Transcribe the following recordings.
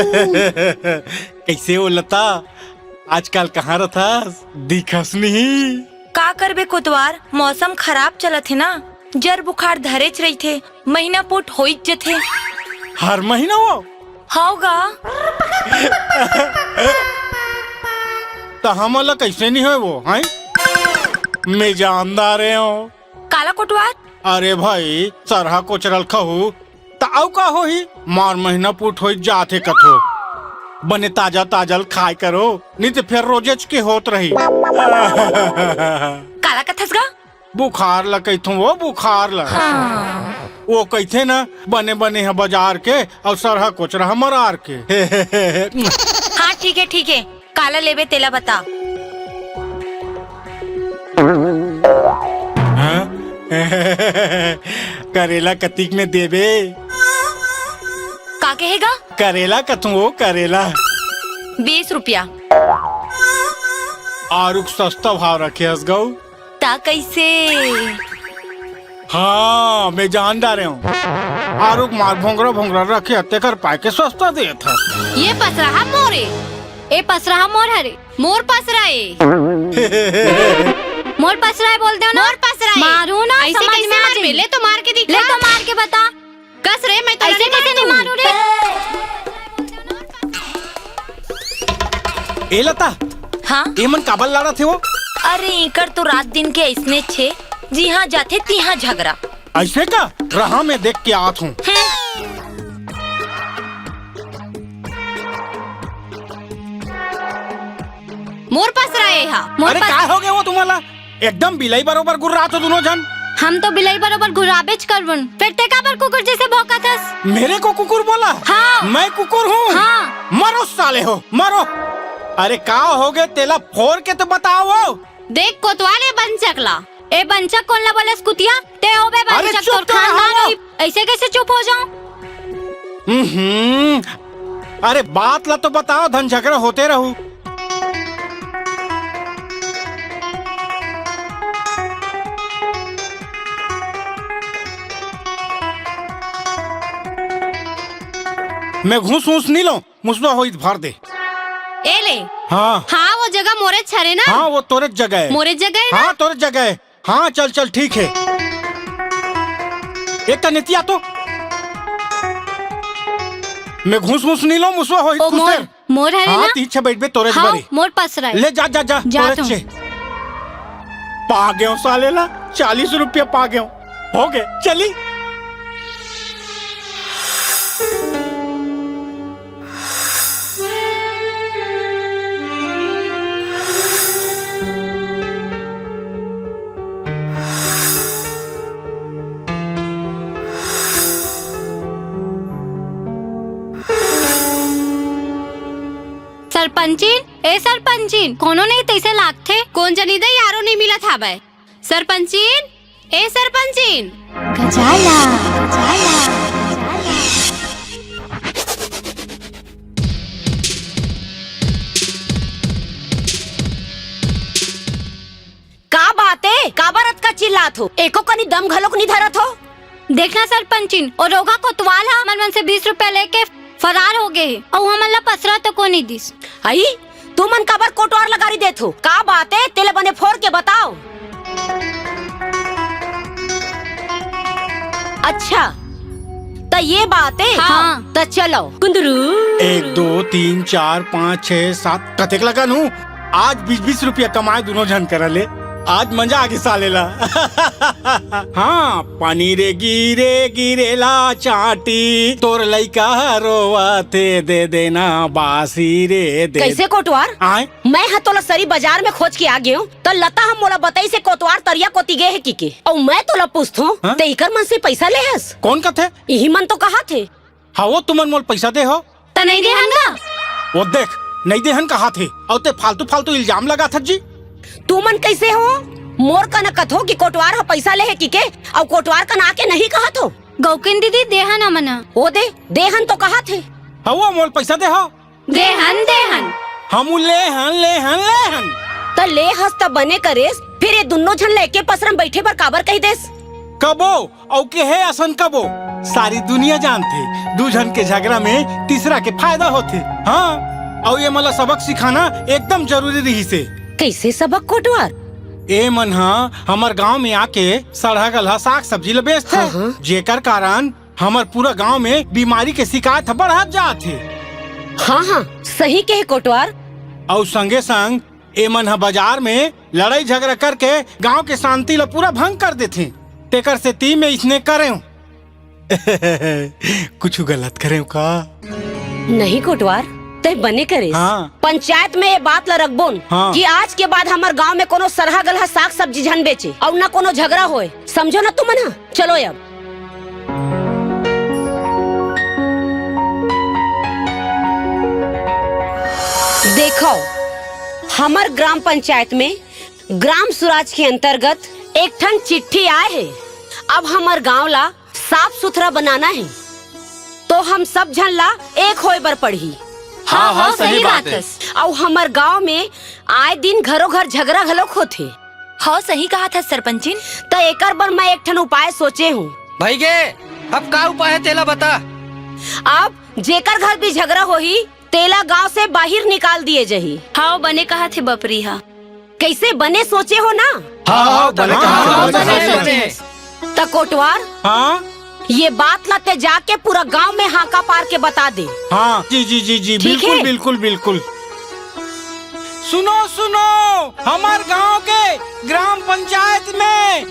कैसे हो लता, आजकल कहाँ रहथस, दिखस नहीं। का करबे कोतवार, मौसम खराब चलत है ना, जर बुखार धरेच रही थे, महीना पोट होइच जथे। हर महीना वो होगा तो हमला कैसे नहीं है वो हैं? मैं जानदार हूँ। काला कोटवार, अरे भाई सरहा को चरल खहू ताऊ का हो ही मार महीना पुट हो जाते कथो बने ताजा ताजल खाए करो, नहीं तो फिर रोजेच के होत रही। काला कथस गा बुखार ल कहथू वो बुखार ल वो कहथे ना बने बने है बाजार के और सरहा कोचरा मरार के। हाँ ठीक है, काला लेबे तेला बता। हाँ? करेला कतिक में देबे? का कहेगा? करेला कथू वो करेला 20 रुपया। आरुक सस्ता भाव रखे हसगऊ। ता कैसे? हाँ मैं जानदार हूँ। आरुक मार भोंगरा भोंगरा रखे हत्ते कर पाए के सस्ता दे था। ये पसराहा मोरे, ए पसराहा मोर हरे, मोर पसराए। मोर पसराए बोलते हो ना? मोर पसराए। मारू ना ऐसे समझ में आ जाए। ले तो मार के दिखा। ले तो मार के बता। कस रे मैं तो ऐसे कैसे नहीं मारू रे? ए लता, हाँ एमन काबल लड़ा थे वो? अरे इकर तो रात दिन के ऐसने छे, जी हाँ जाते तिहा झगड़ा। ऐसे का रहा मैं देख के आत हूँ। मोर पसराए हा। अरे क्या हो गया वो तुम्हारा? एकदम बिलाई बरोबर गुर्रा रहा तो दोनों जन। हम तो बिलाई बरोबर घुराबेच करवन। फिर ते काबर कुकुर जैसे भौंका थस? मेरे को कुकुर बोला? हाँ। मैं कुकुर हूँ? हाँ। मरो साले हो, मरो। अरे का हो गए तेला फोड़ के तो बताओ। देख कोतवाले बंचकला। ए बंचक कौन ला बोले स्कुतिया? ते हो बे अरे बंचक चुप तोर तो खानदान रहो। होई। ऐसे कैसे चुप हो जाऊं? अरे बात ला तो बताओ, धन झगड़ा होते रहू। मैं घूस नहीं लो, मुसवा होई भर दे। ए ले। हाँ हाँ वो जगह मोरे छरे ना? हाँ वो तोरे जगह है। मोरे जगह है ना? हाँ तोरे जगह है। हाँ चल चल ठीक है। एक का नीतिया तो मैं घूस नहीं लो, मुसवा होई ओ मोर मोर है हाँ ना? तीछे बैठ बे तोरे हाँ बरी। मोर पसराए। ले जा जा जा जा तोरे तुम। छे। पा गयो साले ला 40 रुपया पा गयो। हो गए चली। सरपंचीन, ए सरपंचीन, कोनो नहीं तैसे लागथे? कौन जनी दे यारो नहीं मिला था बे। सरपंचीन, ए सरपंचीन। गजाला, गजाला। का बात है? का बरत का चिल्लात हो? एको कनी दम घलोक नहीं धरत हो? देखना सरपंचीन, और रोगा कोतवाल हा मन से 20 रुपया लेके फरार हो गए और हमन ला पसरा तो को नहीं दिस। आई तू मन काबर कोटवार लगारी देत हो? का बात है? तेले बने फोड़ के बताओ। अच्छा तो ये बात है। हाँ। तो चलो कुंदरू। 1 2 3 4 5 6 7 कतेक लगा नू? आज 20 रुपया कमाए दोनों जन कर ले। आज मजा आगे सालेला। हाँ पानी रे गिरेला चाटी, तोर लइका रोवाते दे देना बासी रे दे। कैसे कोटवार? आए मैं हा तोला सरी बाजार में खोज के आ गयो तो लता हम मोला बताई से कोतवार तरिया कोती गए है की और मैं तोला पूछथो हाँ? ते इकर मन से पैसा ले हस? कौन कथे? यही मन तो कहा थे। हाँ वो तुमन मोल पैसा दे हो तो नहीं दे हंगा? वो देख नहीं देहन कहा थे और ते फालतू इल्जाम लगा था जी। तू मन कैसे हो? मोर का न कथो कि कोटवार हा पैसा ले है की के और कोटवार का ना के नहीं कहा थो। गौकिन दीदी देहन अमना। ओ दे देहन तो कहा थे। हाँ वो मोल पैसा दे हो। देहन देहन। हम ले हन तो ले हस त बने करेस, फिर ये दोनों जन लेके पसरम बैठे पर काबर कही देस? कबो और के है असन कबो सारी दुनिया जानते दू जन के झगड़ा में तीसरा के फायदा होते। हाँ और ये मला सबक सिखाना एकदम जरूरी रही से। कैसे सबक कोटवार? ए मन हमार गांव में आके सड़ा गला साग सब्जी ल बेचते हाँ। जेकर कारण हमार पूरा गांव में बीमारी के शिकायत बढ़त जाते। हाँ हाँ सही कहे कोटवार। और संगे संग ए मन बाजार में लड़ाई झगड़ा करके गांव के शांति ल पूरा भंग कर देते। तेकर से ती में इसने करे कुछ गलत करे का नहीं कोटवार ते बने करे। हाँ। पंचायत में ये बात ला रखबोन हाँ। कि आज के बाद हमार गांव में कोनो सरहा गलहा साग सब्जी झन बेचे और ना कोनो झगड़ा होए। समझो ना तुम ना? चलो अब देखो हमार ग्राम पंचायत में ग्राम स्वराज के अंतर्गत एक ठन चिट्ठी आए है। अब हमार गांव ला साफ सुथरा बनाना है तो हम सब झन ला एक होए बर पड़ी। हाँ हाँ सही बात है। और हमार गांव में आए दिन घरों घर झगड़ा घलोक होते। हाँ सही कहा था सरपंचिन। तो एकर बर मैं एक ठन उपाय सोचे हूँ। भाई गे अब का उपाय है तेला बता। अब जेकर घर भी झगड़ा होही तेला गांव से बाहर निकाल दिए जही। हाँ बने कहा थे बपरी। हाँ कैसे बने सोचे हो ना? हाँ बने हाँ, बने। त कोटवार हाँ ये बात लाते जाके पूरा गांव में हाका पार के बता दे। हाँ जी जी जी जी ठीक बिल्कुल है? बिल्कुल बिल्कुल। सुनो सुनो हमार गांव के ग्राम पंचायत में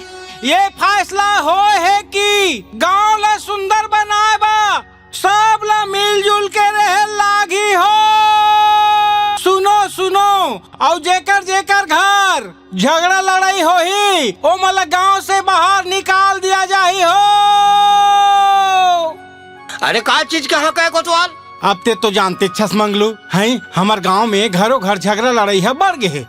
ये फैसला हो है कि गांव ला सुंदर बनाए बा सब ला मिलजुल के रहे लागी हो। सुनो सुनो और जेकर जेकर घर झगड़ा लड़ाई होही ओ मला गांव से बाहर निकाल दिया जाही हो। अरे का चीज कहाँ का है कोतवाल? अब ते तो जानते छस मंगलू हैं हमार गांव में घरों घर झगड़ा लड़ाई है बढ़ गए है।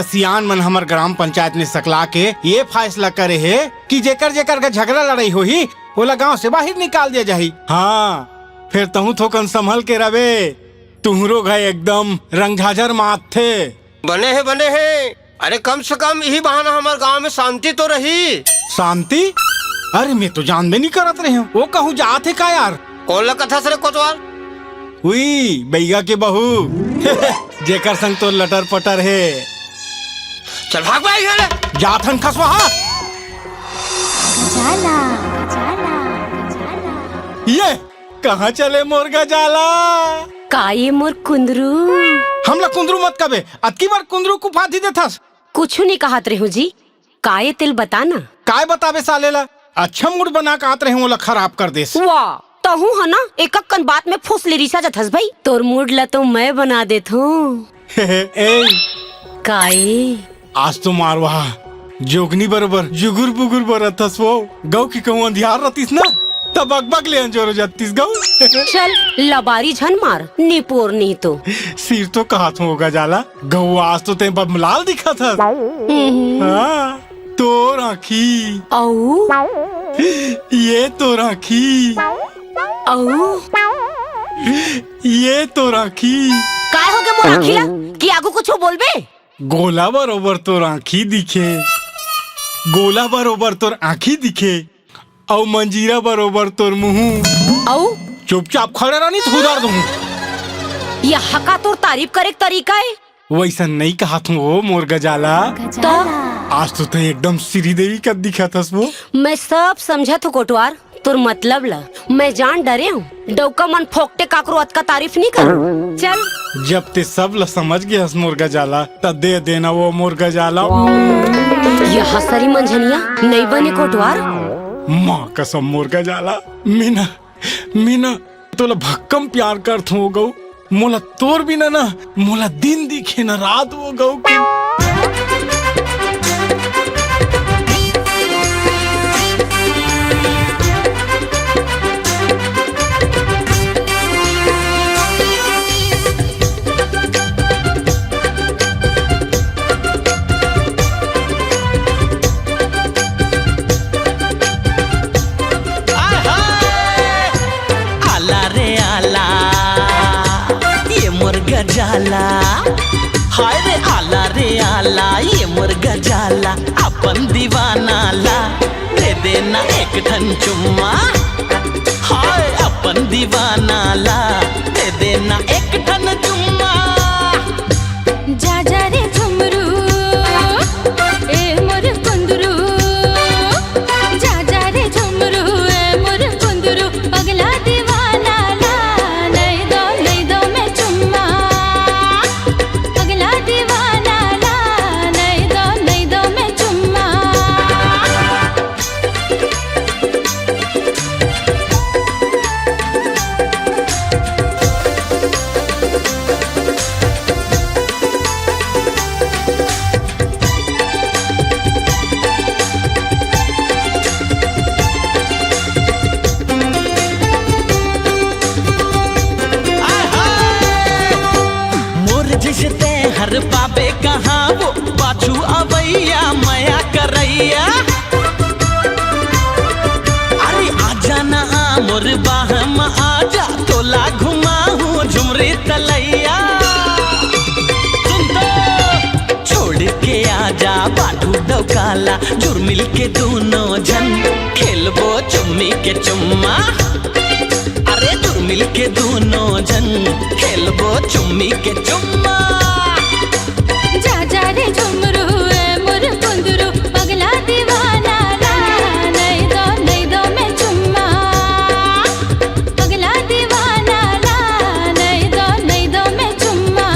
सियान मन हमार ग्राम पंचायत ने सकला के ये फैसला करे है कि जेकर जेकर का झगड़ा लड़ाई होही ओला गांव से बाहर निकाल दिया जाही। हाँ फिर तहु थोकन संभल के रवे तुहरो गए एकदम रंगझाझर मात थे। बने है। अरे कम से कम यही बहाना हमारे गांव में शांति तो रही। शांति? अरे मैं तो जान में नहीं करत रहे हूँ वो कहूँ जाते का यार। कौन ला कथा सरे कोतवाल? हुई बैया के बहू जेकर संग तो लटर पटर है। चल भाग भाई घर जाथन खसवा। ये कहाँ चले मोर गजाला? का ये मोर कुंदरू? हमला कुंदरू मत कबे अतकी बार कुंदरू को फांसी दे थस। कुछ नहीं कहत रहे हो जी। का ये तिल बताना? काय बतावे सालेला अच्छा मूड बना के आत रहे ओला खराब कर देस। वाह तहू है ना एक अक्कन बात में फुस ले रिसा जथस भाई। तोर मूड ला तो मैं बना देत हूँ। ए काए आज तो मारवा जोगनी बरोबर जुगुर बुगुर बरतस वो गौ की कहूँ अंधियार रतीस ना तब बग ले अंजोर जातीस गौ। चल लबारी झन मार निपोर नहीं तो सिर तो कहा होगा जाला गौ आज तो ते बमलाल दिखा था। हाँ तो राखी औ ये तो राखी औ ये तो राखी काय हो गए मोर अखिला कि आगू कुछ बोलबे? गोला बरोबर तो आँखी दिखे गोला बरोबर तोर आँखी दिखे और मंजीरा बरोबर तोर मुँह। औ चुपचाप खड़े रहनी तो उधार दूँ। ये हका तोर तारीफ करे के तरीका है। वैसा नहीं कहा तू वो मोर गजाला। तो आज तो एकदम श्री देवी का दिखा था वो। मैं सब समझा तो कोटवार तोर मतलब ला मैं जान डरे हूँ। डौका मन फोकटे काकरो अत का तारीफ नहीं कर। चल जब ते सब ल समझ गया मोर गजाला तब दे देना वो मोर गजाला। यह हसरी मंझनिया नहीं बने कोटवार। माँ कसम मोर गजाला मीना मीना तोला भक्कम प्यार करत हो गौ मोला तोर बिना ना मोला दिन दिखे न रात वो गौ के। जाला हाय रे आला ये मोर गजाला अपन दीवाना ला दे देना एक ठन चुम्मा, हाय अपन दीवाना ला दे देना एक ठन चुम्मा। जा जा रे झुमरू ए मोर कुंदरू, जा जा रे झुमरू ए मोर कुंदरू, पगला दीवाना ला नहीं दो मैं चुम्मा, पगला दीवाना ला नहीं दो मैं चुम्मा। मोर जिसते हर पावे कहाँ वो पाछू अवैया माया करैया। अरे आजा ना मोर बाहम आजा, तोला घुमाऊं झुमरी तलैया। सुन तो छोड़ के आजा बाटू डौकाला, जुर्मिल के दोनों जन खेलबो चुम्मी के चुम्मा। अरे जुर्मिल के दोनों जन खेलबो चुम्मी के चुम्मा। जा जा रे झुमरू ए मोर कुंदरू, पगला दीवाना ला नहीं दो मैं चुम्मा, पगला दीवाना ला नहीं दो मैं चुम्मा।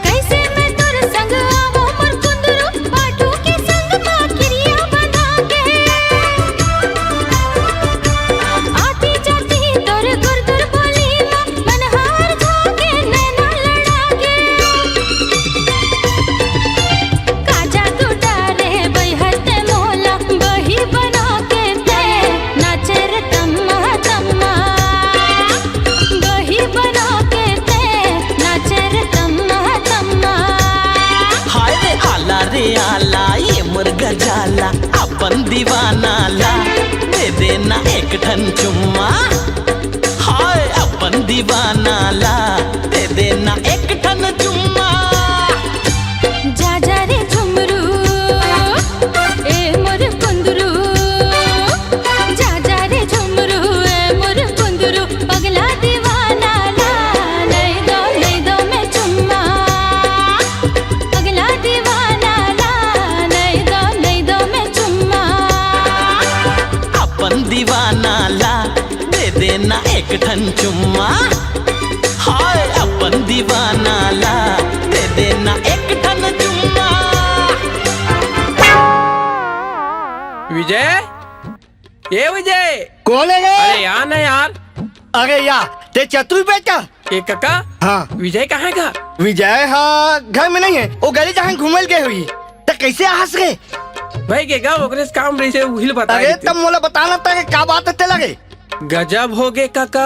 कैसे मैं तोर संग आवो मोर कुंदरू, बाटू के संग माकिरिया बना के, आती जाती तोर गुरगुर बोली माँ, मनहार झाके नैना लड़ा के। काजा तू डाले बैहते मोला, बही बना के ते नाचे रे तम्मा तम्मा, बही बना के ते नाचे रे तम्मा तम्मा। हाय रे आला ये मुर्गा जाला, अपन दीवाना ला दे देना एक ठन चुम्मा। हाय अपन दीवाना ला दे देना एक ठन चुम्मा। जा जा रे झुमरू ए मोर कुंदरू, जा जा रे झुमरू ए मोर कुंदरू, पगला दीवाना ला नहीं दो मैं चुम्मा, पगला दीवाना ला नहीं दो मैं चुम्मा। अपन दीवाना ला दे देना एक ठन चुम्मा। हाय अपन दीवाना ला दे देना एक ठन चुम्मा। विजय, ये विजय, कौन है अरे रे? यार ना यार, अरे या ते चतुर बेटा। ये काका, हाँ विजय कहाँ का? विजय हाँ घर में नहीं है, वो गली जहाँ घूमल गए हुई तो कैसे हंस गए? भाई के गा ओकरे से काम रही से उहिल बता अरे तब मोला बताना था कि क्या बात है लगे। गजब हो गए काका,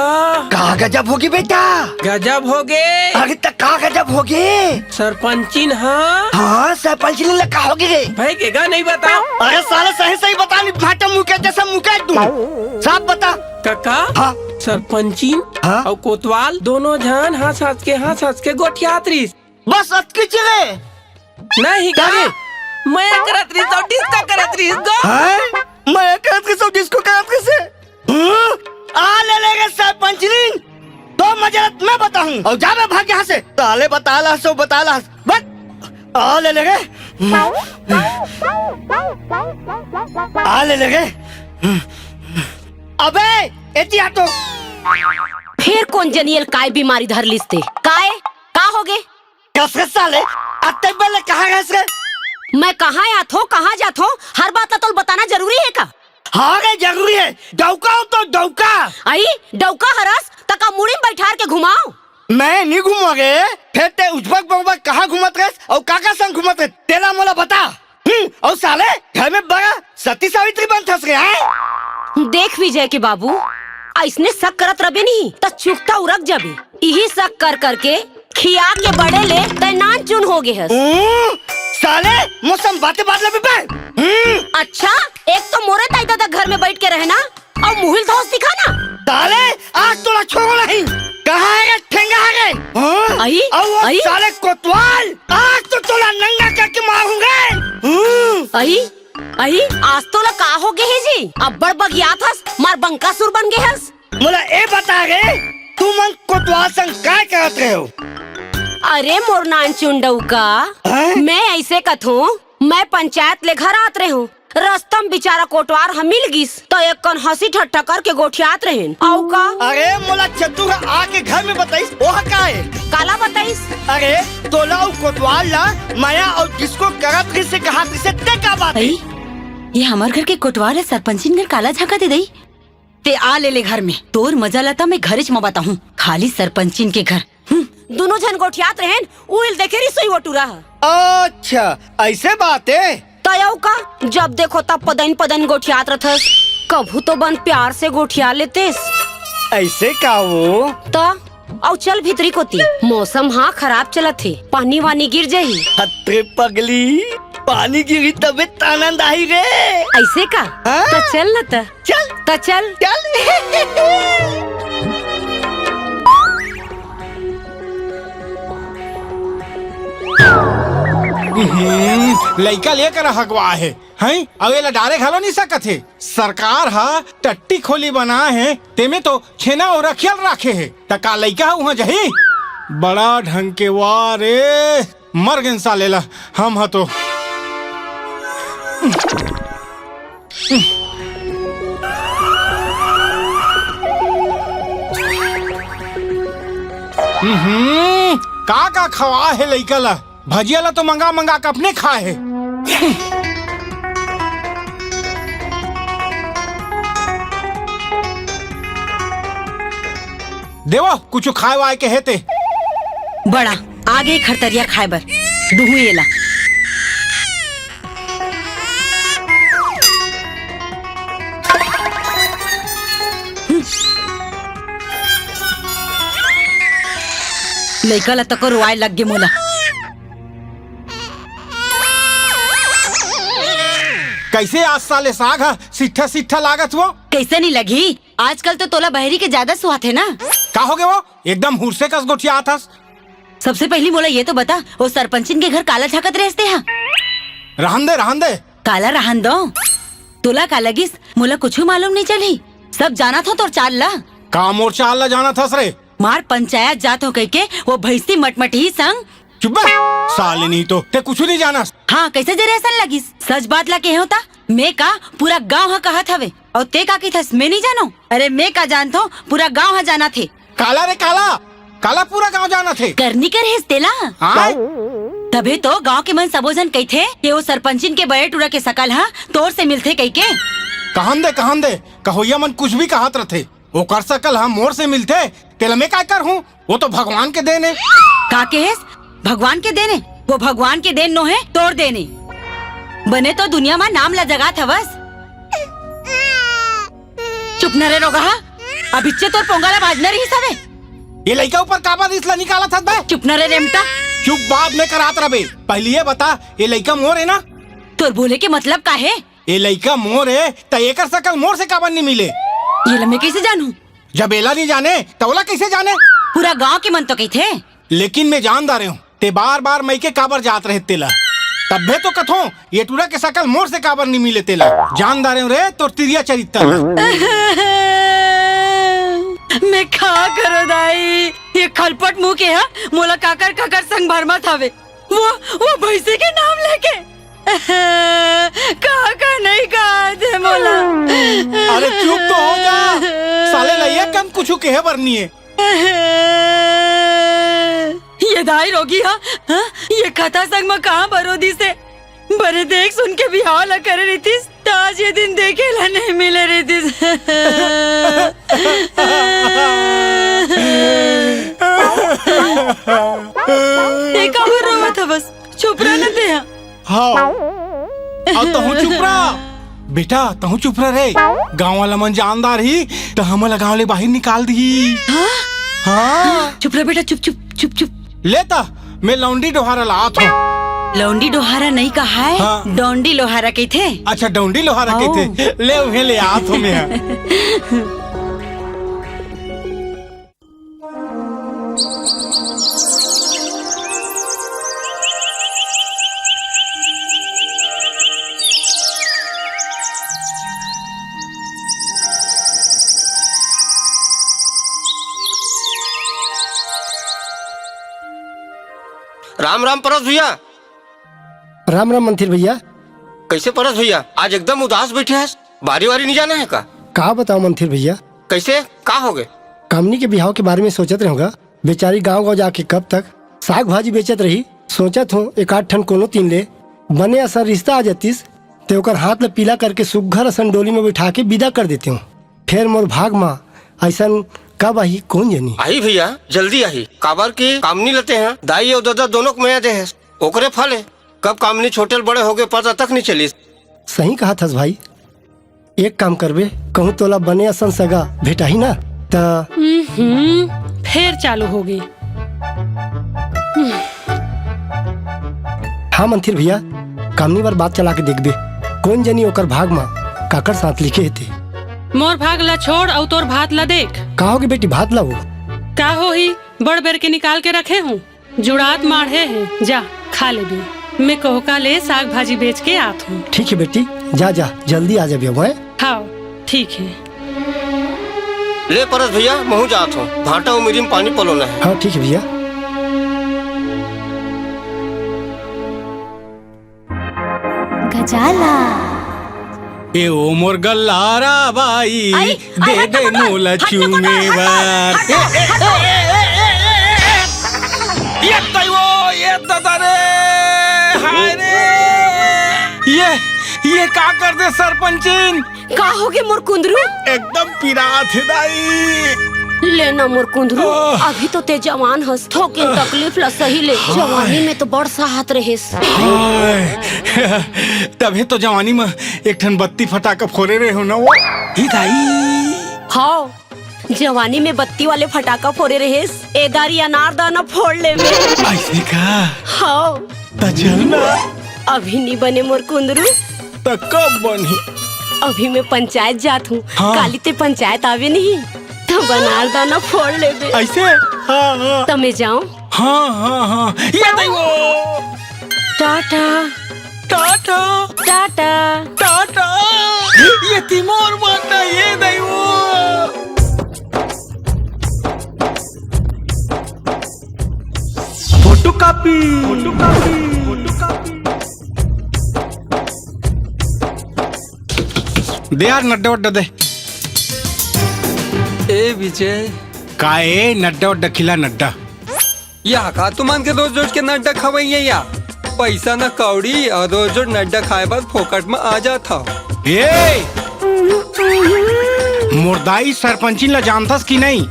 कहा गजब होगी बेटा? गजब हो गए। अरे तक कहा गजब होगी? सरपंचिन हाँ हाँ सरपंच ने लगा होगी। भाई के गा नहीं बता। अरे साले सही सही बता, नहीं भाटा मुके जैसा मुके दूं। साफ बता काका, हाँ सरपंचिन हाँ? और कोतवाल दोनों जन हंस के गोठियात रहीस। बस अटकी चले नहीं क्या गा, रे? मैं करत रहीस और डिस्का करत रहीस गो। हैं? मैं करत के सब जिसको करत कैसे? आ ले लेगे सरपंच ने तो मजरत मैं बताऊं और जा मैं भाग यहाँ से। ताले बताला सो बताला बस आ ले लेगे, आ ले लेगे। अबे एतिया तो फिर कौन जनियल काय बीमारी धर लिस्ते काय का हो गे? कस साले अत्ते पहले कहाँ गए रे? मैं कहाँ आत हो कहाँ जात हो, हर बात तो बताना जरूरी है का? हाँ गे जरूरी है, डौका हो तो डौका। आई डौका हरस तका मुड़ी में बैठार के घुमाओ। मैं नहीं घूमोगे फिर ते उजबक बकबक कहाँ घूमत रहे और काका संग घूमत रहे तेरा मोला बता। और साले घर में बड़ा सती सावित्री बन फंस गया है। देख विजय के बाबू ऐसने शक करत रबे नहीं तो चुकता उरक जाबे। यही शक कर करके खिया के बड़े ले तय नान चुन हो गए हस। साले मौसम बातें बात लबे पे। अच्छा, एक तो मोरे ताई दादा घर में बैठ के रहना और मुहिल धौस दिखाना। साले आज तोला छोड़ो नहीं। कहाँ है ठेंगा है? आई आई साले कोतवाल, आज तो तोला नंगा करके मारूंगा। आई आज तो ला का हो गए है जी? अब बड़ बगिया थस मार बंकासुर बन गए हस। मोला ए बता गे तू मन कोतवाल संग काय करत रहे हो? अरे मोर नान चुंडऊ का मैं ऐसे कथूं, मैं पंचायत ले घर आत रहे हूँ। रस्तम बेचारा कोटवार हम मिल गिस तो एक कन हंसी ठट्ठा करके गोठियात रहेन। आउ का? अरे मोला चद्दू का आके घर में बताइस ओह का है? काला बताइस? अरे तोला और कोतवाल ला माया और किसको करत रही से कहा से ते का बात है? ये हमार घर के कोटवाल है, सरपंचिन घर काला झाका दे दई। ते आ ले ले घर में, तोर मजा लता मैं घरे च मबाता हूँ, खाली सरपंचिन के घर। दोनों जन गोठियात रहेन, उइल देखे रही वटूरा। अच्छा ऐसे बात है? तयऊ का जब देखो तब पदन पदन गोठियात रहथस। कभू तो बन प्यार से गोठिया लेतेस। ऐसे का वो? तो औ चल भीतरी कोती, मौसम हाँ खराब चलत थे, पानी वानी गिर जाही। हत्ते पगली, पानी गिरी तबे आनंद आई रे। ऐसे का? तो चल न त चल तो चल लइका लेकर हगवा है हैं? अब ये डारे घलो नहीं सकत है। सरकार हा टट्टी खोली बना है, तेमे तो छेना और रखियल रखे है। टका लइका वहाँ जही बड़ा ढंग के वारे मर गन सालेला हम हा तो। का खवा है लइका ला? भजिया ला तो मंगा मंगा के अपने खाए है। देवा कुछ खाए वाए के हेते बड़ा आगे खरतरिया खाए बर दुहु एला। लइका ला तको रोआए लग गे मोला। कैसे आज साले साग हा सिट्ठा सिट्ठा लागत वो? कैसे नहीं लगी? आजकल तो तोला बहरी के ज्यादा स्वाद है ना। का हो गए वो एकदम हुरसे कस गोठिया आथस। सबसे पहली मोला ये तो बता, वो सरपंचिन के घर काला झाकत रहते हैं? रहन दे काला रहन दो। तोला का लगिस मोला कुछ मालूम नहीं चली, सब जाना था तोर चाल ला। का मोर चाल ला जाना थस रे? मार पंचायत जात हो कह के वो भैंसी मटमटी संग। चुप बे साले, नहीं तो ते कुछ नहीं जाना। हाँ कैसे जरे ऐसा लगिस? सच बात ला के होता मैं का पूरा गाँव हा कहत हवे और ते का की थस मैं नहीं जानो? अरे मैं का जानतो पूरा गाँव हा जाना थे। काला रे काला पूरा गांव जाना थे। करनी कर हेस तेला हाँ? तबे तो गांव के मन सबोजन कही थे कि वो सरपंचिन के बड़े टूरा के सकल हा तोर से मिलते कही के। कहन दे कहोया मन कुछ भी कहत रथे। वो कर सकल हम मोर से मिलते तेल में क्या कर हूँ? वो तो भगवान के देने। का के हेस? भगवान के देने? वो भगवान के देन नो है तोड़ देने। बने तो दुनिया में नाम ला जगा था बस। चुप न रे रोगा, अब इच्चे तोर पोंगाला बाजना रही सबे। ये लड़का ऊपर काबा इसला निकाला था बे। चुप न रे रेमटा। चुप बाद में करात रबे। पहले ये बता ये लड़का मोर है ना? तोर बोले के मतलब का है? ये लड़का मोर है तो ये कर सकल मोर से काबा नहीं मिले। ये लम्बे कैसे जानू? जब एला नहीं जाने तोला कैसे जाने? पूरा गांव के मन तो कही थे। लेकिन मैं जानदार हूँ ते बार मई के काबर जात रहे तेला। तब्बे तो कथो ये टूरा के सकल मोर से काबर नहीं मिले तेला। जानदार हूँ रे तोर तिरिया चरित्र। मैं खा करो दाई, ये खलपट मुंह के है मोला काकर संग भरमा थावे। वो भैंसी के नाम लेके का नहीं कहा थे मोला। अरे चुप तो हो जा साले लइया कम कुछ कहे बरनी है। ये दाई रोगी हा? ये कथा संग में कहाँ बरोदी से बरे देख सुन के बिहाव ला करे रही थी। आज ये दिन देखे ला नहीं मिले रही थी। देखा हो रहा था बस चुप रहना थे। हाँ अब तो चुप रहा बेटा, तहु चुप रह रे। गाँव वाला मन जानदार ही तो हमला गाँव ले बाहर निकाल दी। हाँ चुप रह बेटा, चुप चुप चुप चुप। लेता मैं लौंडी डोहारा लात हूँ। लौंडी डोहारा नहीं कहा है, हाँ। डोंडी लोहारा के थे। अच्छा डौंडी लोहारा के थे, ले उन्हें ले आत हूँ मैं। राम राम परस भैया। राम राम मंथिर भैया। कैसे परस भैया, आज एकदम उदास बैठे हैं? बारी वारी नहीं जाना है का बताओ मंथिर भैया, कैसे का हो गए? कामनी के बिहाव के बारे में सोचत रहूँगा। बेचारी गांव गांव जाके कब तक साग भाजी बेचत रही। सोचत हूँ एक आठ ठन कोनो तीन ले बने असर रिश्ता आ जातीस ते ओकर हाथ ले पीला करके सुघर असन डोली में बैठा के विदा कर देते हूँ। फिर मोर भाग माँ ऐसन कब आई कौन जानी। आई भैया जल्दी आई, काबर की कामनी लेते हैं दाई और दादा दोनों को मैं दे है ओकरे फल है। कब कामनी छोटे बड़े हो गए पता तक नहीं चली। सही कहा थस भाई, एक काम करबे कहूँ तोला बने असन सगा भेटा ही ना त फिर चालू हो गई। हाँ मंथिर भैया, कामनी बार बात चला के देखबे कौन जनी ओकर भाग माँ काकर साथ लिखे थे। मोर भाग ला छोड़ और तोर भात ला देख। कहोगे बेटी भात लाओ। का हो ही बड़ बेर के निकाल के रखे हूँ, जुड़ात माढ़े है, जा खा ले भी। मैं कोहका ले साग भाजी बेच के आत हूँ। ठीक है बेटी, जा जा जल्दी आ जा भैया। हाँ ठीक है। ले परस भैया महू जात हूँ, भाटा उमेरी में पानी पलोना है। हाँ ठीक है भैया। गजाला ए ओ मोर गल्लारा बाई दे दे मोला चुमेवार। ये तैयो ये दादा रे, हाय रे। ये का कर दे सरपंचिन। का हो गए मोर कुंदरू? एकदम पिरात है दाई। लेना मोर कुंदरू, अभी तो ते जवान हस, थोकिन तकलीफ ला सही ले। जवानी में तो बड़ साहत रहेस। तभी तो जवानी में एक ठन बत्ती फटाका फोड़े रहे हो ना वो ही दाई। हाँ जवानी में बत्ती वाले फटाका फोड़े रहेस, एदारी अनार दाना फोड़ ले में। ऐसे का? हाँ तो चल ना। अभी नहीं बने मोर कुंदरू। तो कब बनी? अभी मैं पंचायत जात हूँ। हाँ। काली ते पंचायत आवे नहीं तो बनार दाना फोड़ ले बे। ऐसे? हाँ हाँ। तो मैं जाऊँ? हाँ हाँ हाँ। ये दाई वो। टाटा टाटा टाटा टाटा। ये तिमोर मारना ये दाई वो। Photo copy. दे यार नड्डा वड्डा दे। ए विजय काए नड्डा वड्डा खिला नड्डा। या का तुमन के रोज रोज के नड्डा खवैया या पैसा न कौड़ी और रोज रोज नड्डा खाए बाद फोकट में आ जाता। ए मुर्दाई सरपंची ला जानथस की नहीं?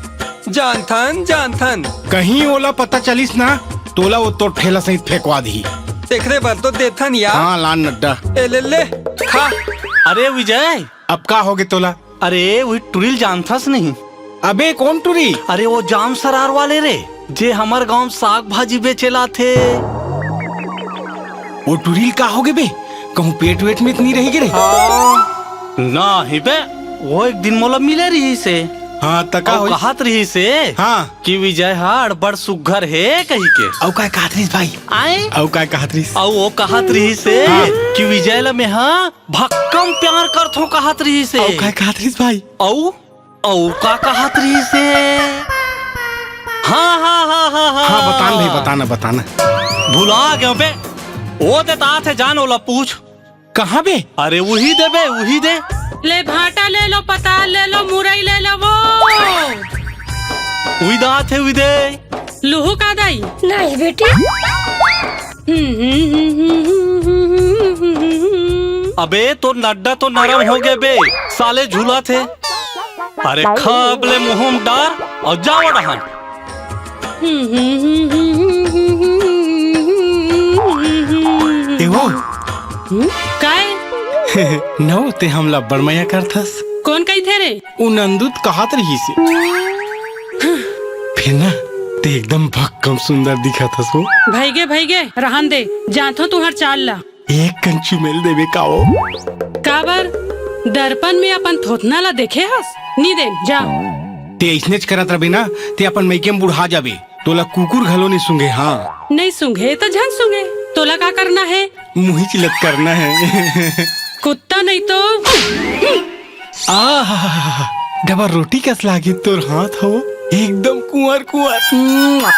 जानथन कहीं ओला पता चलिस ना तोला वो तो ठेला सहित फेंकवा दी। देखरे बार तो देथन या। हाँ लान नड्डा। ए ले खा। अरे विजय, अब का होगे तोला? अरे वही टुरिल जानथस नहीं? अबे कौन टुरी? अरे वो जाम सरार वाले रे, जे हमार गांव साग भाजी बेचेला थे। वो टुरील का होगे बे? कहूँ पेट वेट में इतनी रहेगी रे? ना ही बे, वो एक दिन मोला मिले रही से। हाँ तका और कहत रही से हाँ कि विजय हाड़ बड़ सुघर है कही के। औ काय कहत रहीस भाई? आए औ काय कहत रहीस? औ वो कहत रही से कि विजय ला में हाँ भक्कम प्यार करथो कहत रही से। औ काय कहत रहीस भाई? औ का कहत रही से? हाँ हाँ हाँ हाँ हाँ हाँ बताना भाई बताना। भुला गया बे, वो देता थे जान ओला पूछ। कहाँ बे? अरे वही दे बे वही दे। ले भाटा ले लो, पताल ले लो, मुरई ले लो। वो वही दात है वही दे। लूहू का दाई नहीं बेटी। अबे तो नड्डा तो नरम हो गए बे, साले झूला थे। अरे खबले मुंह में डार और जाओ डहान। एवो काय नौ ते हमला बड़मया करथस। कौन कही थे रे? उ नंदुत कहत रही से। फिर ना ते एकदम भक्कम सुंदर दिखा था सो। भैगे भैगे रहन दे, जाथो तुहर चाल ला। एक कंचू मेल देवे काओ। काबर दर्पण में अपन थोथना ला देखे हस? नी दे जा। ते इसनेच करत रबे ना, ते अपन मैके में बुढ़ा जाबे। तोला कुकुर घलो नहीं सूंघे। हाँ नहीं सूंघे तो झन सूंघे, तोला का करना है? मुही चिलत करना है। कुत्ता नहीं तो डबल रोटी कस लागी तोर हाथ हो, एकदम कुंवर कुंवर।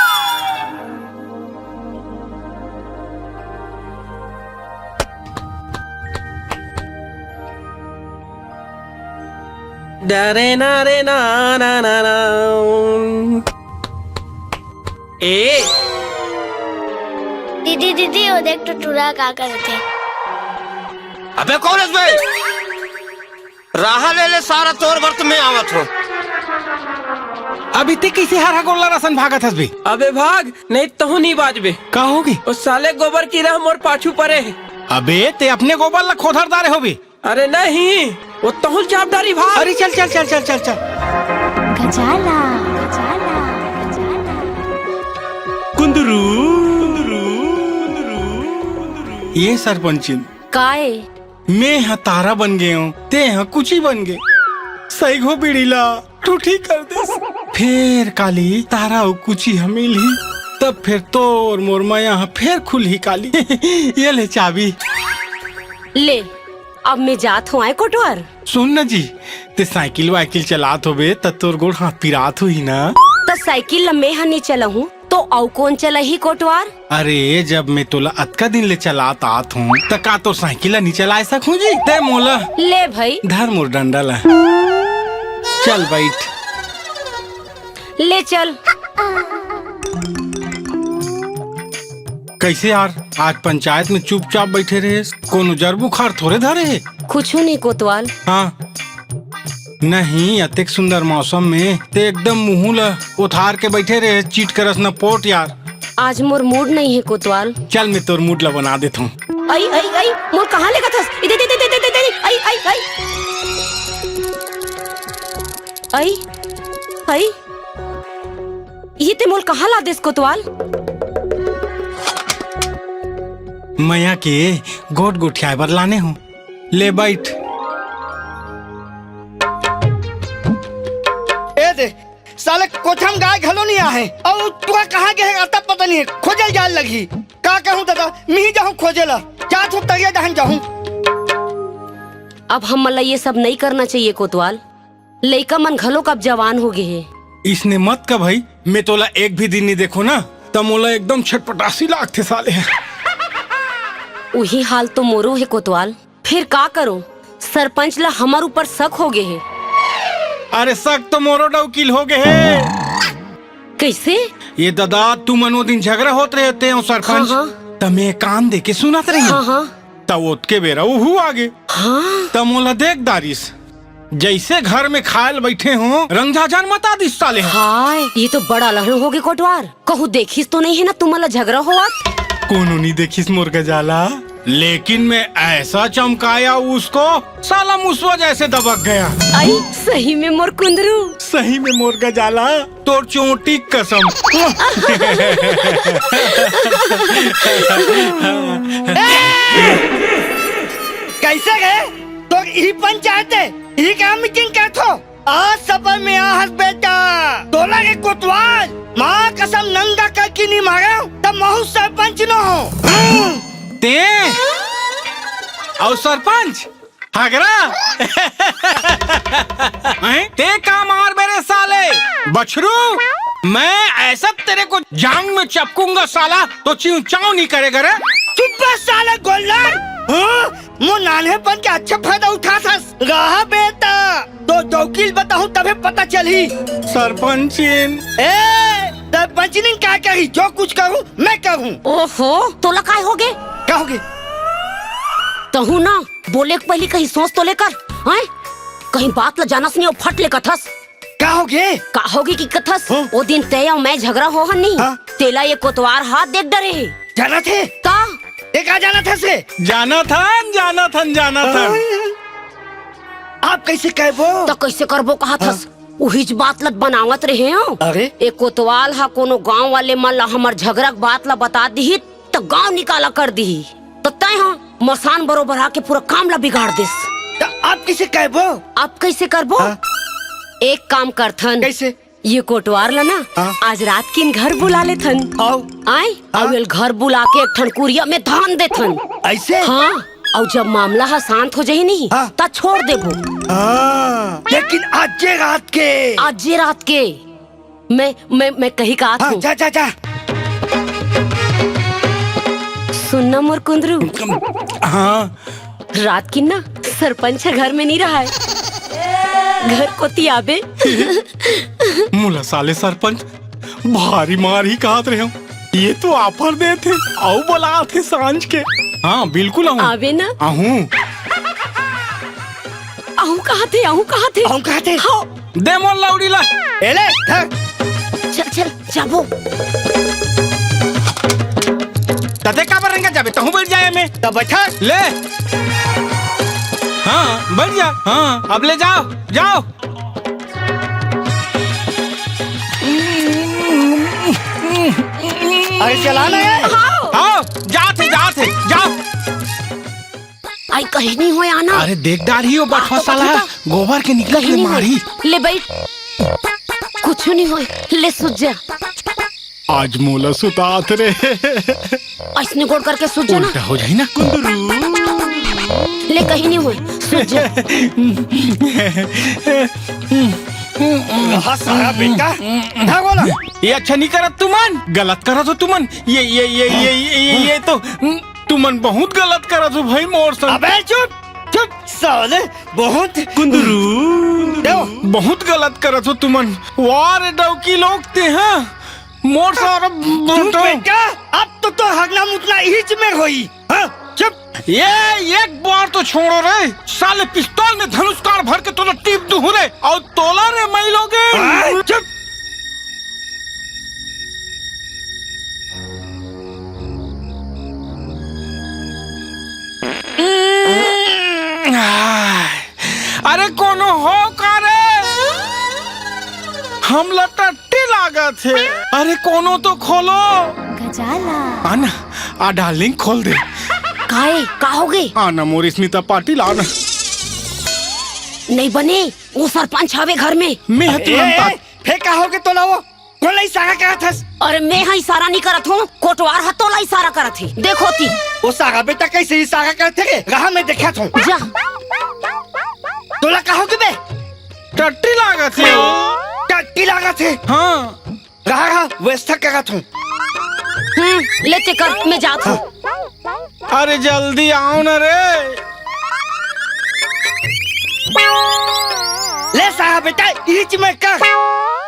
डरे ना रे ना ना ना ना। ए दीदी दीदी वो देख टुटुरा का करे थे। अबे कौन है इसमें? राह ले ले सारा तोर वर्त में आवत हो। अभी ते कैसे हरा गोला रसन भागत हस बे? अबे भाग नहीं तो नहीं बाजबे। का होगी? उस साले गोबर की रह मोर पाछू परे है। अबे ते अपने गोबर ला खोधर दारे हो बे। अरे नहीं वो तो चापदारी भाग। अरे चल चल चल चल चल चल। गजाला गजाला गजाला। कुंदरू ये सरपंचिन काए मैं हाँ तारा बन गए हूँ, ते हाँ कुछ ही बन गए। सही घो बिड़ीला तू ठीक कर दे। फिर काली तारा और कुछ ही हमें ली, तब फिर तोर मोर माया फिर खुल ही काली। ये ले चाबी ले। अब मैं जात हूँ आए कोटवार। सुन न जी, ते साइकिल वाइकिल चलात होबे त तोर गोड़ हाथ पिरात हुई ना। तो साइकिल मैं हनी चला हूँ तो औ कौन चला ही कोटवार? अरे जब मैं तोला अतका दिन ले चलात आत हूँ त का तो साइकिल नहीं चला सकूं जी? ते मोला ले भाई धर मोर डंडा ला। चल बैठ। ले चल। कैसे यार, आज पंचायत में चुपचाप बैठे रहे, कोनो जर बुखार थोड़े धरे है? कुछ नहीं कोतवाल। हाँ नहीं, अतिक सुंदर मौसम में ते एकदम मुँह ला उतार के बैठे रहे, चीट करस न पोट यार। आज मोर मूड नहीं है कोतवाल। चल मैं तोर मूड ला बना देता हूँ। आई आई आई मोर कहाँ लेगा था? इधर इधर इधर इधर इधर आई आई आई आई आई। ये ते मोल कहाँ ला देस कोतवाल? मैया के गोट गोठिया बर लाने हूँ। ले बैठ। ए दे साले कोठम गाय घलो नहीं आहे और तू कहाँ गए आता पता नहीं है। खोजल जाल लगी का कहूँ दादा मी जाऊँ खोजेला क्या तू तरिया दहन जाऊँ। अब हम मला ये सब नहीं करना चाहिए कोतवाल। लइका मन घलो कब जवान हो गए है। इसने मत का भाई, मैं तोला एक भी दिन नहीं देखो ना तब मोला एकदम छटपटासी लागते साले। वही हाल तो मोरो है कोतवाल। फिर का करो, सरपंच ला हमार ऊपर शक हो गए है। अरे शक तो मोरो डौकील हो गए है। कैसे? ये दादा तू मनो दिन झगड़ा होते रहते हो सरपंच। हाँ। तब मैं कान दे के सुनत रही। हाँ। तब ओत के बेरा वो आगे। हाँ। तब मोला देख दारिस जैसे घर में खायल बैठे हो, रंझा जान मता दिस साले। हाय ये तो बड़ा लहर हो गए कोटवार। कहूँ देखिस तो नहीं है ना तुम्हारा झगड़ा हुआ? कोनो नहीं देखिस मोर गजाला, लेकिन मैं ऐसा चमकाया उसको साला मुसवा जैसे दबक गया। आई सही में मोर कुंदरू। सही में मोर गजाला तोर चोटी कसम। कैसे गए तो यही पंचायत है यही क्या मीटिंग क्या थो? आज सफर में आहस बेटा तोला के कोतवाल माँ कसम नंगा करके नहीं मारा तब महू सरपंच न हो। ते और सरपंच हगरा। ते का मार मेरे साले बछरू, मैं ऐसा तेरे को जांग में चपकूंगा साला तो चिंव चाव नहीं करेगा रे। चुप साले गोल्डन। मो नानहेपन के अच्छा फायदा उठा था। रहा बेटा तो वकील बताऊं तभी पता चली। सरपंचिन सरपंचिन क्या करी, जो कुछ करूं मैं करूं। ओहो तोला काय हो गए? क्या होगी? तहु ना बोले के पहले कहीं सोच तो लेकर हैं? कहीं बात ला जानस नहीं और फट ले कथस। क्या होगी? का होगी की कथस? वो दिन ते और मैं झगड़ा हो नहीं। तेला ये कोतवार हाथ देख डरे। जाना थे का? देखा जाना था से? जाना था। आप कैसे कहबो? तो कैसे करबो कहा थस? उहिज बात लत बनावत रहे हो। अरे एक कोतवाल हा कोनो गांव वाले मन ला हमर झगड़ा के बात ला बता दी तो गांव निकाला कर दी तो तय हाँ मसान बरोबर आके पूरा काम ला बिगाड़ दिस। तो आप किसे कहबो? आप कैसे करबो? हाँ? एक काम करथन। कैसे? ये कोटवार ला ना हाँ? आज रात किन घर बुला लेथन। आओ आए और घर बुला के एक ठन कुरिया में धान देथन। ऐसे? हाँ और जब मामला हा शांत हो जाही नहीं हाँ? ता छोड़ देबो। लेकिन आज रात के आज रात के मैं कही का हाँ, जा जा जा। सुनना मोर कुंदरू, हाँ रात की ना सरपंच घर में नहीं रहा है, घर को आबे। मुला साले सरपंच भारी मार ही कहत रहे हो। ये तो ऑफर दे थे आओ बोला थे सांझ के। हाँ बिल्कुल आऊँ। आबे ना आहूँ आहू कहा थे आहू कहा थे हम कहते हाँ दे मोल लौड़ी ला। एले धर। चल चल जाबो। तते का बरेंगे जाबे तहु बैठ जाए में तो बैठा ले। हाँ बैठ जा। हाँ अब ले जाओ जाओ। अरे चलाना है। आओ जाते जाते जाओ। आई कहीं नहीं हो आना। अरे देख डाल ही हो बटवा साला गोबर के निकल कहीं के नहीं मारी। होए। ले बैठ कुछ नहीं हो ले सुझ जा। आज मोला सुतात रे। ऐसने गोड़ करके सुझ जा ना। उल्टा हो जाए ना कुंदरू। ले कहीं नहीं हुए सुझ जा। रहा सारा बेटा धर बोला। ये अच्छा नहीं करत तुमन गलत करत हो तुमन। ये तो तुमन बहुत गलत करत हो भाई मोर संग। अबे चुप चुप साले बहुत कुंदरू बहुत गलत करत हो तुमन। वारे डौकी लोग ते हैं मोर सारा चुप बेटा। अब तो हगना मुतना हिच में होई। हाँ चुप। ये एक बार तो छोड़ो रे साले पिस्तौल में धनुष कार भर के तोला टीप दूं रे और तोला रे मैं लोगे। चुप। अरे कोनो हो का रे हम लटट्टी लागत है। अरे कोनो तो खोलो। गजाला आना आ डार्लिंग खोल दे। काहे का हो गए? आना मोर स्मिता पाटिल आना। नहीं बने वो सरपंच हवे घर में। मैं है तुरंत। फिर का हो के तो ना वो कौन इशारा करत हस? और मैं हा इशारा नहीं करत हूँ कोटवार हतोला इशारा करत है। देखो ती वो सारा बेटा कैसे इशारा करते रे रहा मैं देखा था। जा तोला कहो के बे टट्टी लागत है। टट्टी लागत है। हाँ रहा व्यवस्था करत हूँ। लेते कर मैं जात हूँ। अरे जल्दी आओ ना रे। ले सारा बेटा इच में कर।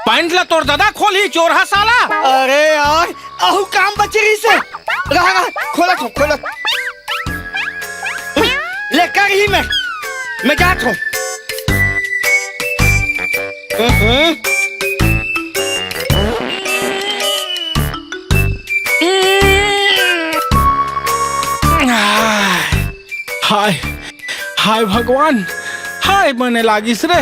पैंट ला तोड़ दादा खोली चोरहा साला। अरे यार आहू काम बच रही से रहा खोलत हूँ खोलत। ले कर ही मैं जात हूँ। हाय हाय भगवान हाय बने लागिस रे।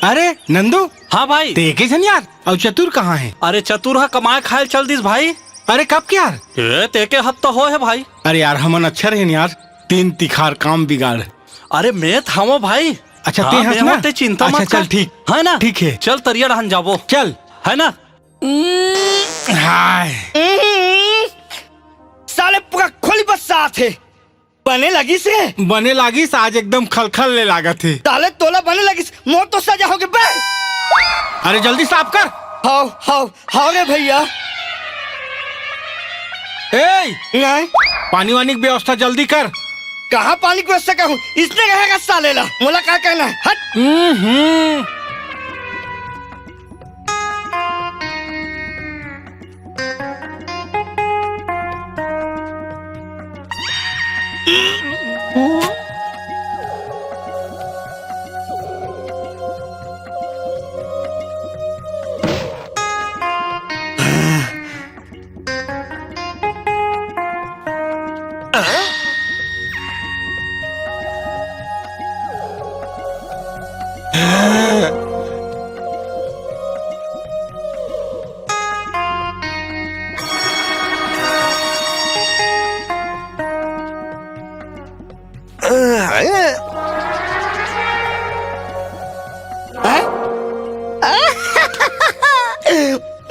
अरे नंदू। हाँ भाई। देखे छन यार और चतुर कहाँ है? अरे चतुर हा कमाए खाए चल दिस भाई। अरे कब क्या यार? ए तेके हफ्ता हो है भाई। अरे यार हमन अच्छा रहे यार तीन तिखार काम बिगाड़। अरे मैं थामो भाई। अच्छा हाँ, ते हंस ना? ते चिंता अच्छा मत चल कर। ठीक है ना ठीक है चल तरिया रहन जाबो चल है ना। हाय साले पूरा खोली बस साथ है बने लगी से बने लागिस आज एकदम खलखल ले लागत है। ताले तोला बने लगी मोर तो सजा हो गए बे। अरे जल्दी साफ कर। हाउ रे भैया। ए नहीं पानी वानी की व्यवस्था जल्दी कर। कहाँ पानी की व्यवस्था करूँ इसने रहेगा साले ला मोला क्या कहना है हट।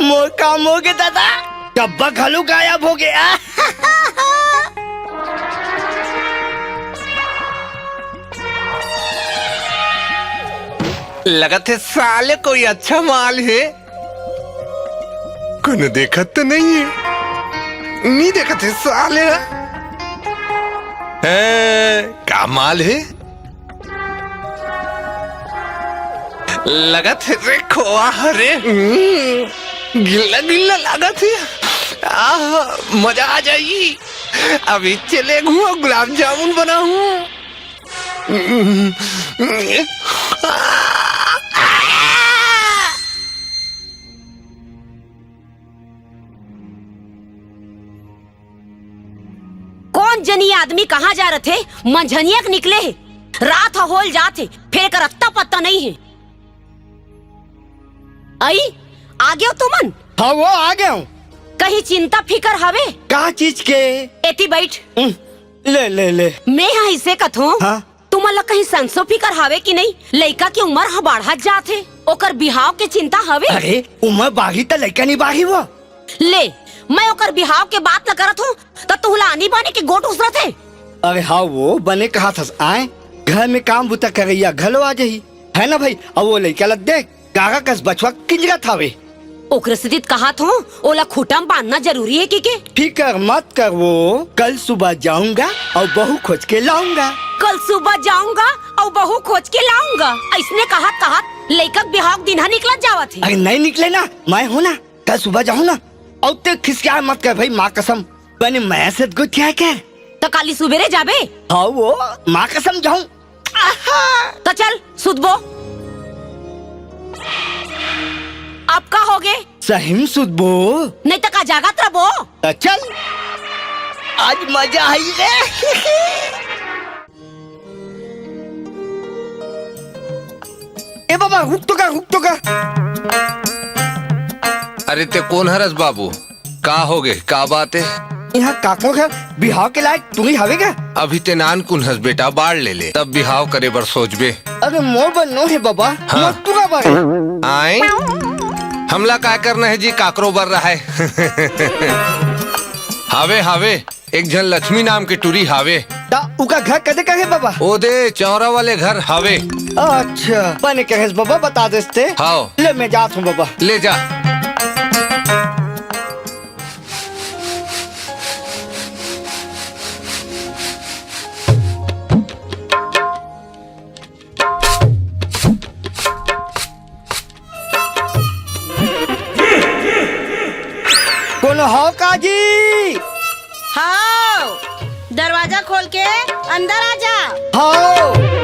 मोर काम हो गया दादा, डब्बा घालू गायब हो गया। लगत है साले कोई अच्छा माल है। कोई देखत तो नहीं है, नहीं देखत है साले। क्या माल है? लगत है रे खोआ रे, गिल्ला गिल्ला लागत है। मजा आ जाएगी। अभी चले घूमो, गुलाब जामुन बना हूँ। कौन जनी आदमी कहाँ जा रहे थे? मंझनिया के निकले है, रात होल जाते, फिर कर अत्ता पत्ता नहीं है। आई आ गयो तुमन? हाँ वो आ गया हूँ। कहीं चिंता फिकर हवे? का चीज के? एती बैठ। ले ले ले। मैं यहाँ इसे कथो। हाँ? तुमन ला कहीं संसो फिकर हवे कि नहीं? लड़का की उम्र ह बढ़त जाते, ओकर बिहाव के चिंता हवे? अरे उम्र बागी तो लड़का नहीं बागी वो। ले मैं ओकर बिहाव के बात न करत हूँ तो तुहला आनी बानी के गोट उसरत है। अरे हाँ वो बने कहा था आए घर में काम बुता करैया घलो आ जाही है ना भाई। अब वो लड़का लग देख गागा कस बचवा किंजरा थावे। ओकरे से कहा था ओला खूटा में बांधना जरूरी है कि के? फिकर मत कर, वो कल सुबह जाऊंगा और बहू खोज के लाऊंगा। कल सुबह जाऊंगा और बहू खोज के लाऊंगा, ऐसने कहा लड़का बिहाव दिन निकला जावा थे। अरे नहीं निकले ना, मैं हूँ ना, कल सुबह जाऊँ ना। और ते खिसका मत कर भाई, माँ कसम बने मैं से गुच्छा क्या तो काली सुबेरे जाबे? हाँ वो माँ कसम जाऊँ। तो चल सुधबो। अब का हो गए? सही सुधबो नहीं तो का जागत रहो। तो चल आज मजा आई रे। ए बाबा रुक तो का। अरे ते कौन हरस बाबू? का हो गए, का बात है? यहाँ काको घर बिहाव के लायक तू ही हवे क्या? अभी ते नान कुन हस बेटा, बाढ़ ले ले तब बिहाव करे बर सोचबे। अरे मोर बनो है बाबा। हाँ। मोर तू का बारे आए हमला क्या करना है जी, काकरो बर रहा है। हावे एक जन लक्ष्मी नाम के टूरी हावे। उका घर कदे का है बाबा? ओ दे चौरा वाले घर हावे। अच्छा बने कहे बाबा बता देते। हाँ ले मैं जात हूँ बाबा। ले जा। कौन हो काजी? हाँ, दरवाजा खोल के अंदर आ जा। हाँ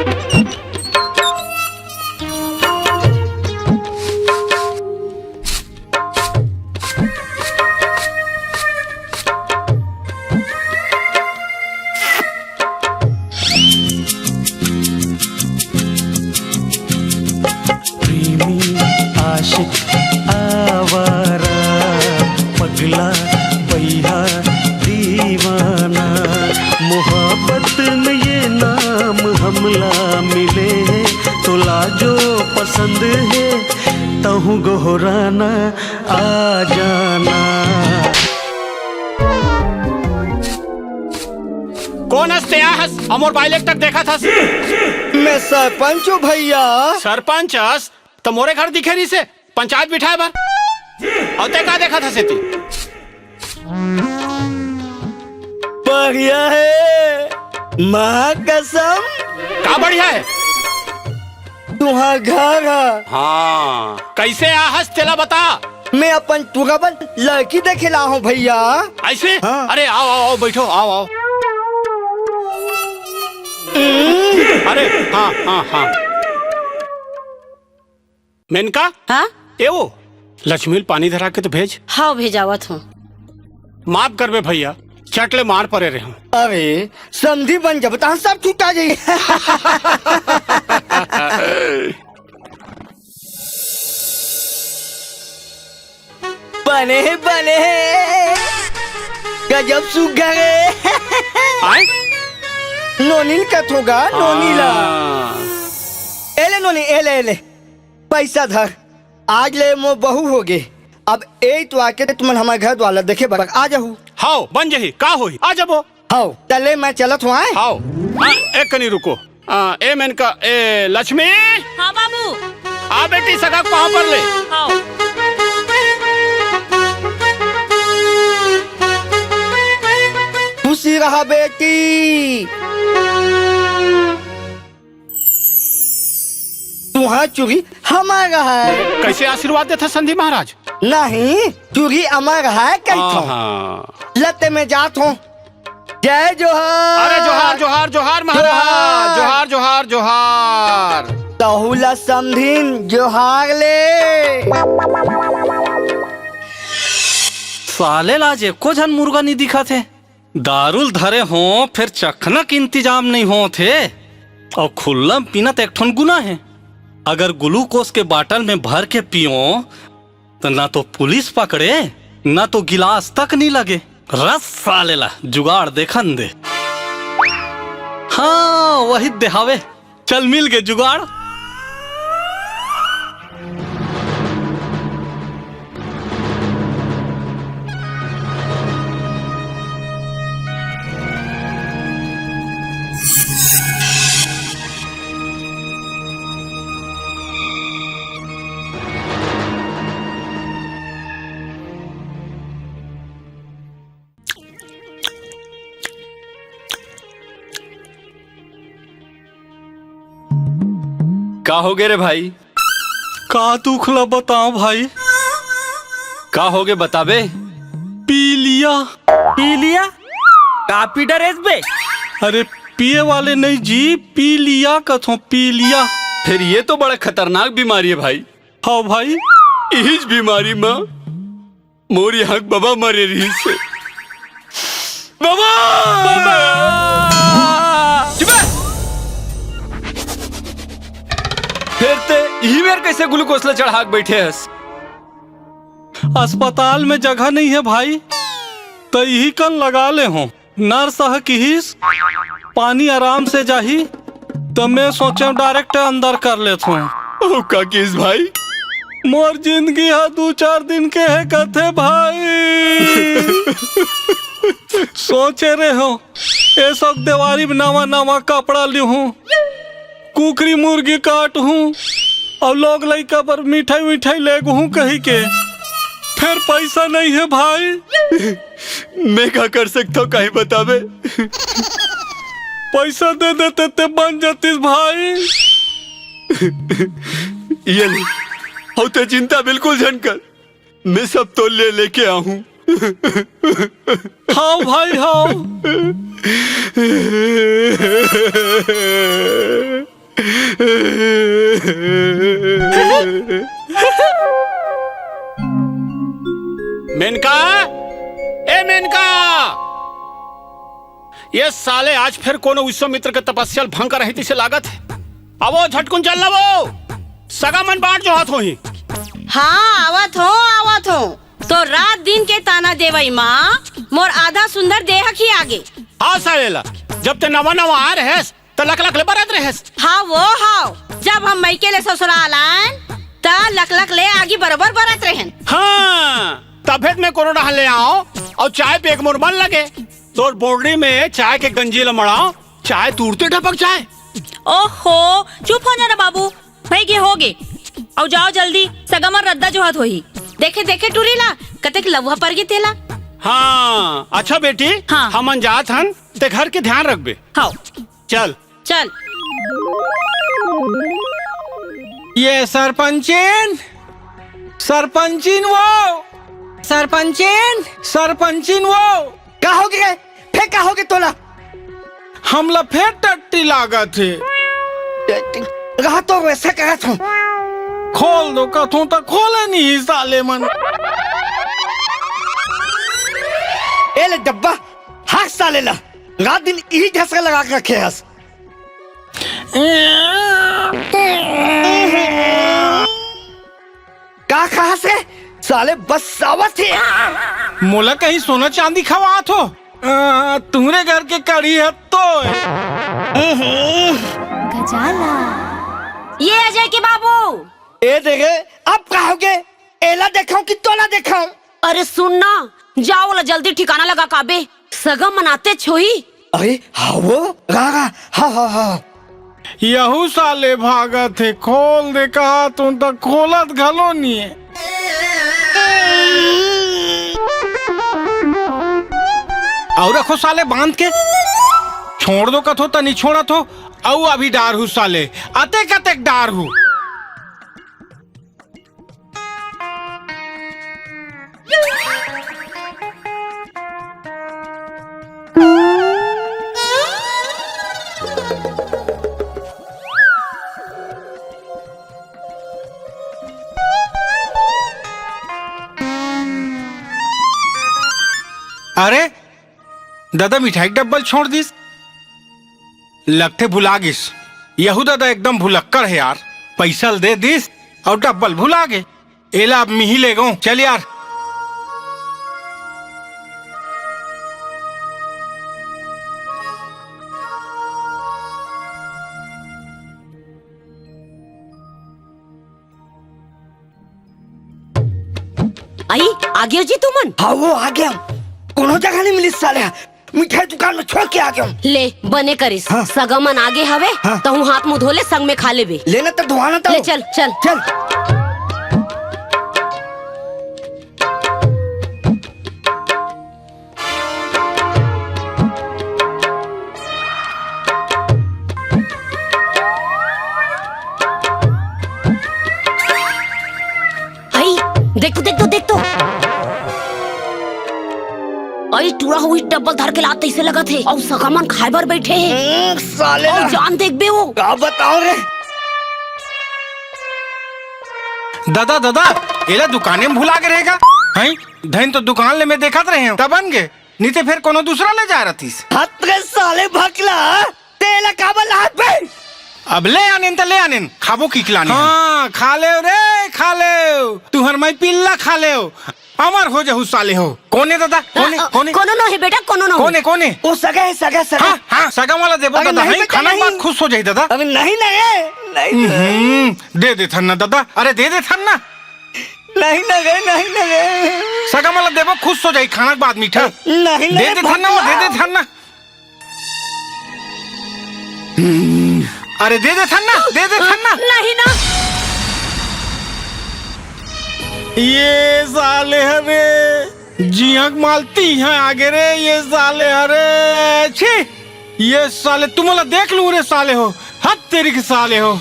आशिक आवारा पगला बैहा दीवाना, मोहब्बत में ये नाम हमला मिले तो लाजो पसंद है तहु गोहराना आ जाना। कौन हंसते हंस अमोर बाइलेक तक देखा था? मैं सरपंच हूँ भैया। सरपंच हंस तो मोरे घर दिखे नहीं से पंचायत बिठाए बार और ते का देखा था सेती? बढ़िया है माँ कसम। का बढ़िया है? तुम्हारा घर है। हाँ कैसे आहस तेला बता। मैं अपन तुगबन लड़की देखे ला हूँ भैया। ऐसे? हाँ। अरे आओ आओ आओ बैठो आओ आओ। अरे हाँ हाँ हाँ मेनका। हाँ एवो लक्ष्मी पानी धरा के तो भेज। हाँ भेजावत हूँ। माफ करबे भैया, चटले मार पड़े रहे हूँ। अरे समझी बन जब तहाँ सब छूटा जाइए। बने गजब सुग्गा रे नोनील कथोगा नोनीला एले नोनी एले पैसा धर आज ले मो बहू हो गे अब ए तो आके तुम हमारे घर वाला देखे बरक आ जाहू हाओ बन जही का होई आ जाबो हाओ चले मैं चलत हूँ आए हाओ एक कनी रुको ए मैन का ए लक्ष्मी हाँ बाबू आ बेटी सगा कहाँ पर ले हाँ खुशी रहा बेटी तुम्हारा चूड़ी हमारा है कैसे आशीर्वाद देता संधि महाराज नहीं चूड़ी हमारा है कैसे लते में जात हूँ जय जोहार अरे जोहार जोहार जोहार महाराज जोहार जोहार जोहार तहुला समधिन जोहार ले साले लाज एको झन मुर्गा नहीं दिखा थे दारुल धरे हो फिर चखना के इंतजाम नहीं हो थे और खुल्लम पीना तो एक ठन गुना है अगर ग्लूकोज के बाटल में भर के पियो तो ना तो पुलिस पकड़े ना तो गिलास तक नहीं लगे रस सालेला जुगाड़ देखन दे हाँ वही देहावे चल मिल गए जुगाड़ का हो गए रे भाई का दुखला बताओ भाई का हो गए बताबे पी लिया कापी डरेस बे अरे पिए वाले नहीं जी पी लिया कथो पी लिया फिर ये तो बड़ा खतरनाक बीमारी है भाई हाँ भाई इस बीमारी में मोरी हक बाबा मरे रही से फिर ते यही बेर कैसे ग्लूकोज ले चढ़ा के बैठे हस अस्पताल में जगह नहीं है भाई तो यही कल लगा ले हो नर्स किहिस पानी आराम से जाही तो मैं सोचे डायरेक्ट अंदर कर लेता हूँ का किस भाई मोर जिंदगी है 2-4 दिन के है कथे भाई सोचे रहे हो ये सब दिवाली में नवा नवा कपड़ा ली हूँ कुकरी मुर्गी काट हूँ और लोग लइका पर मिठाई मिठाई ले हूँ कहीं के फिर पैसा नहीं है भाई मैं क्या कर सकता हूँ कहीं बतावे पैसा दे देते ते बन जातीस भाई ये ले और ते चिंता बिल्कुल जन कर मैं सब तो ले लेके आऊं हाँ भाई हाँ मेनका ए मेनका ये साले आज फिर कोनो विश्वामित्र के तपस्या भंग कर रही थी से लागत है अब वो झटकुन चल ला वो सगा मन बांट जो हाथ हो ही हाँ आवत हो तो रात दिन के ताना देवई माँ मोर आधा सुंदर देह की आगे हाँ सालेला जब ते नवा नवा आ रहे तो लक लक ले बरत रहे हाँ वो हाँ जब हम मैके ले ससुराल आन ता लक लक ले आगे बराबर बरत रहन हाँ तबेत में कोनो डाल ले आओ और चाय पे एक मोर मन लगे तो बोर्डी में चाय के गंजी लमड़ाओ चाय तूरते ढपक जाए ओहो चुप हो जाना बाबू भाई होगे और जाओ जल्दी सगमर रद्दा जो हाथ होही देखे देखे टूरीला कतेक लवहा पर गे तेला हाँ अच्छा बेटी हाँ। हमन जात हन ते घर के ध्यान रखबे हाँ चल चल ये सरपंचीन वो कहोगे फिर कहोगे तोला हमला फिर टट्टी लागत है रहा तो वैसे कहत हूँ खोल दो कथों तक खोले नहीं साले मन ए ले डब्बा हाथ साले ला रात दिन यही ढसका लगा के रखे हस का कहा से साले बस सावत है। मोला कहीं सोना चांदी खवात हो। तुम्हारे घर के कड़ी है तो गजाला। ये अजय के बाबू। ए देखे अब कहोगे एला देखाऊं कि तोला दिखाऊं? अरे सुन ना, जाओ ला जल्दी ठिकाना लगा काबे, सगम मनाते छोई। अरे हाँ वो गा हाँ यहू साले भागा थे, खोल दे कहा तुम तो खोलत घलो नहीं है। और रखो साले बांध के, छोड़ दो कथो तो नहीं छोड़ा तो। औ अभी डार हूँ साले, अते कतेक डार हूँ। अरे दादा मिठाई डब्बल छोड़ दिस, लगते भुला गिस। यहू दादा एकदम भुलक्कर है यार, पैसा दे दिस और डब्बल भुला गे। एला अब मिही ले गो, चल यार। आई आगे जी तुमन। हाँ वो आ गया, कोनो जगह नहीं मिली साले, मिठाई दुकान में छोड़ के आ गया। ले बने करिस। हाँ। सगमन आगे हवे। हाँ। तो हाथ मुंह धोले संग में खा लेबे। लेना तो धोना तो। ले चल चल चल। आई देख तो आई टूरा हुई डब्बल धर के लाते इसे लगा थे और सगमन खाइबर बैठे हैं। साले और जान देख बे वो क्या बताओ रे। दादा दादा एला दुकाने में भुला के रहेगा हैं? धन तो दुकान ले में देखा रहे तब बन गए, नहीं तो फिर कोनो दूसरा ले जा रही। हाथ रे साले भकला, तेला काबल हाथ पे। अब ले आने तो ले आने, खाबो की खिलाने। हाँ खा ले रे, खा ले तू हर मई पिल्ला खा ले, अमर हो जाहु साले हो। कोने दादा कोने कोने कोनो न है बेटा, कोनो न कोने कोने वो सगा है सगा। हाँ हाँ सगा वाला देबो दादा, नहीं खाना बात खुश हो जाए दादा। अभी नहीं दे दे थन्ना दादा, अरे दे दे थन्ना। नहीं सगा वाला देबो खुश हो जाए, खाना बाद मीठा। नहीं दे दे थन्ना, वो दे दे थन्ना। अरे दे दे थन्ना, दे दे थन्ना। नहीं ना, ये साले हरे जियाक मालती हैं आगे रे, ये साले हरे छी, ये साले तुम्हारा देख लूं रे साले हो, हद तेरी के साले हो।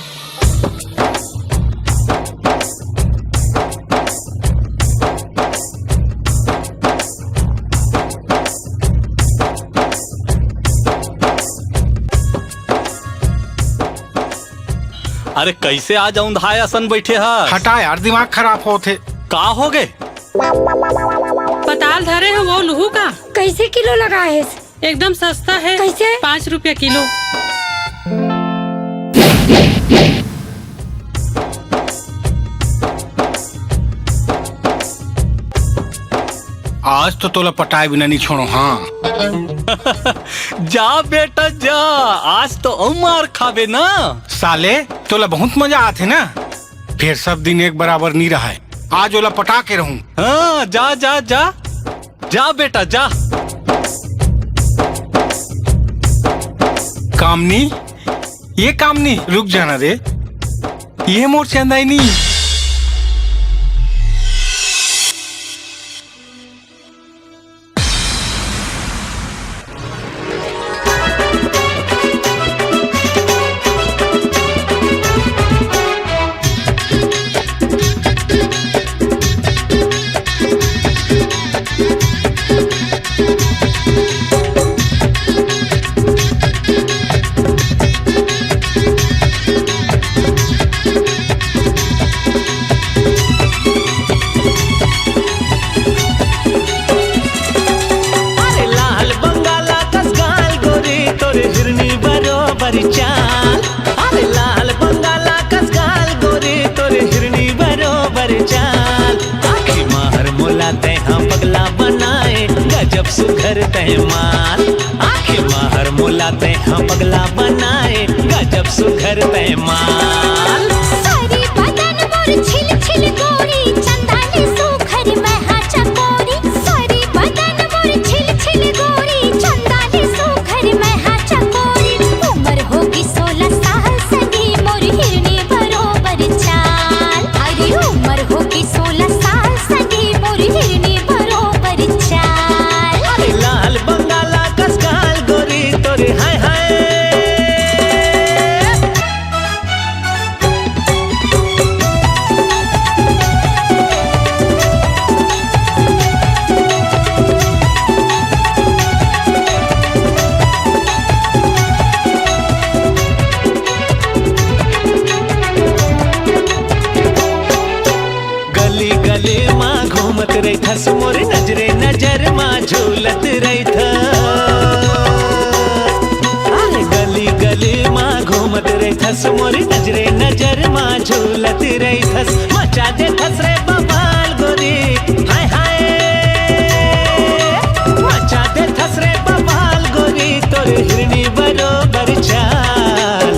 अरे कैसे आ जाऊं धाय असन बैठे हा? हटा यार, दिमाग खराब होते। का हो गए? पताल धरे है वो लुहू का। कैसे किलो लगा है? एकदम सस्ता है। कैसे? 5 रुपया किलो। आज तो तोला पटाए बिना नहीं छोड़ो। हाँ जा बेटा जा, आज तो उमार खाबे ना। साले तोला बहुत मजा आते ना, फिर सब दिन एक बराबर नहीं रहा है, आज ओला पटा के रहूं। हाँ जा जा जा जा बेटा जा। कामनी, ये कामनी रुक जाना रे, ये मोर चंदाई नहीं। सुघर तैमाल आखिर माहर मुलाते हाँ पगला बनाए गजब सुघर तैमाल सारी बदन मोर छिल छिल गोरी चंदाली सुघर महा चकोरी सारी बदन मोर छिल छिल गोरी चंदाली सुघर महा चकोरी उम्र होगी 16 साल संगी मोर हिरनी बरोबर चाल अरे उम्र होगी 16 साल संगी मोर हिरनी बरोबर चाल अरे लाल बंगाला कसकाल गोरी तोरे हाय हाय गली गली माँ घूमत रही था मोर नजरे नजर माँ झूलत रही था गली गली माँ घूमत रही था मोर नजरे नजर माँ झूलत रही था मचा दे थस रे बवाल गोरी हाय हाय मचा दे थस रे बवाल गोरी तोर हिरनी बरोबर चाल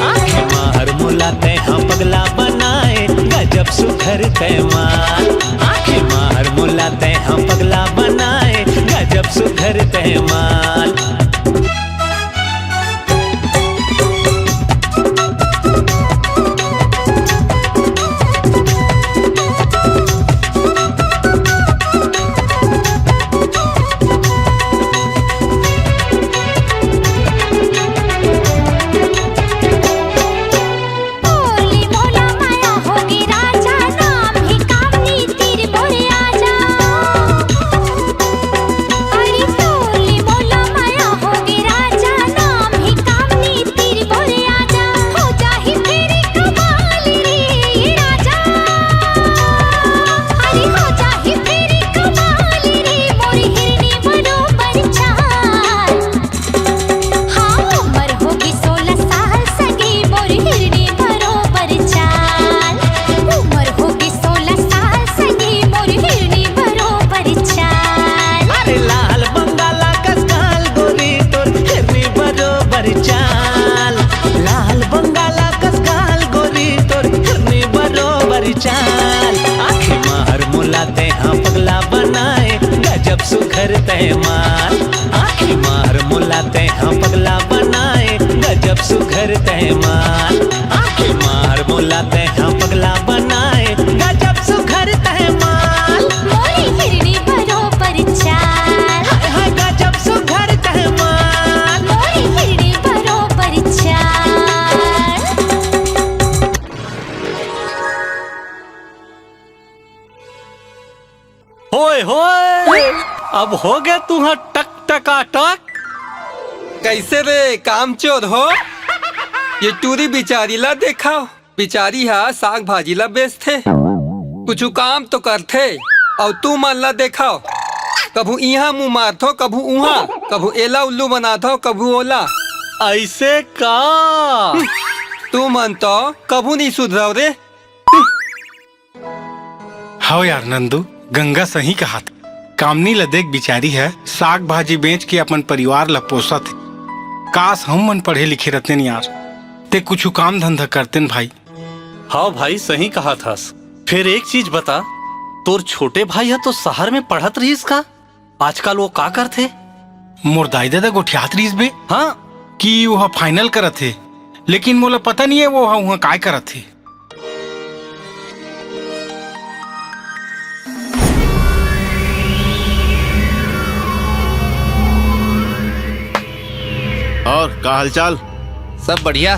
आंखें मार मुलाते हाँ पगला बनाए गजब सुघर तैमाल आंखें मार मुलाते हाँ पगला बनाए गजब सुघर तैमाल ओली मोला माया होगी राजा नाम ही कामनी तीर मोरे आजा अरे ओली मोला माया होगी राजा नाम ही कामनी तीर मोरे आजा हो जाही तेरी कमाल रे राजा अरे हो जाही तेरी कमाल रे मोरी हिरनी बरोबर चाल हाँ उम्र होगी 16 साल सगी मोर हिरनी बरोबर चाल उम्र होगी 16 साल सगी मोर हिरनी बरोबर चाल अरे लाल बंगाला कसकाल गोरी तोर हिरनी बरोबर चाल लाल बंगाला कसकाल गोरी तोर हिरनी बरोबर चाल आखिर मार मुलाते हाँ पगला बनाए गजब सुघर तैमाल आखिर मार मुलाते हाँ पगला बनाए गजब सुघर तैमाल आखिर मार मुलाते हाँ पगला बनाए गजब सुघर तैमाल मोरी हिरनी बरोबर चाल हाय हाय गजब सुघर तैमाल मोरी हिरनी बरोबर चाल होए होए अब हो गया तुम्हारा टक टका टक कैसे रे काम चोर हो ये टूरी बिचारी ला देखा बिचारी हा साग भाजी ला बेचथे कुछ काम तो करथे और तू मन ला देखा कभू इहा मुंह मारथो कभू उहा कभू एला उल्लू बनाथो कभू ओला ऐसे का तू मन तो कभू नहीं सुधरव रे हाँ यार नंदू गंगा सही कहा था कामनी ला देख बिचारी है साग भाजी बेच के अपन परिवार ला पोसत है काश हम मन पढ़े लिखे रहते नहीं यार ते कुछ काम धंधा करते न भाई। हाँ भाई सही कहा था। फिर एक चीज बता तोर छोटे भाई है तो शहर में पढ़त रहीस का आजकल वो का करते मोर दाई दादा गोठियात रहीस बे हाँ कि वह फाइनल करत है लेकिन मोला पता नहीं है वो वहाँ काय करत है। और का हालचाल सब बढ़िया।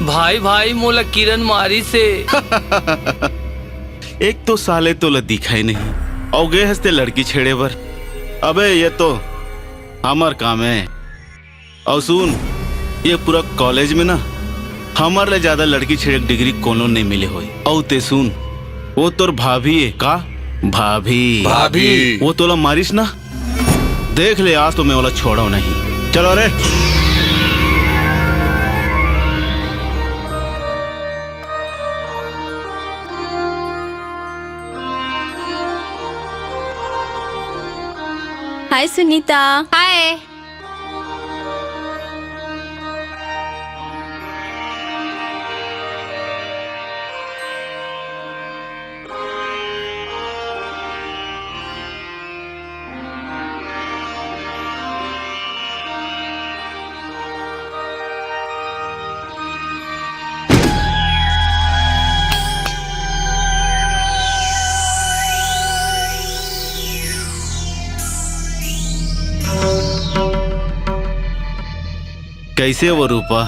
भाई भाई मोला किरण मारी से एक तो साले तो ला दिखाई नहीं और गए हंसते लड़की छेड़े बर। अबे ये तो हमार काम है। और सुन ये पूरा कॉलेज में ना हमारे लिए ज्यादा लड़की छेड़े डिग्री कोनो नहीं मिले हुई। और ते सुन वो तोर भाभी है का भाभी भाभी वो तोला मारिस ना देख ले आज तो मैं वाला छोड़ा नहीं। चलो रे हाय सुनीता। हाय। कैसे वो रूपा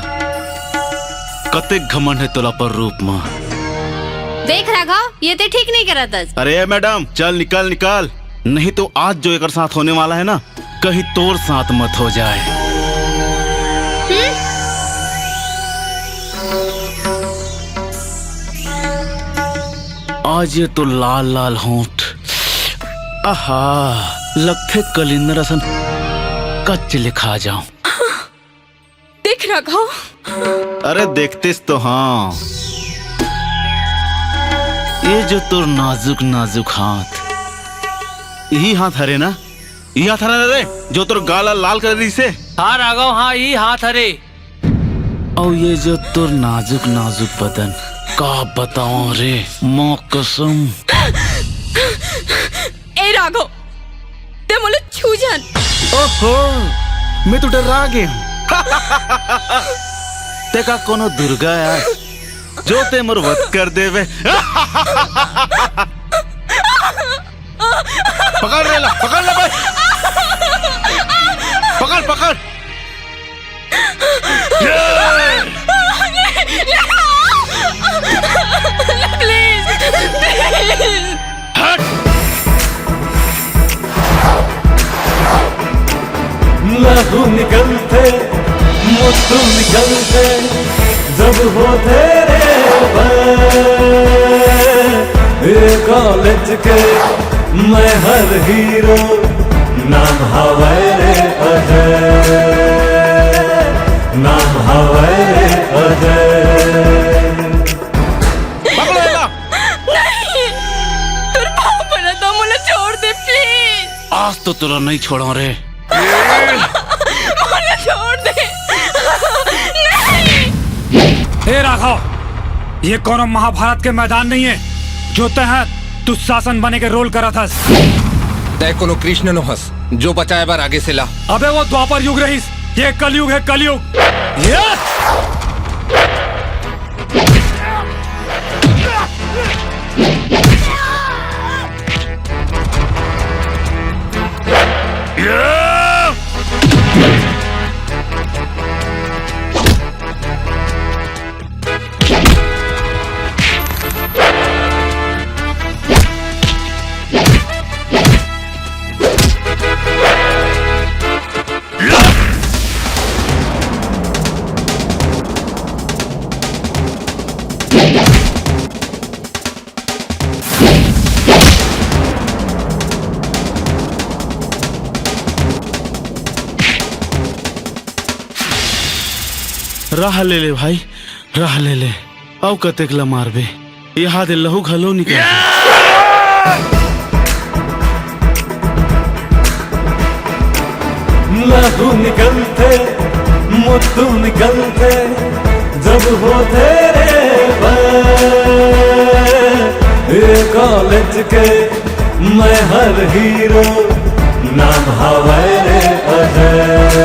कते घमंड है तोला पर रूप माँ। देख राघव, ये तो ठीक नहीं करा था। अरे मैडम चल निकाल निकाल, नहीं तो आज जो एक साथ होने वाला है ना, कहीं तोर साथ मत हो जाए। आज ये तो लाल लाल होंठ, आहा लगते कलिंदर असन कच्च लिखा जाऊं। देख राघव। अरे देखतेस तो हाँ, ये जो तोर नाजुक नाजुक हाथ, यही हाथ हरे ना, यही हाथ हरे रे जो तोर गाला लाल कर रही से। हाँ राघव, हाँ यही हाथ हरे। और ये जो तोर नाजुक नाजुक बदन, का बताऊं रे मौं कसम। ए राघव, ते मुझे छू जान। ओहो, मैं तो डरा गया हूँ। ते का कोनो दुर्गा यार जो ते मोर वध कर देवे। पकड़ ले भाई, पकड़ पकड़। प्लीज हट। लहू निकलते मुझको निकलते जब होते रे कॉलेज के मैं हर हीरो नाम हवारे अजय, नाम हवारे अजय। नहीं, तुर पाँव पड़ा था, मुझे छोड़ दे प्लीज। आज तो तुरा नहीं छोड़ा रे। मुझे छोड़ दे। हे राघव, ये कौन महाभारत के मैदान नहीं है जो तहत तू शासन बने के रोल करा था। तय कोनो कृष्ण नो हस जो बचाए बार आगे से ला। अबे वो द्वापर युग रहीस, ये कलयुग है कलयुग। राह ले ले भाई, राह ले ले। औ कतेकला मारबे, यहाँ दे लहू घलो निकल। लहू निकलते मुझको निकलते जब होते रे कॉलेज के मैं हर हीरो नाम हवारे अजय,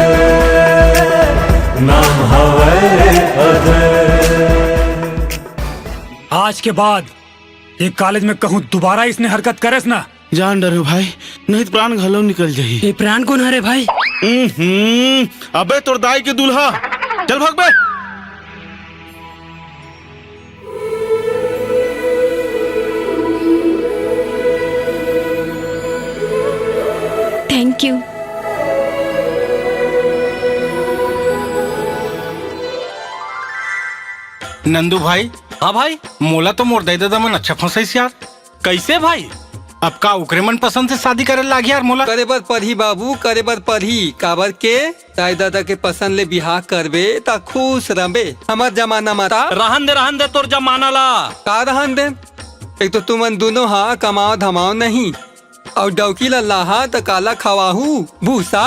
नाम हवारे अजय। आज के बाद ये कॉलेज में कहूँ दोबारा इसने हरकत करेस ना, जान डरे भाई, नहीं तो प्राण घलो निकल जाही। ये प्राण कौन हरे भाई? अबे तोर दाई के दूल्हा, चल भाग बे। Thank you. नंदू भाई। हाँ भाई। मोला तो मोर दादा मन अच्छा फंसाइस यार। कैसे भाई? अब का उकरे मन पसंद से शादी करे लाग यार मोला। करे बर पढ़ी बाबू, करे बर पढ़ी। काबर के ताई दादा के पसंद ले बिहार करबे ता खुश रहे। हमार जमाना माता रहन दे तोर जमाना ला। का रहन दे? एक तो तुमन दोनों हाँ कमाओ धमाओ नहीं, और डौकी ला लाहा त काला खवाहू भूसा।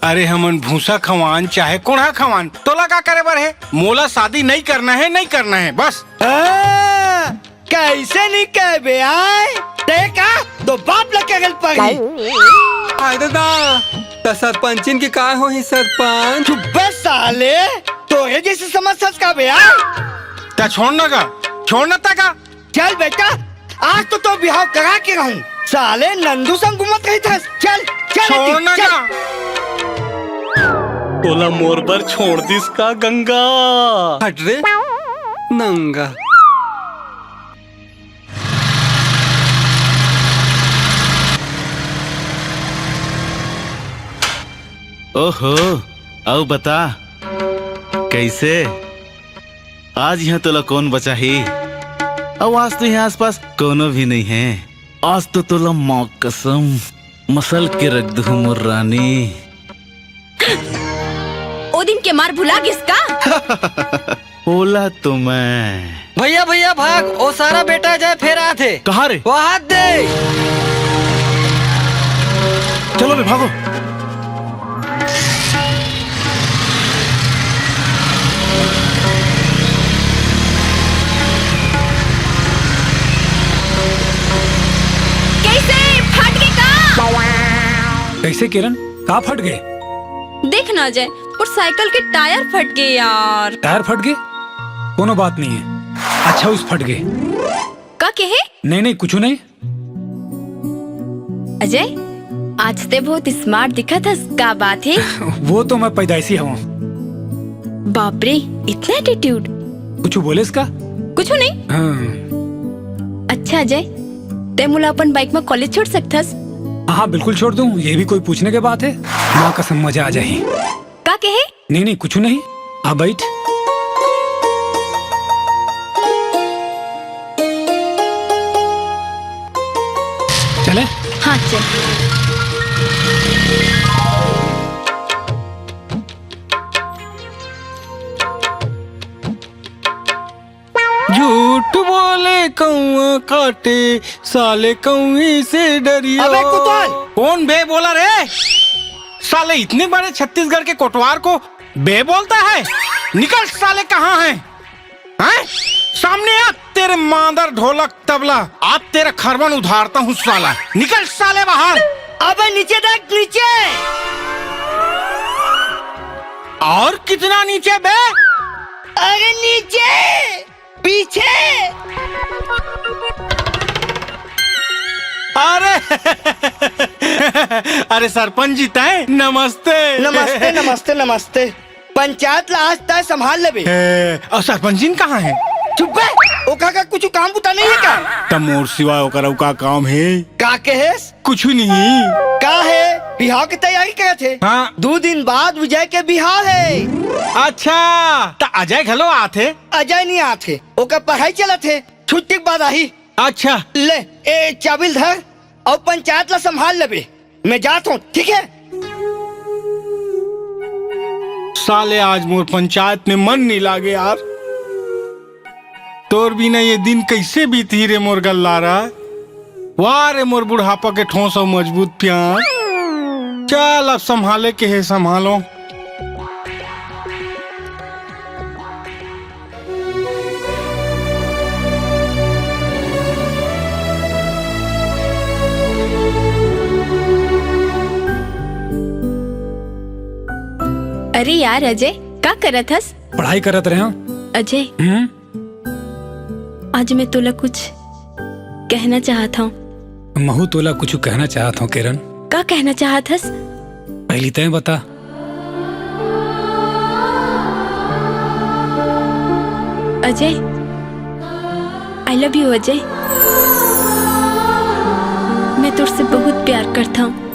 अरे हमन भूसा खवान चाहे कोढ़ा खवान तोला का करे बर है? मोला शादी नहीं करना है, नहीं करना है बस। कैसे नहीं कह बे आए देखा तो बाप लग के गल पड़ी। अरे दा त सरपंचिन के का हो ही सरपंच? चुप साले तोरे जैसे समझ का बे आए। ता छोड़ना का, छोड़ना ता का। चल बेटा आज तो बिहाव करा के रहूं। साले नंदू संग घूमत रही था। चल चल छोड़ना चल। का। तोला मोर पर छोड़ दिस का गंगा। हट रे नंगा। ओहो आओ बता कैसे आज यहाँ तोला कौन बचा ही? अब आज तो यहाँ आसपास कोनो भी नहीं है। आज तो तोला माँ कसम मसल के रख दूँ मोर रानी। ओ दिन के मार भुला किसका? बोला तो मैं। भैया भैया भाग, ओ सारा बेटा जाए फेर आथे। कहाँ रे? वो हाथ दे। चलो रे भागो। कैसे किरण कहाँ फट गए? देख ना जाए और साइकिल के टायर फट गए यार। टायर फट गए? कोनो बात नहीं है। अच्छा उस फट गए। का कहे? नहीं नहीं कुछ नहीं। अजय आज ते बहुत स्मार्ट दिखा था। क्या बात है? वो तो मैं पैदाइशी हूँ। बाप रे इतना एटीट्यूड। कुछ बोले इसका? कुछ नहीं। हाँ। अच्छा अजय ते मुला अपन बाइक में कॉलेज छोड़ सकथस? हाँ बिल्कुल छोड़ दूँ। ये भी कोई पूछने के बात है? माँ कसम मजा आ जाए। का कहे? नहीं नहीं कुछ नहीं। हाँ बैठ। चले? हाँ चल। झूठ बोले कौआ काटे साले कौई से डरियो। अबे कुतवाल! कौन बे बोला रे? साले इतने बड़े छत्तीसगढ़ के कोटवार को बे बोलता है? निकल साले कहाँ है? हैं? सामने आ तेरे मादर ढोलक तबला। आज तेरा खरबन उधारता हूँ साला। निकल साले बाहर। अबे नीचे देख नीचे। और कितना नीचे बे? अरे नीचे पीछे। अरे अरे सरपंच जी तय नमस्ते। नमस्ते नमस्ते नमस्ते। पंचायत ला आज तय संभाल ले बे। और सरपंच जी कहाँ है? चुप है। ओका का कुछ काम बुता नहीं है क्या? तमोर सिवाय ओकरा का काम है? का कहेस? कुछ नहीं। का है? बिहाव की तैयारी करे थे। हाँ। 2 दिन बाद विजय के बिहाव है। अच्छा तो अजय घलो आथे? अजय नहीं आथे। ओका पढ़ाई चला थे। छुट्टी के बाद आई। अच्छा ले ए चाबिल धर और पंचायत ला संभाल ले बे। मैं जाता हूँ ठीक है? साले आज मोर पंचायत में मन नहीं लागे यार। तोर बिना ये दिन कैसे बीती रे मोर गल्लारा। वाह रे मोर बुढ़ापा के ठोस और मजबूत प्यार। चल अब संभाले के है संभालो। अरे यार अजय का करत हस? पढ़ाई करत रहे हो? अजय आज मैं तोला कुछ कहना चाहता हूँ। महू तोला कुछ कहना चाहता हूँ किरण। का कहना चाहत हस? पहली तय बता। Ajay I love you Ajay. मैं तुझसे बहुत प्यार करता हूँ।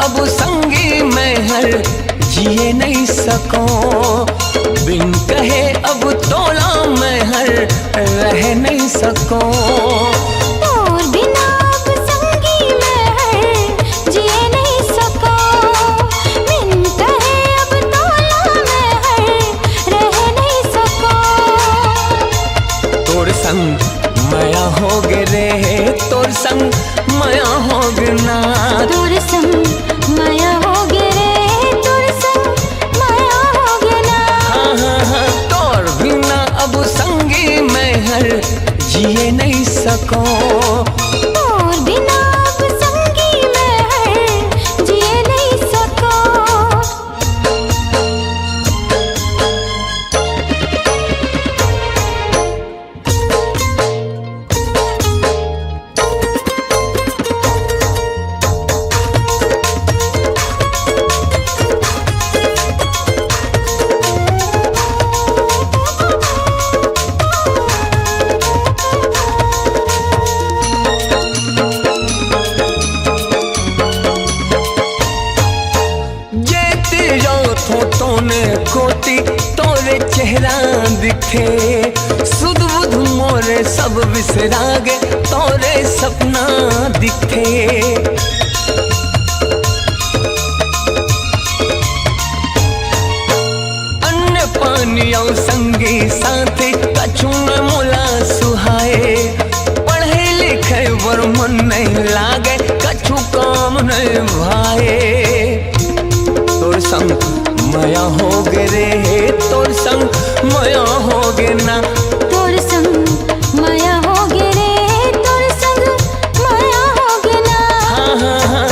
अब संगी मैं हर जिए नहीं सको बिन कहे अब तोला मैं हर रह नहीं सको। और बिना अब संगी मैं हर जिए नहीं सको। मिनट है अब तोला मैं हर रह नहीं सको। तोर संग माया हो गे रे, तोर संग माया हो गे ना। तोर संग माया हो गे रे, तोर संग माया हो गे ना। हाँ हाँ हाँ, तोर बिना अब संगी मैं हर जिए नहीं सको। और बिना अब संगी मैं हर जिए नहीं सको। जेते जाओ तोने कोटी तोरे चेहरा दिखे। सुध बुध मोरे सब बिसरा गे तोरे सपना दिखे। अन्य पानी और संगी साथी कछु न मोला सुहाए। पढ़े लिखे वर मन नहीं लागे कछु काम नहीं भाए। तोर संग माया हो गे रे, तोर संग माया हो गे ना। तोर संग माया हो गे रे, तोर संग माया हो गे ना। हाँ हाँ हाँ,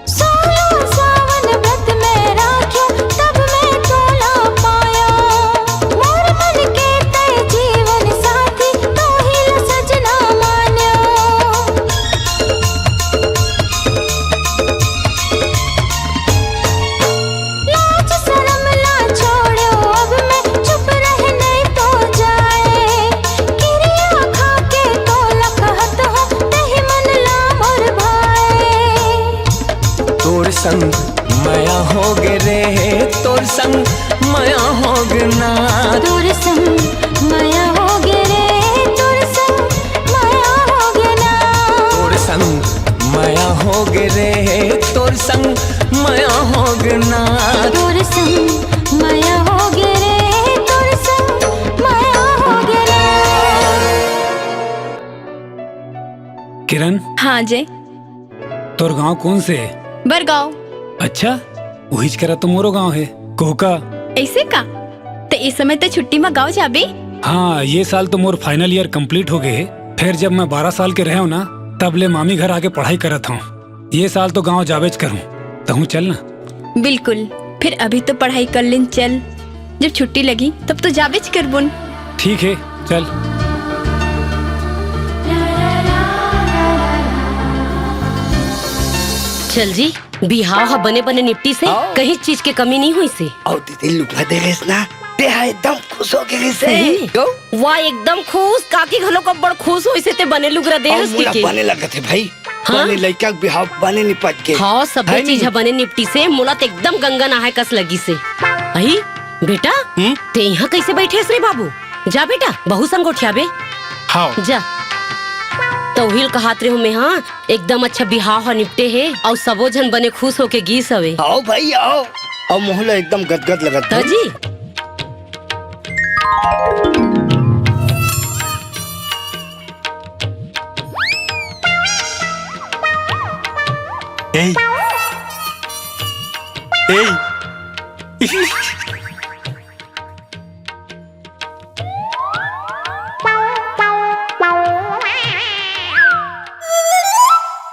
सोलो सावन व्रत में राख्यो तब मैं तोला पाया। मोर मन के तय जीवन साथी तो ही ल सजना मान्यो। लाज शरम ला छोड़ो अब मैं चुप रहने तो जाए। किरिया खा के तोला कहत हो तही मन ला मोर भाए। तोर संग माया हो गे रे, तोर संग माया हो गे ना। तोर संग माया हो गे रे, तोर संग माया हो गे ना। तोर संग माया हो गे रे, तोर संग माया हो गे ना। तोर संग माया हो गे रे, तोर संग माया हो गे रे। किरण, हाँ जय। तोर गांव कौन से है? बरगांव। अच्छा, वही करा तो मोरो गांव है कोहका। ऐसे का? तो इस समय तो छुट्टी में गाँव जाबे। हाँ, ये साल तो मोर फाइनल ईयर कंप्लीट हो गए है। फिर जब मैं 12 साल के रहे हूँ ना, तब ले मामी घर आके पढ़ाई करत हूँ। ये साल तो गांव जावेज करूँ, तहु चल ना। बिल्कुल, फिर अभी तो पढ़ाई कर लें चल। जब छुट्टी लगी तब तो जाबेज कर बुन। ठीक है, चल। चल जी, बिहाव हा बने बने निपटी से कहीं चीज की कमी नहीं हुई से। और दीदी लुका दे गए ना, ते है एकदम खुश हो गए से। सही में? वाह, एकदम खुश। काकी घलो को बड़ खुश हुई से ते बने लुगरा दे के बने लगे थे भाई। हाँ? बने लड़का बिहाव बने निपट के। हाँ, सब चीज बने निपटी से मोला तो एकदम गंगा नहाए कस लगी से। अही बेटा, ते यहाँ कैसे बैठे रे बाबू? जा बेटा, बहु संग उठियाबे। हाँ जा। तो हिल कहात रहे मैं, हाँ एकदम अच्छा बिहाव हा निपटे है और सबो जन बने खुश होके गी सवे। आओ भाई आओ। और मोहल्ला एकदम गदगद लगा था जी। Hey. Hey.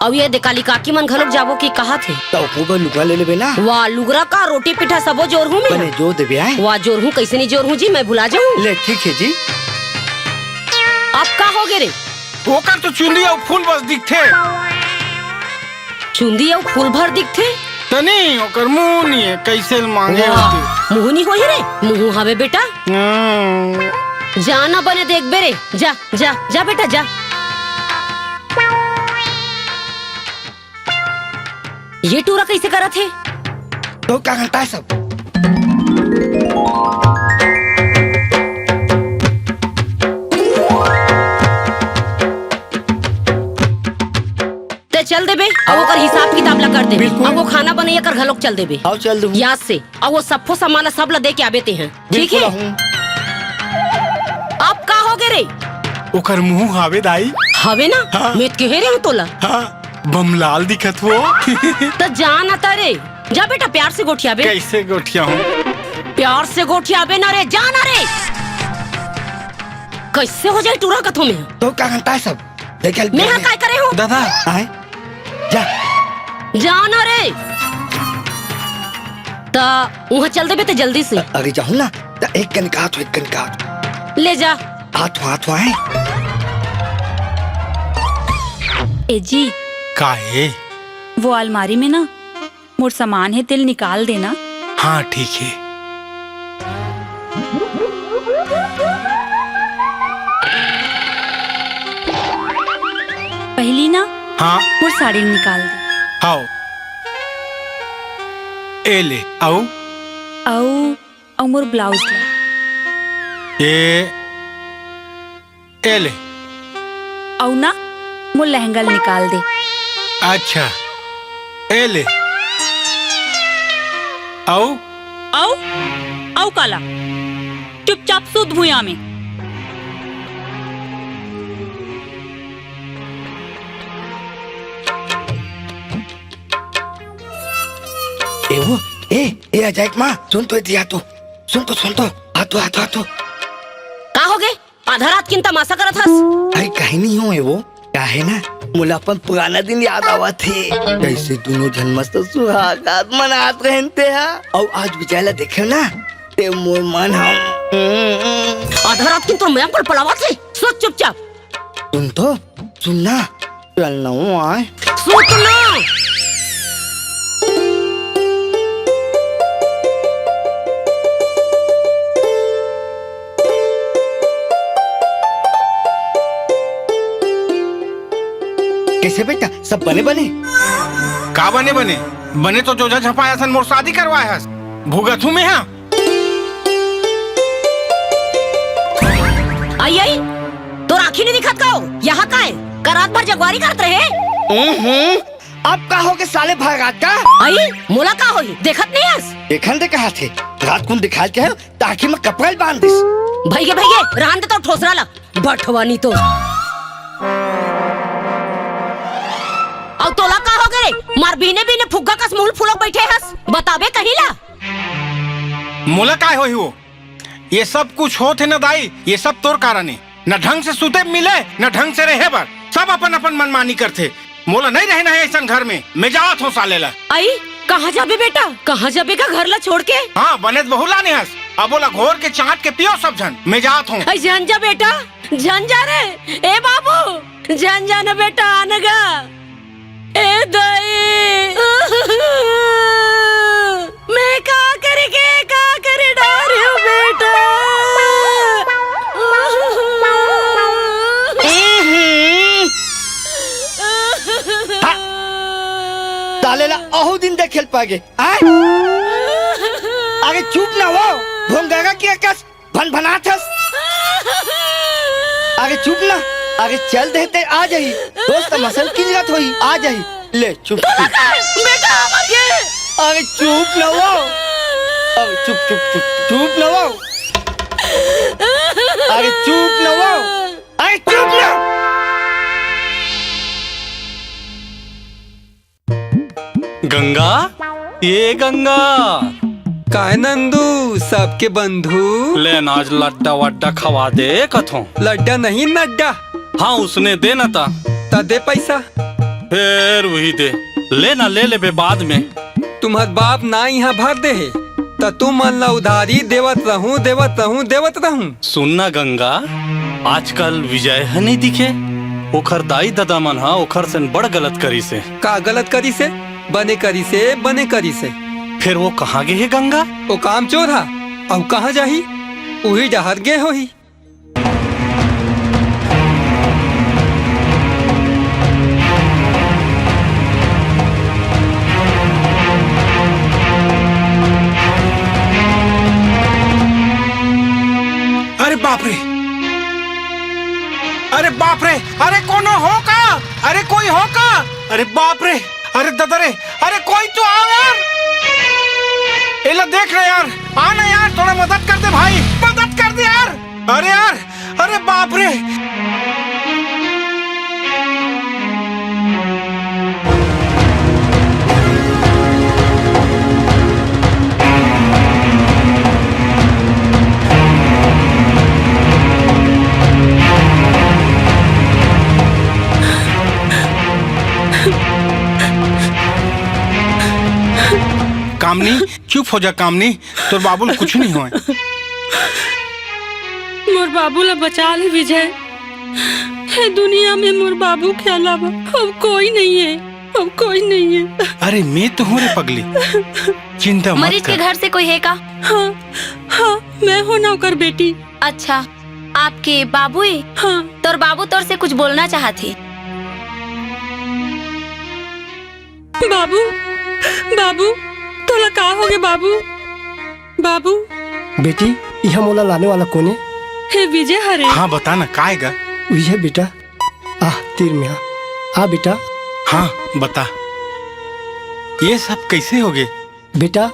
अब ये देकाली काकी मन घलोक जाबो की कहा थे? तो खूब लुगा ले लेबे ना। वाह, लुगरा का रोटी पिठा सबो जोर हूँ मैं। बने जोर देबे आए। वाह, जोर हूँ कैसे नहीं जोर हूँ जी, मैं भुला जाऊँ। ले ठीक है जी। अब का हो गे रे? ओकर तो चुंदी और फूल बस दिखते। चुंदी और फूल भर दिखते? तनी ओकर मुंह नहीं है, कैसे मांगे होते। मुंह नहीं होई रे? मुंह हवे बेटा। जाना बने देख बेरे, जा जा जा बेटा जा। ये टूरा कैसे करा थे? तो क्या करता है सब? ते चल दे बे, अब ओकर हिसाब किताब ला कर दे। अब वो खाना बनाइए कर घलोक चल दे बे। आओ चल दूँ। याद से, अब वो सफो सामान सब ला दे के आबे ते हैं, ठीक है? अब का हो गे रे? ओकर मुंह हवे दाई। हवे ना? हाँ। मेत के हे रे तोला। हाँ, बमलाल दिखत वो। तो जान आता रे, जा बेटा प्यार से गोठिया बे। कैसे गोठिया हूँ? प्यार से गोठिया बे ना रे, जाना रे। कैसे हो जाए टूरा कथों में? तो क्या करता है सब? देख मैं यहाँ काय करे हूँ? दादा आए जा जाना रे। ता वहाँ चल दे बे ते जल्दी से। अरे जाऊँ ना, एक कनिका हाथ, एक कनिका हाथ। ले जा। हाथ आए। ए जी का है? वो अलमारी में ना मोर सामान है, तिल निकाल देना। हाँ ठीक है। पहली ना हाँ मोर साड़ी निकाल दे। आओ ए ले आओ। औ मोर ब्लाउज ला। ए ले। औ ना मोर लहंगा निकाल दे। अच्छा ए ले। आओ औ काला चुपचाप सूत भूया में। ए अजायक माँ, सुन तो दिया तो, सुन तो हाथो का हो गए? आधा रात किन तमाशा करत हस? अरे कहीं नहीं हो वो, क्या है ना, मुला अपन पुराना दिन याद आवा थे। कैसे दोनों जन मस्त सुहागात मनात रहते हैं। और आज बिचारा देखे ना, ते मोर मन हम आधा रात किन तो मैं पर पड़ावा थे। सोच चुपचाप। सुनना चलना हूँ आए। सुनना। कैसे बेटा, सब बने का बने तो जोजा झपाया सन मोर शादी करवाया हस। भुगतू में हाँ। आई तो राखी नहीं दिखत का हो? यहाँ का है? का रात भर जगवारी करते रहे? अब का हो के साले भागात का? आई मोला का होई? देखत नहीं हस? देखन दे कहा थे, रात को दिखाल के है ताकि मैं कपड़ा बांध दिस। भैगे रहन दे तो ठोसरा ला बठवानी तो। और तोला का हो गए? मार बीने फुग्गा कस मुंह फुलक बैठे हस, बताबे कहीं ला। मोला काय होई वो? ये सब कुछ होते न दाई, ये सब तोर कारण है। न ढंग से सूते मिले, न ढंग से रहे बर, सब अपन मनमानी करते। मोला नहीं रहना है ऐसा घर में, मैं जावत हूँ साले ला। आई कहाँ जाबे बेटा? कहाँ जाबे का घर ला छोड़ के? हाँ बने बहु लाने हस। अब बोला घोर के चाट के पियो सब जन, मैं जात हूँ। जन जा बेटा, जन जा रे। ए बाबू जन जाना बेटा, आनगा। ए दाई मैं का करे डार हूँ बेटा। सालेला अहो दिन देख खेल पागे। आगे चुप ना वो, भोंगागा की आकाश भन भनाथस। आगे चुप ना, आगे चल देते आ जाही। दोस्त मसल की जगह होई आ जाही। ले चुप बेटा आगे चुप ना वो, आगे चुप ना वो, आगे चुप ना वो, आगे चुप ना। गंगा, ये गंगा काय नंदू, सबके बंधु ले आज लड्डा वड्डा खवा दे कथों। लड्डा नहीं नड्डा। हाँ उसने देना था। दे पैसा। फिर वही दे, लेना ले ले बे बाद में। तुम्हार बाप ना यहाँ भर दे है, तो तुम मन ला उधारी देवत रहूं। सुनना गंगा, आजकल विजय है नहीं दिखे। ओखर दाई दादा मन हा ओखर से बड़ गलत करी से। का गलत करी से? बने करी से। फिर वो कहाँ गे है गंगा? वो काम चोर हा और कहाँ जाही? वही डहर गे होही। अरे बाप रे, अरे बाप रे, अरे कोनो हो का? अरे कोई हो का? अरे बाप रे, अरे दादा रे, अरे कोई तो आओ यार। एला देख रहे यार, आना यार, थोड़ा मदद कर दे भाई, मदद कर दे यार। अरे यार, अरे बाप रे। कामनी चुप हो जा कामनी, तोर बाबुल कुछ नहीं हुआ। मोर बाबू ला बचा ले विजय। है दुनिया में मोर बाबू के अलावा अब कोई नहीं है, अब कोई नहीं है। अरे मैं तो हूँ रे पगली, चिंता मत मरीज के कर। घर से कोई है का? हाँ हाँ, मैं हूँ नौकर बेटी। अच्छा, आपके बाबू है? हाँ। तोर बाबू तोर से कुछ बोलना चाहते। बाबू, बाबू तोला का हो गए बाबू? बाबू बेटी, यह मोला लाने वाला कौन है? हे विजय हरे। हाँ बता ना, का आएगा? विजय बेटा, आ तीर में आ बेटा। हाँ बता, ये सब कैसे हो गए? बेटा,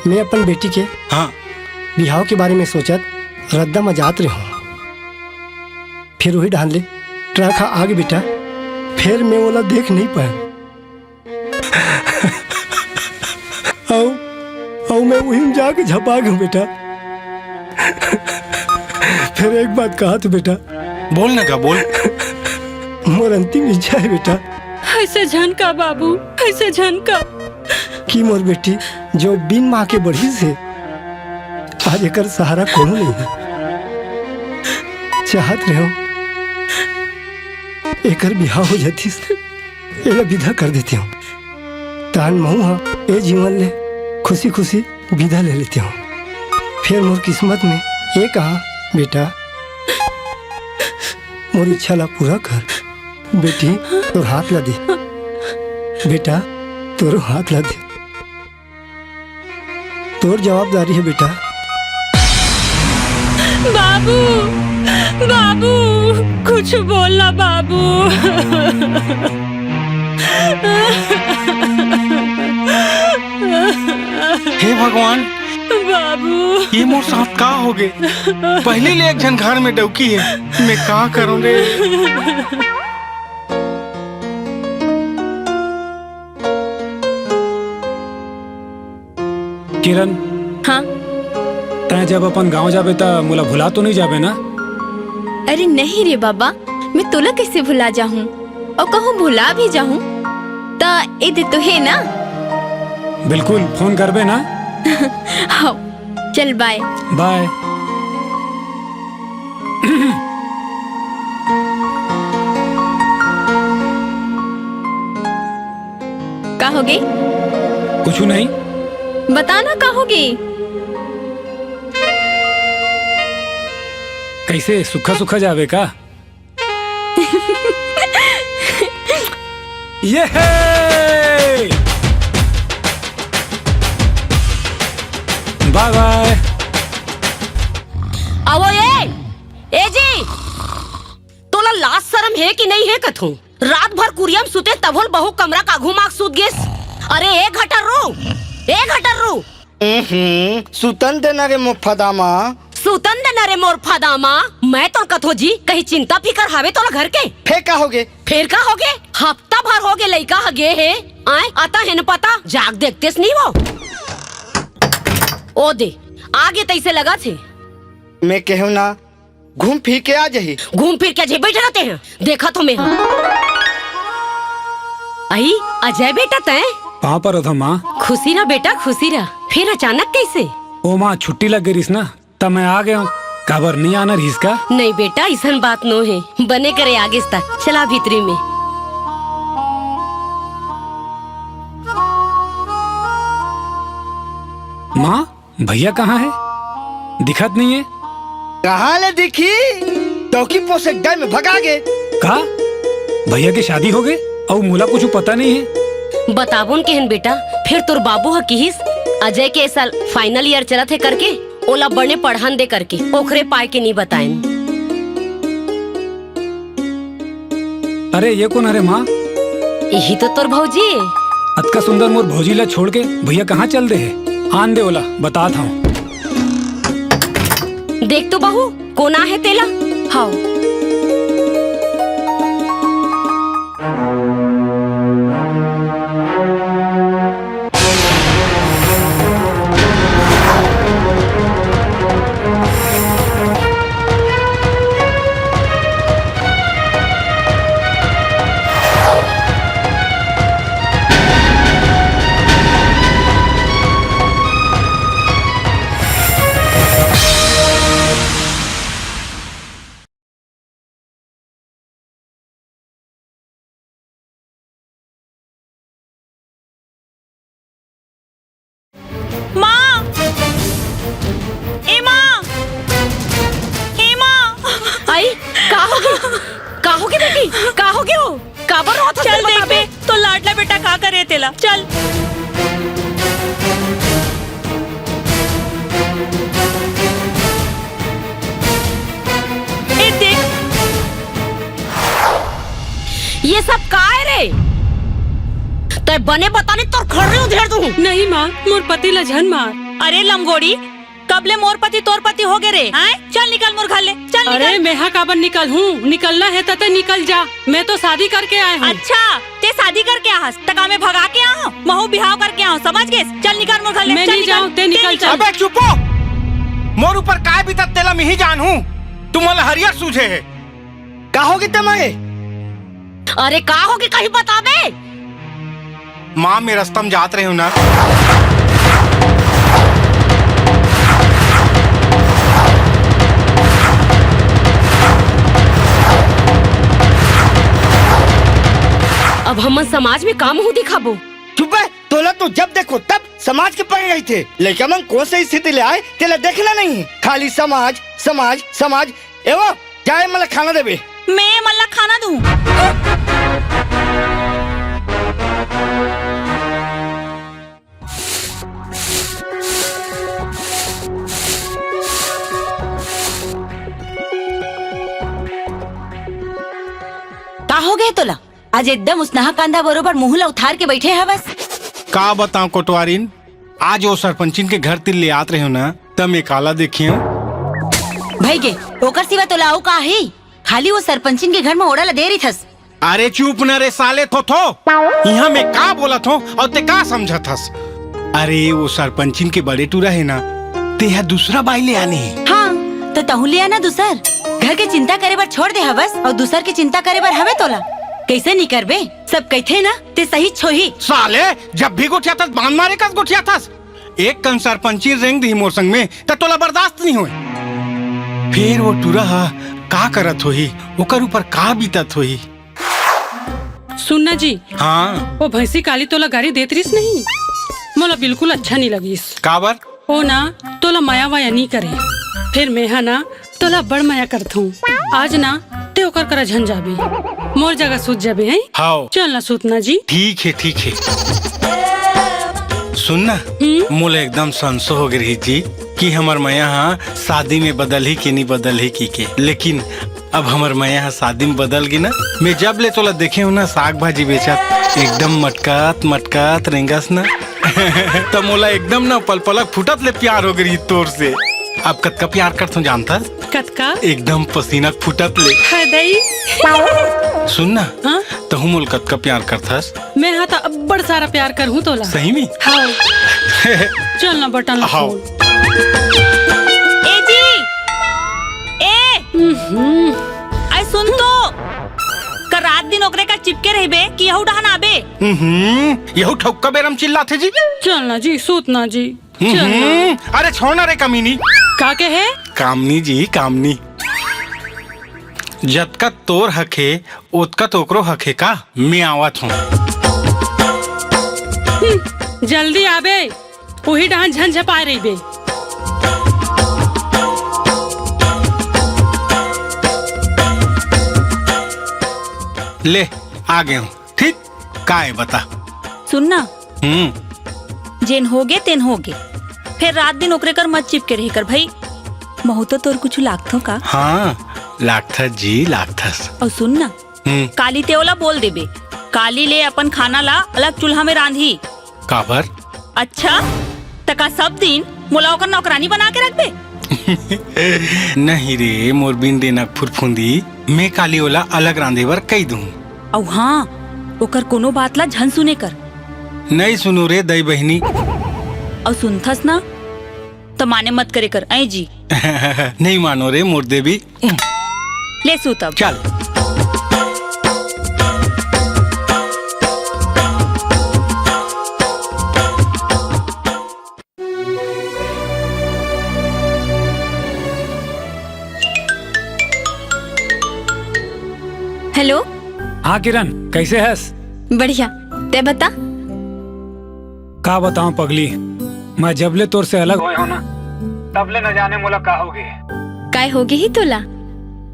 मैं अपन बेटी के हाँ बिहाव के बारे में सोचत रद्दा में जात रहा हूँ। फिर वही डाल ले ट्रक आगे बेटा, फिर मैं ओला देख नहीं पाया। और मैं वहीं में जाके झपा गया बेटा। फिर एक बात कहा तो बेटा। बोल ना का बोल। मोर अंतिम इच्छा है बेटा। ऐसे झनका बाबू, ऐसे झनका कि मोर बेटी जो बिन माँ के बढ़ी से आज एकर सहारा कोनो नहीं है। चाहत रहो एकर बिहाव हो जाती, एला विदा कर देती हूँ। तान महू हाँ ए जीवन ले खुशी खुशी विदा ले लेती हूँ। फिर मोर किस्मत में ये कहा बेटा, मोर इच्छा ला पूरा कर। बेटी तोर हाथ ला दे, बेटा तोर हाथ ला दे। तोर जवाबदारी है बेटा। बाबू, बाबू कुछ बोलना बाबू। हे भगवान बाबू, ये मोर साथ का हो गए? पहले ले एक जन घर में डौकी है, मैं का करूं रे? किरण, हाँ तै जब अपन गांव जाबे ता मोला भुला तो नहीं जाबे ना? अरे नहीं रे बाबा, मैं तोला कैसे भुला जाऊं? और कहूँ भुला भी जाऊं ता इधर तो है ना। बिल्कुल, फोन करबे ना? हाँ, चल बाय बाय। कहोगे? कुछ नहीं। बताना कहोगे? कैसे सुखा सुखा जावे का? ये बाय बाय। आवो ए जी, तोला लाज शर्म है कि नहीं है कथू? रात भर कुरियम सुते तभोल बहु कमरा का घुमाक सूत गेस। अरे एक घटर रू। सुतन देना रे मुफदामा। सुतन देना रे मोर फदामा। मैं तो कथो जी, कहीं चिंता फिकर हावे तोला घर के? फिर का होगे? हफ्ता भर हो गए लइका हगे है। आए आता है न पता, जाग देखतेस नहीं वो। ओ दे आगे तैसे लगा थे। मैं कहूँ ना, घूम फिर के आ जाही। घूम फिर के बैठे रहते हैं। देखा तो मैं आई अजय बेटा तय कहाँ पर हो था माँ? खुशी रहा बेटा, खुशी रहा। फिर अचानक कैसे? ओ माँ, छुट्टी लग गई ना, तब मैं आ गया हूँ। काबर नहीं आना रहीस का? नहीं बेटा, ऐसा बात नो है, बने करे आगे तक। चला भीतरी में। माँ, भैया कहाँ है? दिखत नहीं है। कहाँ ले दिखी? चौकी पोसे गए में भगा गए। का भैया की शादी हो गई और मोला कुछ पता नहीं है। बताबोन केहन बेटा, फिर तोर बाबू ह किहिस अजय के साल फाइनल ईयर चला थे करके, ओला बने पढ़ान दे करके, ओखरे पाए के नहीं बताएन। अरे ये कौन? अरे माँ, यही तो तोर भौजी है। अतका सुंदर मोर भौजी ला छोड़ के भैया कहाँ चल दे है? आन दे ओला, बतात हूँ। देख तो बहू, कोना है तेला? हाँ। चल देख बे, तो लाडला बेटा का करे तेला। चल ए देख, ये सब का है रे? तो बने बताने तो खड़े उधेड़ दूं। नहीं माँ, मोर पति ला झन मार। अरे लमगोड़ी, कबले मोर पति तोर पति हो गए रे? हैं? चल निकल मोर घर ले, चल निकल। अरे मेहा काबर निकल हूँ? निकलना है तते निकल जा, मैं तो शादी करके आए हूँ। अच्छा, ते शादी करके आहस, टका में भगा के आओ, महू बिहाव करके आओ, समझ गए? चल निकल मोर घर ले। मैं नहीं जाऊँ, ते निकल चल। अबे चुप हो, मोर ऊपर काय भी तेला में ही जान हूँ, तुम मला हरियर सूझे है। का होगी तुम्हारे? अरे का होगी कहीं बता बे। माँ में रास्ता में जात रहे हो ना, अब हम समाज में काम हो दिखाबो। चुप है, तोला तो जब देखो तब समाज के पड़ गई थे, लेकिन हम कौन सी स्थिति ले आए तेला देखना नहीं है। खाली समाज समाज समाज। एवं जाए मला खाना देबे। मैं मल्ला खाना दूं? का हो गए तोला? आज एकदम उसनहा कांधा बरोबर मुहला उठार के बैठे है बस। का बताऊं कोटवारिन, आज वो सरपंचिन के घर तिल ले आत रहे हो ना, तब मैं काला देखियो। भाई गे, ओकर सिवा तोला आओ का है? खाली वो सरपंचिन के घर में ओड़ा ला दे रही थस। अरे चुप न रे साले थो यहाँ मैं का बोला थो और ते का समझा थस? अरे वो सरपंचिन के बड़े टूरा है ना, ते है दूसरा बाई ले आने है। हाँ तो तहु ले आना दूसर। घर के चिंता करे बर छोड़ दे हवस और दूसर की चिंता करे बर हवे तोला। कैसे नहीं करबे? सब कहते ना ते सही छोही। साले जब भी गोठिया थस बांध मारे कस गोठिया थस। एक कन सरपंची रेंग दी मोर संग में त तोला बर्दाश्त नहीं होए। फिर वो टूरा का करत होही, ओकर ऊपर का बीतत होही। सुनना जी, हाँ वो भैंसी काली तोला गाड़ी देत रहीस नहीं, मोला बिल्कुल अच्छा नहीं लगीस। काबर? ओ ना तोला माया वाया नहीं करे, फिर मैं ना तोला बड़ माया करत हूँ। आज ना ते ओकर करा झन जाबे, मोर जगह सूत जाबे हैं। हाँ चल ना सूतना जी। ठीक है ठीक है। सुनना, मोला एकदम संशय हो गई थी कि हमर मैया शादी में बदल ही कि नहीं बदल ही की के, लेकिन अब हमर मैया शादी में बदल गई ना। मैं जब ले तोला देखे हूँ ना साग भाजी बेचत, एकदम मटकात मटकात रेंगस ना तो मोला एकदम ना पल पलक फुटत ले प्यार हो गई तोर से। अब कतका प्यार करत हूँ जानता? कतका? एकदम पसीना फुटत ले। सुनना, तहु मोल कतका प्यार करथस? मैं हाँ तो अब्बड़ सारा प्यार कर हूँ तोला। सही में? हाँ। चल ना बटन खोल। ए जी, आई सुन तो, कर रात दिन ओकरे का चिपके रहबे कि यहू डहन आबे? यहू ठौका बेरम चिल्लाथे जी। चल ना जी, सूत ना जी। चल ना। अरे छोड़ ना रे कमीनी। का के है? कामनी जी कामनी। जतका तोर हके उतका तोकरो हके का। मैं आवत हूँ। जल्दी आबे, वही डांस झंझपाए रही बे। ले आ गए हूँ। ठीक का है बता। सुनना, जेन होगे तेन होगे, फिर रात दिन ओकरे कर मत चिपके रही कर भाई। महू तो तोर कुछ लागथो का। हाँ लागथस जी लागथस। और सुनना, काली तेवला बोल देबे, काली ले अपन खाना ला अलग चूल्हा में रांधी। काबर? अच्छा तका सब दिन मोला ओकर नौकरानी बना के रखबे। नहीं रे मोर बिन देनक फुरफुंदी, मैं काली ओला अलग रांधे बर कही दूं। औ हाँ, ओकर कोनो बात ला झन सुने कर। नहीं सुनो रे दई बहनी। और सुनथस ना तो माने मत करे कर ऐ जी। नहीं मानो रे मोर देवी। ले सूत अब। चल। हेलो। हाँ किरण, कैसे हैस? बढ़िया, ते बता। का बताऊं पगली, मैं जबले तोर से अलग होए हो ना, तबले न जाने मोला का होगे। काय होगे ही तोला?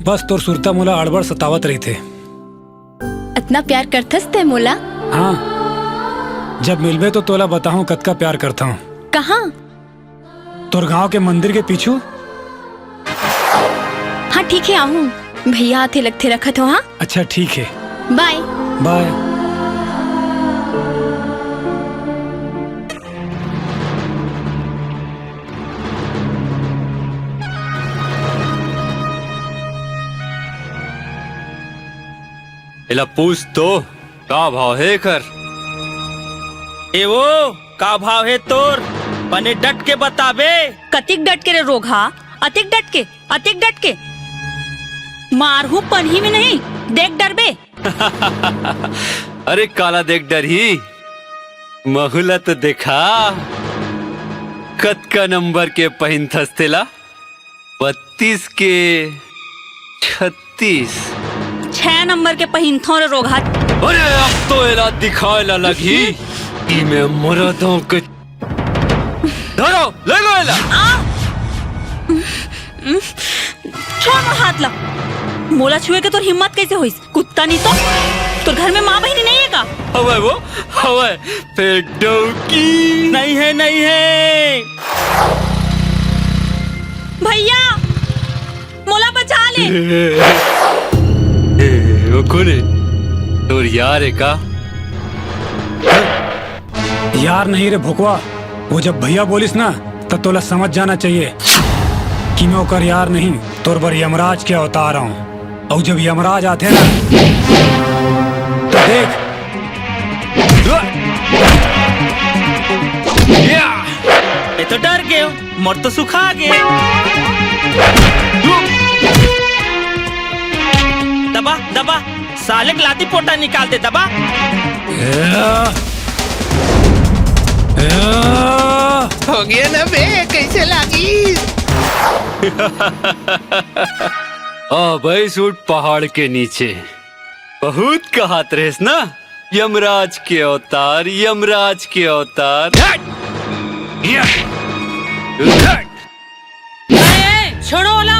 बस तोर सुरता मोला अड़बड़ सतावत रही थे। इतना प्यार करथस ते मोला? हाँ, जब मिलबे तो तोला बताऊं कद का प्यार करता हूँ। कहाँ? तोर गांव के मंदिर के पीछू। हाँ ठीक है, आऊँ। भैया आते लगते रखत हो। हाँ अच्छा ठीक है, बाय बाय। इला पूछ तो का भाव है कर। ए वो का भाव है तोर, बने डट के बताबे। कतिक डट के रे रोघा, अतिक डट के, अतिक डट के। मारहू पन्ही में नहीं, देख डर बे। अरे काला देख डर ही, महुला तो देखा। कत का नंबर के पहिन थस्तेला, 32 के 36। 6 नंबर के पहिनथो रे रोघा। अरे अब तो एला दिखाएला लगी कि मैं मरदों के। धरो ले लो एला। छोड़ मोर हाथ ला। मोला छुए के तोर हिम्मत कैसे होइस? कुत्ता नहीं तो तोर घर में माँ बहनी नहीं है का? हवा वो हवा फिर डौकी नहीं है, नहीं है। भैया मोला बचा ले। वो कौन है? तोर यार है का? यार नहीं रे भुकवा, वो जब भैया बोलिस ना तब तोला समझ जाना चाहिए कि मैं ओकर यार नहीं, तोर बर यमराज के अवतार हूँ। और जब यमराज आते ना तो देख। ये तो डर गए, मोर तो सुखा गए। दबा दबा, साले लाती पोटा निकाल दे। दबा। हो गया ना बे, कैसे लागी? भाई सूट पहाड़ के नीचे बहुत कहत रहेस ना, यमराज के अवतार, यमराज के अवतार। छोड़ो ओला।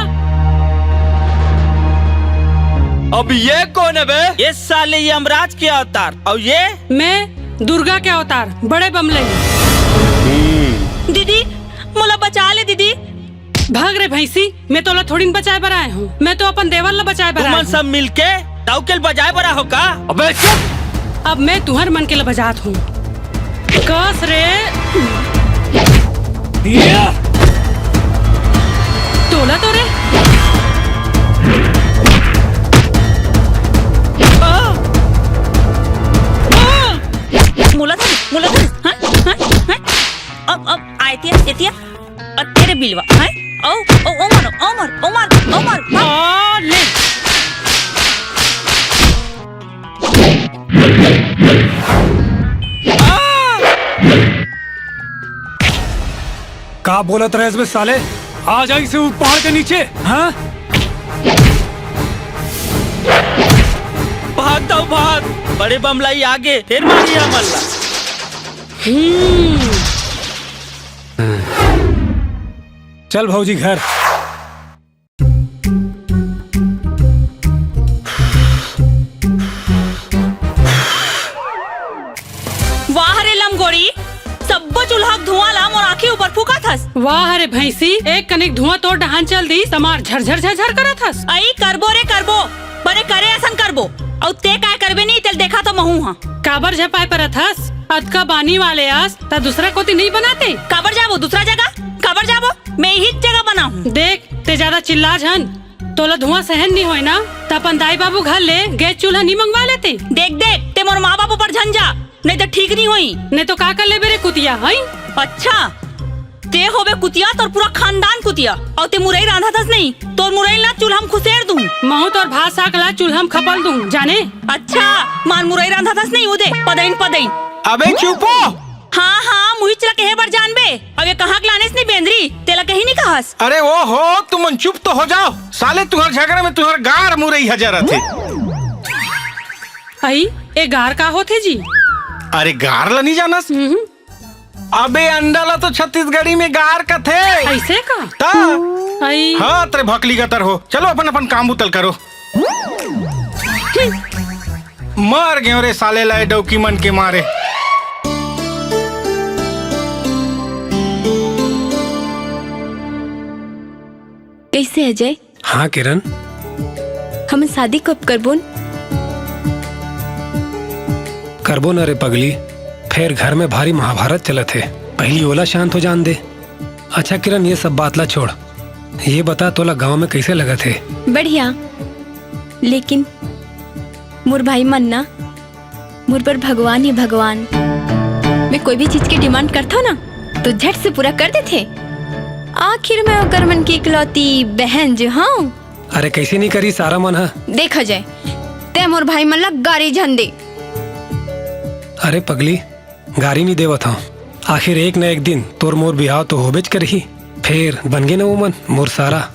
अब ये कौन है बे? ये साले यमराज के अवतार। और ये? मैं दुर्गा के अवतार, बड़े बमले। दीदी मोला बचा ले दीदी। भाग रे भैंसी, मैं तोला थोड़ी बचाए बर आए हूँ। मैं तो अपन देवर ला बचाए बर आए हूँ। सब मिलके ताउकेल बजाए बरा हो का? अबे चुप। अब मैं तुम्हारे मन के ला बजात हूँ। कस रे तोला तो रे। मोला हाँ हाँ हाँ। अब आयतिया और तेरे बिलवा है। ओ ओ ओमर ओमर ओमर ओमर ले। का बोलत रहे बे साले? आ जाई से पहाड़ के नीचे। हाँ भाग दो भाग, बड़े बमलाई आगे, फिर मारिया मल्ला। चल भौजी घर। वाह रे लमगोड़ी, सब चूल्हा धुआं लाम और आँखें ऊपर फूका थस। वाह रे भैंसी, एक कनिक धुआं तो डहान चल दी, समार झरझर झरझर करा थस। आई करबो रे करबो, बरे करे ऐसन करबो। और ते काय करबे नहीं, तेल देखा तो महू हाँ। काबर झपाए पर थस, अतका बानी वाले आस ता दूसरा कोती नहीं बनाते। काबर जाबो दूसरा जगह, काबर जाबो, मैं ही जगह बनाऊं। देख ते ज्यादा चिल्ला झन, तोला धुआं सहन नहीं होय ना, त अपन दाई बाबू घर ले गैस चूल्हा नहीं मंगवा लेते। देख देख ते मोर माँ बाबू पर झंझा, नहीं तो ठीक नहीं हुई। नहीं तो का कर ले बेरे कुतिया हई। अच्छा ते होबे कुतिया, तोर पूरा खानदान कुतिया। और ते मुरई रांधा थस नहीं, तोर मुरई ला चूल्हा हम खुसेर दूं। महू तोर भात साग ला चूल्हा हम खपल दूं, जाने। अच्छा मान मुरई रांधा थस नहीं, उदे पदैन पदैन। अबे चुपो। हाँ हाँ मुही चला कहे बर जान बे। अब ये कहाँ लाने नहीं बेंद्री, तेला कहीं नहीं कहस। अरे ओ हो, तुम चुप तो हो जाओ साले, तुम्हारे झगड़े में तुम्हारे गार मुरई हजर थे। आई ए गार का होते जी? अरे गार ला नहीं जानस? अबे अंडाला तो छत्तीसगढ़ी में गार का थे। ऐसे का? आई हाँ तेरे भकली का तर हो। चलो अपन अपन काम उतल करो। मर गए रे साले लाए डौकी मन के मारे। कैसे अजय? हाँ किरण, हम शादी कब करबोन? करबो न रे पगली, फिर घर में भारी महाभारत चलत है, पहली ओला शांत हो जान दे। अच्छा किरण, ये सब बात ला छोड़, ये बता तोला गांव में कैसे लगा थे? बढ़िया, लेकिन मोर भाई मन्ना मोर पर भगवान ही भगवान। मैं कोई भी चीज की डिमांड करता हूँ ना तो झट से पूरा कर देते। आखिर में ओकर मन की इकलौती बहन जो हूँ। अरे कैसे नहीं करी सारा मन है। देखा जाए ते मोर भाई मन ला गाड़ी झंडे। अरे पगली, गाड़ी नहीं देवत हूँ, आखिर एक न एक दिन तोर मोर बिहाव तो होबेच करही, फिर बन गे न वो मन मोर सारा।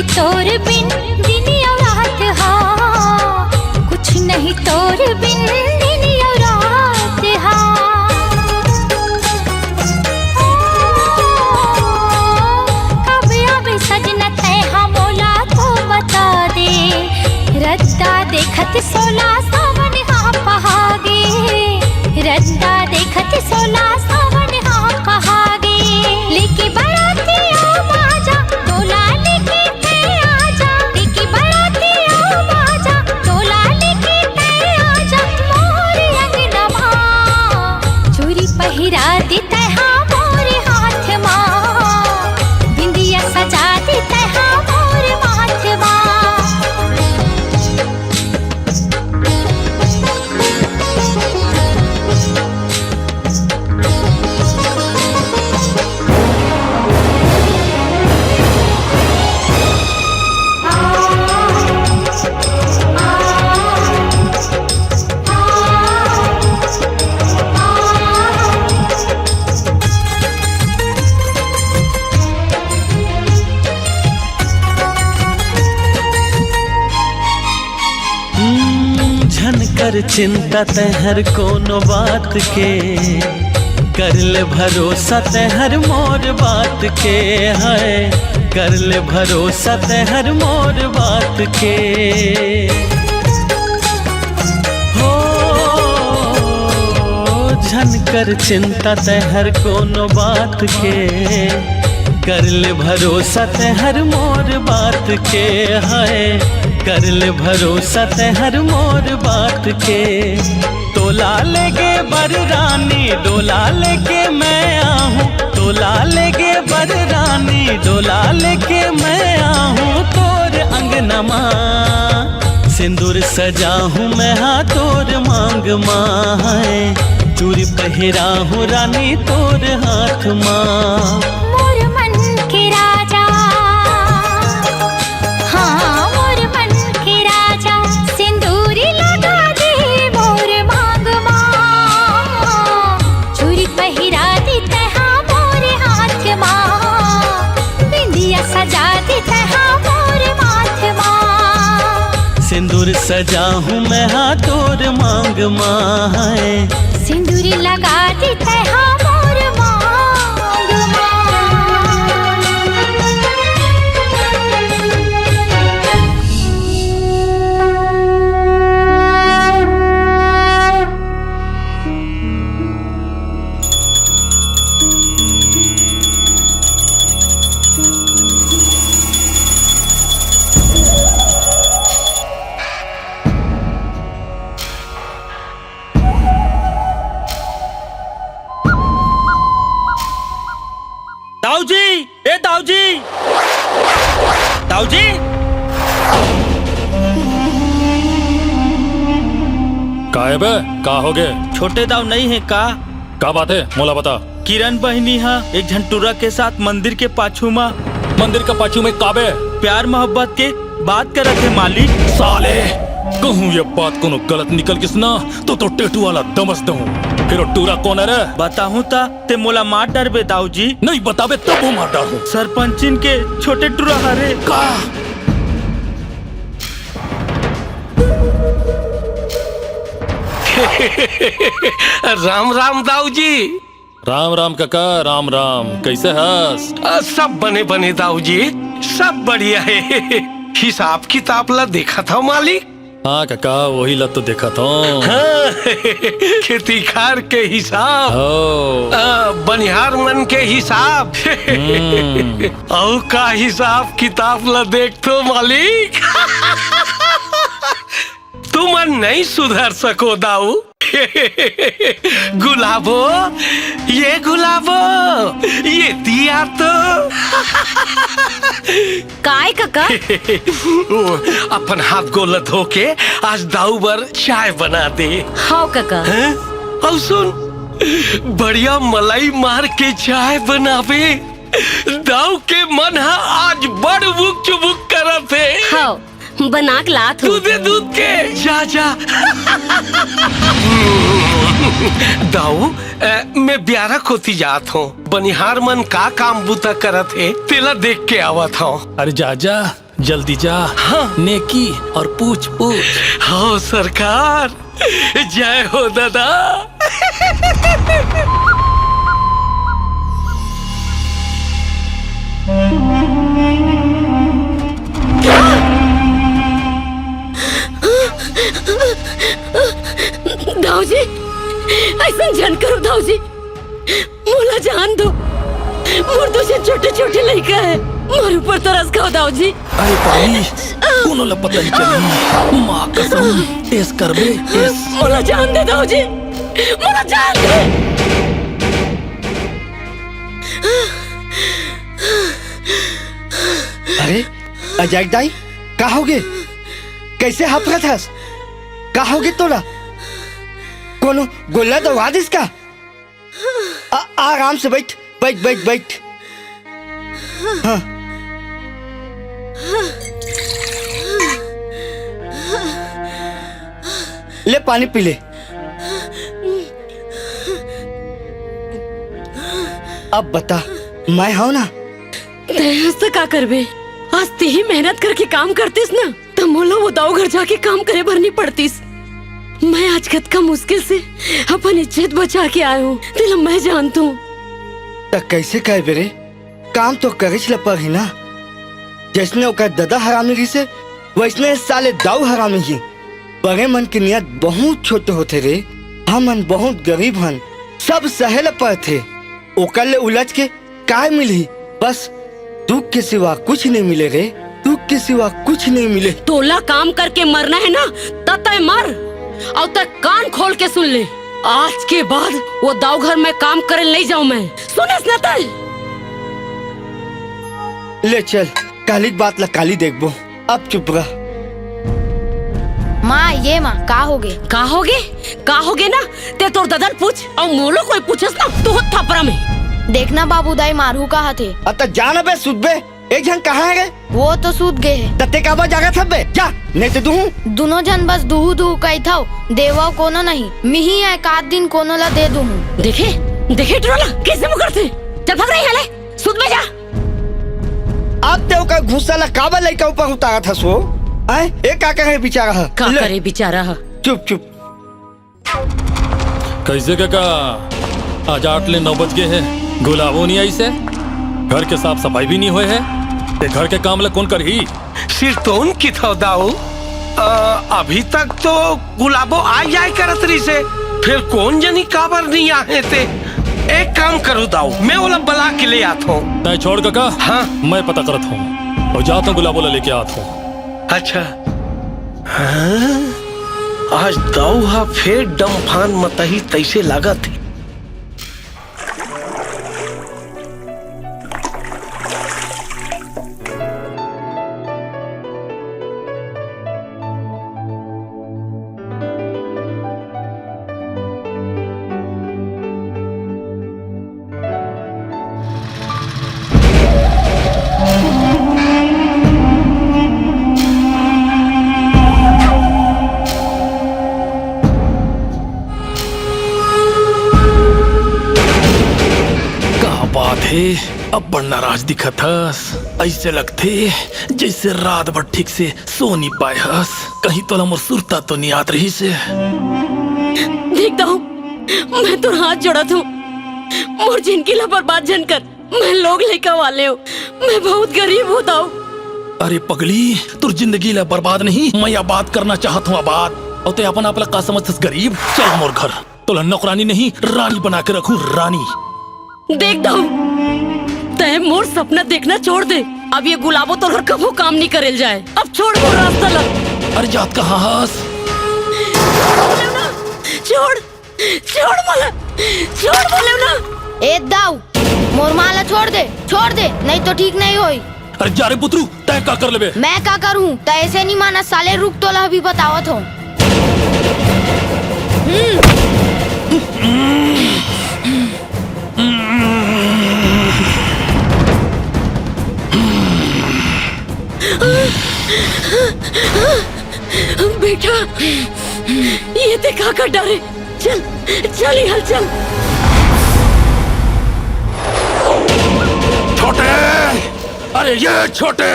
तोर बिन दिन और रात हा, कुछ नहीं तोर बिन दिन और रात हा। कब आवे सजना तैहा मोला तो बता दे, रद्दा देखत सोला सावन हा पहागे, रद्दा देखत सोला सावन हा पहागे। लेके बराती आ बाजा डोला ले कर चिंता तहर कोनो बात के, कर ले भरोसा तहर मोर बात के है, कर ले भरोसा तहर मोर बात के। हो झन कर चिंता तहर कोनो बात के, कर ले भरोसा तहर मोर बात के है, कर ले भरोसा तहर मोर बात के। तोला लेके बर रानी डोला लेके मैं आहूँ, तोला लेके बर रानी डोला लेके मैं आहूँ तोर अंगनमा। सिंदूर सजा हूँ मैं हाँ तोर मांग माँ है, चूड़ी पहिरा हूँ रानी तोर हाथ माँ। मोर मन के राजा, हाँ मोर मन के राजा, सिंदूरी लगा दे मोर मांग माँ, चूड़ी पहिरा दी तहा मोर हाथ माँ, बिंदिया सजा दी तहा मोर माथ माँ। सिंदूर सजा हूँ मैं हाँ तोर मांग माँ है, सिंदूरी लगा दी तहा मोर मांग दाऊजी, ए दाऊजी, दाऊजी। का है बे? का हो गए? छोटे दाऊ नहीं है का बात है मोला बता। किरण बहनी हा एक झंटूरा के साथ मंदिर के पाछू में, मंदिर का पाछू में काबे प्यार मोहब्बत के बात करत है मालिक। साले कहूँ ये बात कोनो गलत निकल किस ना तो टेटू वाला दमस दूँ। फिर टूरा कौन है रे? बताहूँ ता ते मोला मार डर बे दाऊजी। नहीं बताबे तब वो मार डालूं। सरपंचिन के छोटे टूरा हरे का राम राम दाऊजी। राम राम काका, राम राम। कैसे हस? सब बने बने दाऊजी, सब बढ़िया है। हिसाब किताब ला देखा था मालिक? हाँ काका वही लत तो देखा था। हाँ, खेती खार के हिसाब, बनिहार मन के हिसाब और का हिसाब किताब ला देख तो मालिक। तुम नहीं सुधर सको दाऊ। गुलाबो, ये गुलाबो, ये दिया तो काय काका? अपन हाथ गोला धो के आज दाऊ बर चाय बना दे। हाँ काका। और सुन, बढ़िया मलाई मार के चाय बनावे। दाऊ के मन हा आज बड़ बुक चुबुक करत है। हाँ बना के लात हूँ। दूधे दूध के जा जा। दाऊ मैं ब्यारा खोती जात हूँ, बनिहार मन का काम बुता करत है तेला देख के आवत हूँ। अरे जा जा जल्दी जा। हाँ नेकी और पूछ पूछ। हाँ सरकार, जय हो दादा। दाऊजी ऐसा जन करो दाऊजी, मोला जान दो। मोर दो से छोटे छोटे लड़का है, मोर ऊपर तरस खाओ दाऊजी। अरे पानी कोनो ला पता नहीं चली। माँ कसम टेस कर बे टेस। मोला जान दे दाऊजी, मोला जान दे। अरे अजय दाई का होगे? कैसे हाफरत हस? का होगे तोला? कोनो गोला दवा दिस का? आराम से बैठ बैठ बैठ बैठ। हाँ। ले पानी पी ले। अब बता, मैं हूं ना। तो का करबे? आज ते ही मेहनत करके काम करतीस ना, तो मोला वो दाऊ घर जाके काम करे भरनी पड़तीस। मैं आज कद का मुश्किल से अपन इज्जत बचा के आया हूँ, दिल मैं जानता हूँ। तो कैसे कहे बेरे, काम तो करे पर ही ना। जैसने ओकर दादा हरामी रही से वैसने साले दाऊ हरामी ही। बड़े मन की नियत बहुत छोटे होते रे, हमन बहुत गरीब हन, सब सहेल पर थे। ओकर ले उलझ के काय मिली, बस दुख के सिवा कुछ नहीं मिले रे, दुख के सिवा कुछ नहीं मिले। तोला काम करके मरना है ना, तब तय मर और तक कान खोल के सुन ले। आज के बाद वो दाऊ घर में काम करे नहीं जाऊँ मैं, सुने ना तय। ले चल, काली बात ला काली देखबो, अब चुप रह। माँ ये माँ का होगे का होगे ना, ते तोर ददन पूछ और मोलो कोई पूछस ना तो हो थपरा में। देखना बाबू दाई मारू कहा थे। अत जान बे सूद बे, एक जन कहाँ है? वो तो सूद गए है। तते का बा जागा था बे, जा नहीं तो दूँ। दोनों जन बस दूहू दूहू कही था, देवा कोनो नहीं, मिही एक आध दिन कोनो ला दे दूँ। देखे ट्रोला कैसे मुकरते, चल भाग रही है ले, सूद में जा। अब ते ओका घुसा ला काबा लइका ऊपर उतारा था सो, आए एक का करे बेचारा है, का करे बेचारा है। चुप चुप। कैसे काका, आज 8 ले 9 बज गए हैं, गुलाबो नहीं आई से, घर के साफ सफाई भी नहीं हुए है, ते घर के काम ला कौन कर ही? सिर तो उनकी था दाऊ, अभी तक तो गुलाबो आ जाए करत रही से, फिर कौन जनी काबर नहीं आए थे। एक काम करूँ दाऊ, मैं ओला बला के ले आता हूँ। तय छोड़ काका, हाँ मैं पता करत हूँ और जाता हूँ, गुलाबो ला लेके आता हूँ। अच्छा हाँ? आज दाऊ हा फिर डमफान मतही तैसे लागत है। अब बड़ नाराज दिखत हस, ऐसे लगते जैसे रात भर ठीक से सो नहीं पाए हस, कहीं तो मोर सुरता तो नहीं आत रही से। देखता हूँ मैं तो हाथ जोड़ा हूँ, मोर जिनकी ला बर्बाद जन कर, मैं लोग लेकर वाले हूँ, मैं बहुत गरीब होता हूँ। अरे पगली, तुर जिंदगी ला बर्बाद नहीं, मैं आबाद करना चाहत हूँ आबाद, और ते अपन आप का समझ गरीब। चल मोर घर, तो नौकरानी नहीं रानी बना के रखूं, रानी। देखता हूँ तय मोर सपना देखना छोड़ दे, अब ये गुलाबो तो घर कभू काम नहीं करेल जाए, अब छोड़ मोर रास्ता लग। अरे जात का हास, छोड़ मला, छोड़ बोले ना। ए दाऊ, मोर माला छोड़ दे, नहीं तो ठीक नहीं होई। अरे जा रे पुत्रु, तय का कर लेबे? मैं का करूं, तय ऐसे नहीं माना साले, रुक तो ला भी बतावत हो। बेटा ये देखा कर डरे, चल चल हल चल। छोटे, अरे ये छोटे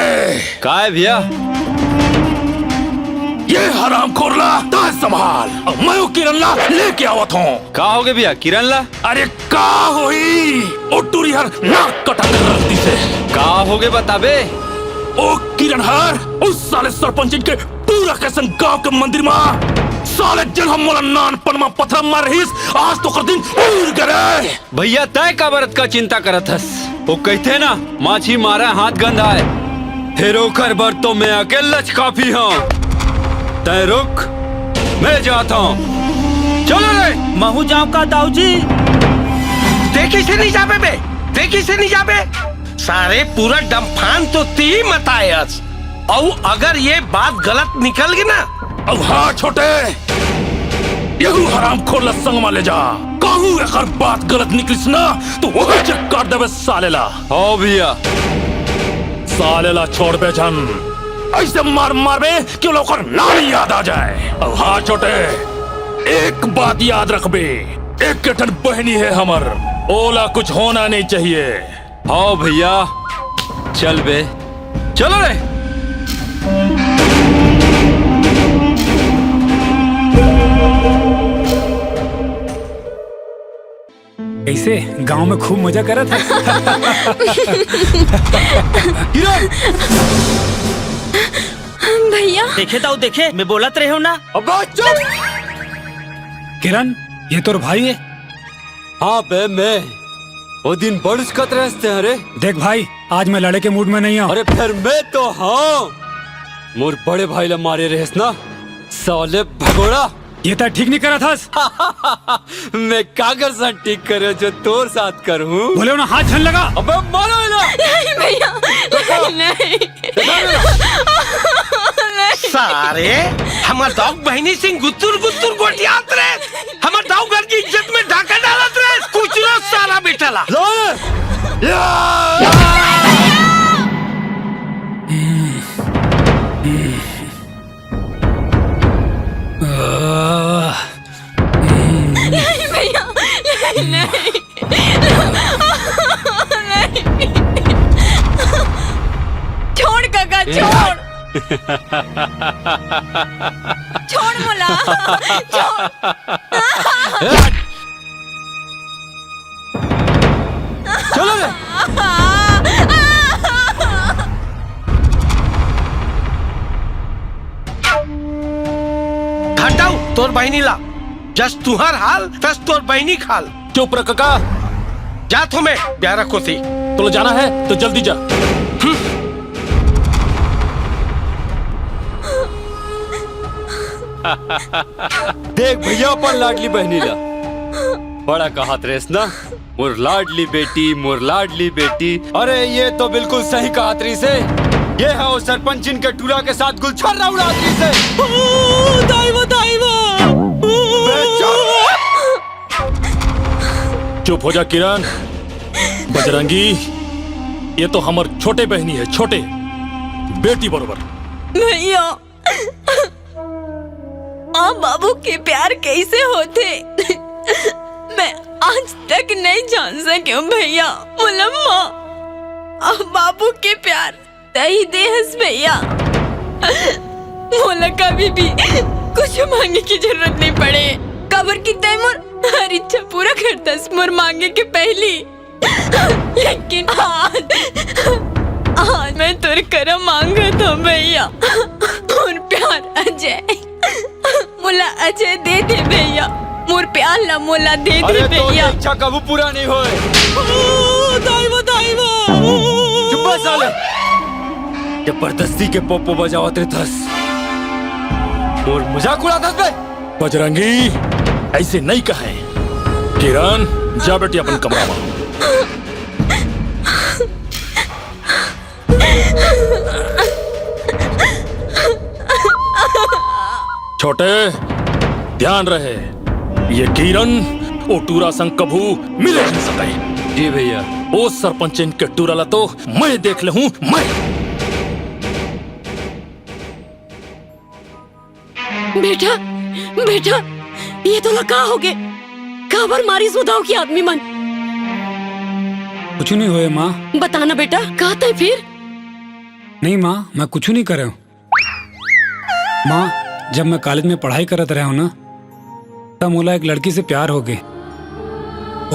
का है भैया? ये हराम खोरला ताज संभाल, मैं किरण ला लेके आवत हूँ। का हो गए भैया किरण ला? अरे का होई, ओ टूरी हर नाक कटा कर रखती से। का हो गए बताबे? ओ किरण हर उस साले सरपंच के पूरा कैसन गांव के मंदिर में साले जन हम मोला नान पनमा पत्थर मार रहीस, आज तो कर दिन उड़ गए। भैया तय का बरत का चिंता करत हस, वो कहते ना माछी मारा हाथ गंधाए, फिर ओकर बर तो मैं अकेला काफी हूँ। तय रुक, मैं जाता हूँ। चलो रे, महू जाऊं का दाऊ जी? देखी से नहीं जाबे बे, देखी से नहीं जाबे, सारे पूरा डमफान तो ती मतायस, और अगर ये बात गलत निकल गई ना, अब हाँ छोटे, यहू हराम खोर ला संग में ले जा, कहूँ अगर बात गलत निकलिस ना तो वो चेक कर देवे साले ला। हाँ भैया, साले ला छोड़ बे जन, ऐसे मार मार बे क्यों लोकर नाम याद आ जाए। अब हाँ छोटे, एक बात याद रख बे, एक कटन बहनी है हमर, ओला कुछ होना नहीं चाहिए। हाँ भैया, चल बे, चलो रे। कैसे गांव में खूब मजा करा था। भैया देखे तो देखे, मैं बोलत रहे हो ना। अब चुप। किरण, ये तोर भाई है? हाँ बे मैं वो दिन बड़स कत रहते हैं। अरे देख भाई, आज मैं लड़े के मूड में नहीं हूँ। अरे फिर मैं तो हाँ मोर बड़े भाई ला मारे रहेस ना साले भगोड़ा। ये तो ठीक नहीं करा था। मैं कागर सा ठीक करे जो तोर साथ करूँ। बोले ना हाथ छन लगा। अबे मारो ना। नहीं भैया, नहीं। सारे हमार दाऊ बहनी सिंह गुत्तुर गुत्तुर गोटियात रहे, हमार दाऊ घर की इज्जत में ढाका डालत रहे। कुछ नो साला बेटला नहीं भैया, नहीं। छोड़ काका, छोड़। छोड़ मुला, छोड़। चलो रे। हटाओ तोर बहनी ला। जस तुहर हाल तस तोर बहनी खाल। चुप रह काका। जा थो मैं प्यार रखो थी। तो जाना है तो जल्दी जा। देख भैया अपन लाडली बहनी ला बड़ा कहात रेस ना, मोर लाडली बेटी, मोर लाडली बेटी। अरे ये तो बिल्कुल सही कहात रही से। ये है वो सरपंच इनके टूरा के साथ गुलछर्रा उड़ात रही से। दाइवा, दाइवा। चुप हो जा किरण। बजरंगी, ये तो हमार छोटे बहनी है, छोटे बेटी बरोबर। भैया, आप बाबू के प्यार कैसे होते मैं आज तक नहीं जान सकी हूँ भैया। मुलम्मा, आप बाबू के प्यार दही देहस भैया। मोला कभी भी कुछ मांगे की जरूरत नहीं पड़े। कबर की तैमूर हर इच्छा पूरा करता मोर मांगे के पहली। लेकिन आज मैं तुर कर मांगा था भैया। और प्यार अजय, मुला अजय दे दे भैया। मोर प्यार ला मोला दे दे भैया। इच्छा कबू पूरा नहीं होए। दाइवा, दाइवा। चुप बस साले। जबरदस्ती के पोपो बजावत रे थस। और मजाक उड़ाता बे। बजरंगी, ऐसे नहीं कहे। किरण, जा बेटी अपन कमरा में। छोटे, ध्यान रहे, ये किरण ओ टूरा संग कभू मिले नहीं सके। जी भैया। ओ सरपंच के टूरा ला तो मैं देख ले हूँ। मैं बेटा, बेटा, ये तो लगा हो गए। काबर मारी सुधाव की आदमी मन। कुछ नहीं हुए माँ। बताना बेटा, कहा था फिर? नहीं माँ, मैं कुछ नहीं कर रहा हूँ। माँ, जब मैं कॉलेज में पढ़ाई करत रहा हूँ ना, तब मोला एक लड़की से प्यार हो गए।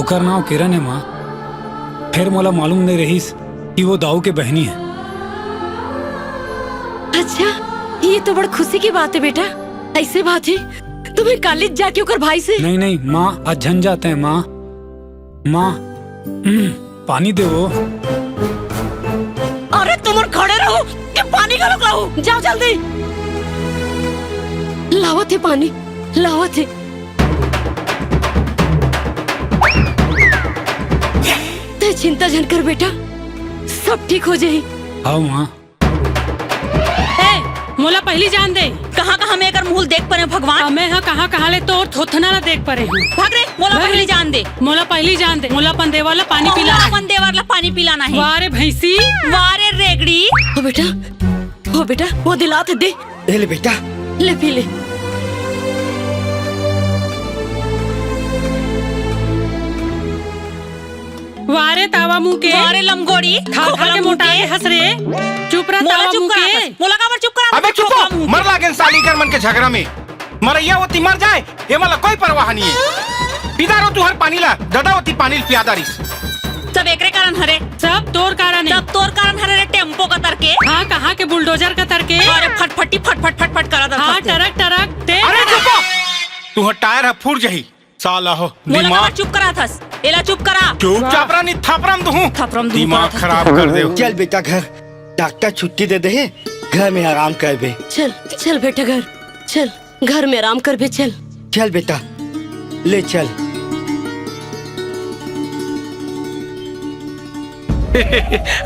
ओकर नाम किरण है माँ। फिर मोला मालूम नहीं रहीस कि वो दाऊ के बहनी है। अच्छा, ये तो बड़ खुशी की बात है बेटा। ऐसे बात है तुम्हें कॉलेज जाके ओकर भाई से? नहीं नहीं माँ, आज झन जाते हैं माँ। माँ, पानी दे वो। अरे तुम और खड़े रहो कि पानी का लाओ। जाओ जल्दी। लावत है पानी, लावत है। ते चिंता जन कर बेटा, सब ठीक हो जाए। हाँ माँ। मोला पहली जान दे। कहाँ कहाँ में एकर मुंह देख परे भगवान। हमें हाँ कहाँ ले तो थोथना ला देख परे हूँ। भाग रे, मोला पहली जान दे। मोला पहली जान दे। मोला अपन देवाला पानी पिलाना है। अपन देवाला पानी पिलाना है। वारे भैंसी, वारे रेगड़ी। ओ बेटा, वो दिलाते दे। ले बेटा, ले पी ले। वारे तावा मुंह के, वारे लमगोड़ी, खा के मोटा के हंस रे। चुप रह तावा मुंह के। मोला काबर चुप करा। अबे चुप हो, मर लागे साली कर मन के झगड़ा में। मरैया होती मर जाए, ये वाला कोई परवाह नहीं है। पिदारो तू हर पानी ला ददावती पानी पियादारिस। सब एकरे कारण हरे। सब तोर कारण है। सब तोर कारण हरे रे टेम्पो का तरके। हाँ कहाँ के बुलडोजर का तरके। अरे फटफटी फटफट फटफट करा था। हाँ टरक टरक। अरे चुप तू टायर फूट जही साला हो दिमाग चुप करा थस। एला चुप करा। चुपचाप रहा नहीं थपरम दूं। थपरम दूं दिमाग खराब कर दे। चल बेटा घर, डॉक्टर छुट्टी दे दे, घर में आराम कर बे। चल चल बेटा घर, चल घर में आराम कर बे। चल चल बेटा ले चल।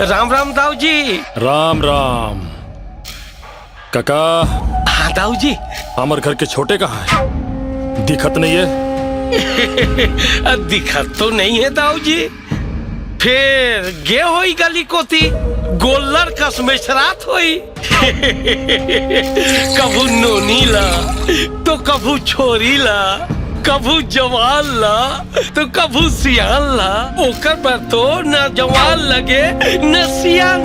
राम राम दाऊ जी। राम राम काका। हाँ दाऊ जी। हमारे घर के छोटे कहाँ है? दिखत नहीं है। दिखत तो नहीं है दाऊ जी। फिर गे होई गली को थी गोल्लर कसमेशरात होई। कभू नोनी ला तो कभू छोरी ला, कभू जवान ला तो कभू सियान ला। ओकर पर तो न जवान लगे न सियान,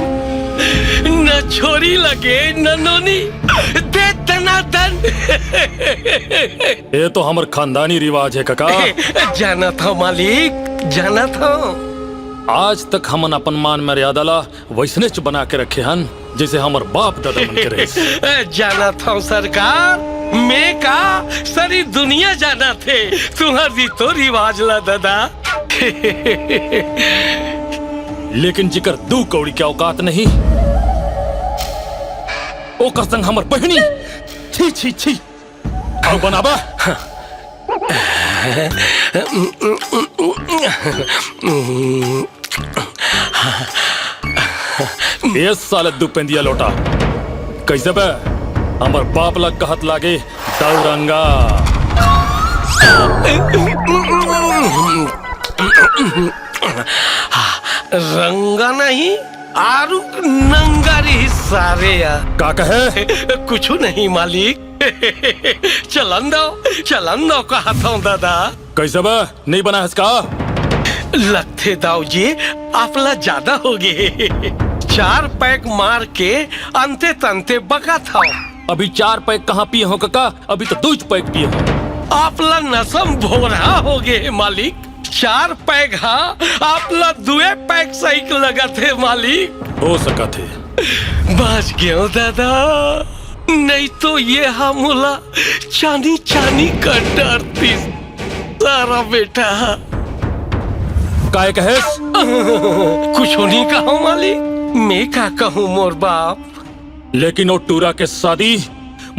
न छोरी लगे न नोनी। दे दनादन। ये तो हमार खानदानी रिवाज है काका। जाना था मालिक, जाना था। आज तक हमन अपन मान मर्यादा ला वैसने च बना के रखे हन जैसे हमार बाप दादा मन के रहे। जाना था सरकार, मैं का सारी दुनिया जाना थे। तुम्हारी तो रिवाज ला दादा। लेकिन जिकर दू कौड़ी की औकात नहीं, ओकर संग हमर बहनी छी छी छी आओ बनाबा। ये साल दुपेंदिया लोटा कैसे बे? हमर बाप लग कहत लागे दौरंगा। रंगा नहीं आरु नंगारी सारे या का कहे? कुछ नहीं मालिक। चलन दो कहता हूँ दादा। कैसे बे? नहीं बना है इसका? लगते दाऊ जी आपला ज्यादा हो गए। 4 पैक मार के अंते तंते बका था। अभी 4 पैक कहाँ पिए हो काका? अभी तो 2 पैक पिए हो। आपला नसम भोरा हो गए मालिक। 4 पैक हाँ, आपला 2 पैक सही लगा थे मालिक। हो सका थे। बच गयो दादा, नहीं तो ये हमला चानी चानी कर डरती सारा बेटा। काय कहे? कुछ नहीं कहा मालिक, मैं क्या कहूँ मोर बाप। लेकिन वो टूरा के शादी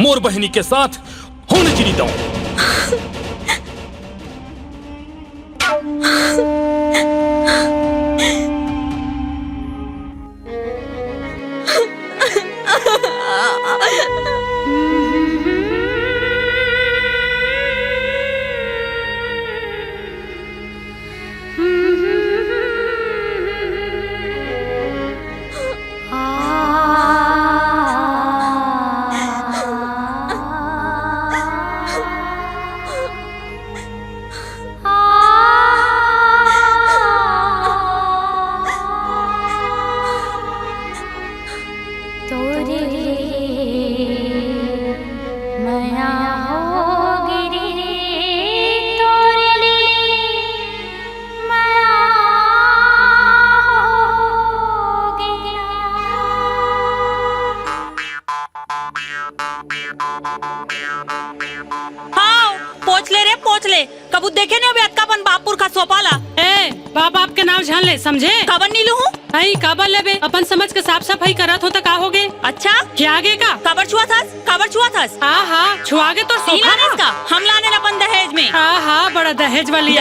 मोर बहनी के साथ होने चली दो। कबू देखे नहीं अभी अतकापन बापुर का सोपाला। ए बाप आपके नाम जान ले समझे? खबर नहीं लू आई काबर लेबे? अपन समझ के साफ सफाई करत हो तो का होगे? अच्छा क्या आगे का? खबर छुआ थस। हाँ छुआगे तो सोफा का हम लाने अपन दहेज में। हाँ बड़ा दहेज वाली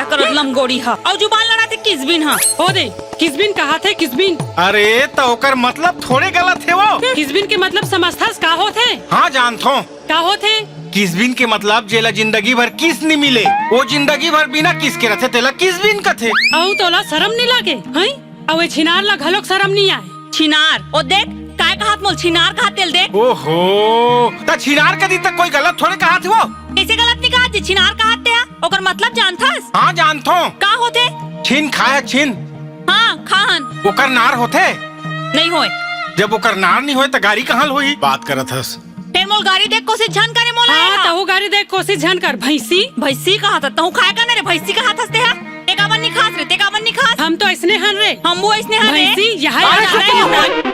करो लमगोड़ी हा और जुबान लड़ाते किसबिन हा। हो दे किसबिन कहा थे किसबिन? अरे तो ओकर मतलब थोड़े गलत है वो। किसबिन के मतलब समझथस का होथे? हाँ जानथो का होथे? किसबिन के मतलब जेला जिंदगी भर किस नहीं मिले वो जिंदगी भर बिना किस के रथे तेला किसबिन कथे। औ तोला शर्म नहीं लागे हैं? औ छिनार ला घलोक शर्म नहीं आए। छिनार ओ देख काय कहत मोल छिनार कहत तेल देख। ओहो ता छिनार कदी तक कोई गलत थोड़े कहा थे वो। कैसे गलत नहीं कहा? छिनार कहत ते ओकर मतलब जानथस? हाँ जानथो। का होथे? छिन खाए छिन। हाँ खान। ओकर नार होथे? नहीं होए। जब ओकर नार नहीं होए तो गाड़ी कहाँ होई? बात करत हस। फिर मोल गाड़ी देख कोशिश झन करे मोला हाँ तहु गाड़ी देख कोशिश झन कर भैंसी भैंसी कहा था तहु खाए का रे भैंसी का हाथ हंसते है तेकावन नहीं खास रे तेकावन नहीं खास हम तो ऐसने हन रे हम वो ऐसने हन रे भैंसी यहाँ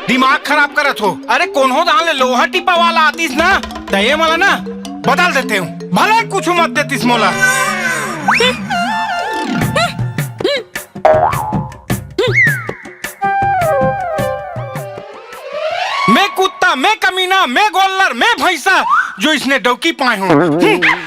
दिमाग खराब करत हो। अरे कौन हो दान ले लोहा टिपा वाला आतीस ना दये मला ना बदल देते हूँ भले कुछ मत देतीस मोला। मैं कुत्ता मैं कमीना मैं गोल्लर मैं भैंसा जो इसने डौकी पाए हूँ।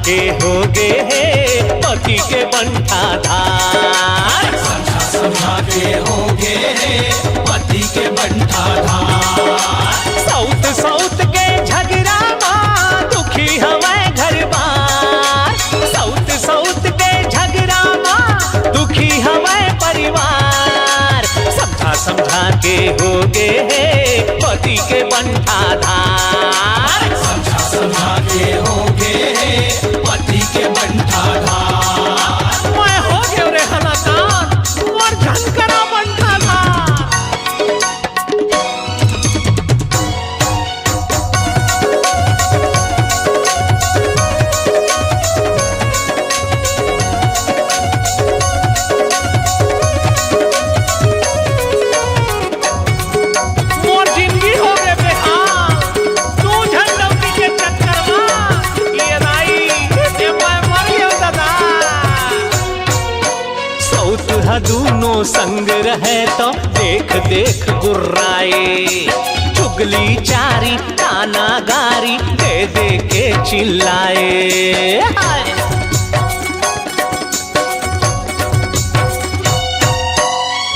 के होगे है पति के बंठा धार समझा के होगे है पति के बंठा धार साउथ साउथ के झगड़ा माँ दुखी हमें घर बार साउथ साउथ के झगड़ा माँ दुखी हमें परिवार समझा समझा के होगे है पति के बंठा धार समझा के होगे है पति के बंठा धार मैं हो गया रे हलाकान और झनकरा बंठा धार। मोर जिंदगी हो गए बेहाल तू झंडौती के चक्कर में ये नाई ये मैं मर गया दादा। सौत दूनो संग रहे तो देख देख गुर्राए चुगली चारी ताना गारी दे दे के चिल्लाए।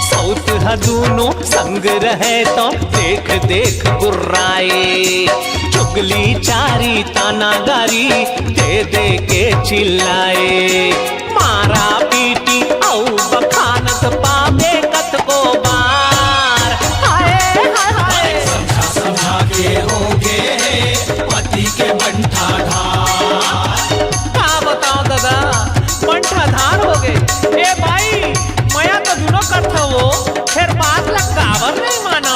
सौत दूनो संग रहे तो देख देख गुर्राए चुगली चारी ताना गारी दे दे के चिल्लाए। मारा पीटी औ बखानत पावे कत को बार हाय हाय हाय समझा समझा के होगे पति के बंठा धार। का बताओ दादा बंठा धार हो गए ए भाई मैं तो जुनो करता वो फिर बात लगावर नहीं मानो।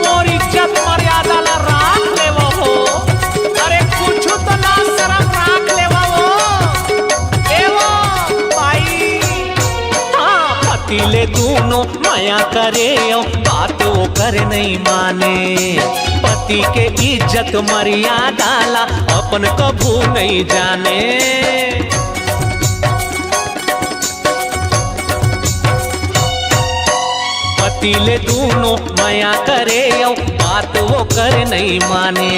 और इज्जत मर्यादा ला राख लेवो हो अरे कुछ तो ना शर्म राख लेवो हो एवो भाई। हाँ पतिले दोनों माया करे बात वो करे नहीं माने पति के इज्जत मर्यादा ला अपन कभू नहीं जाने। पतिले दोनों माया करे बात वो करे नहीं माने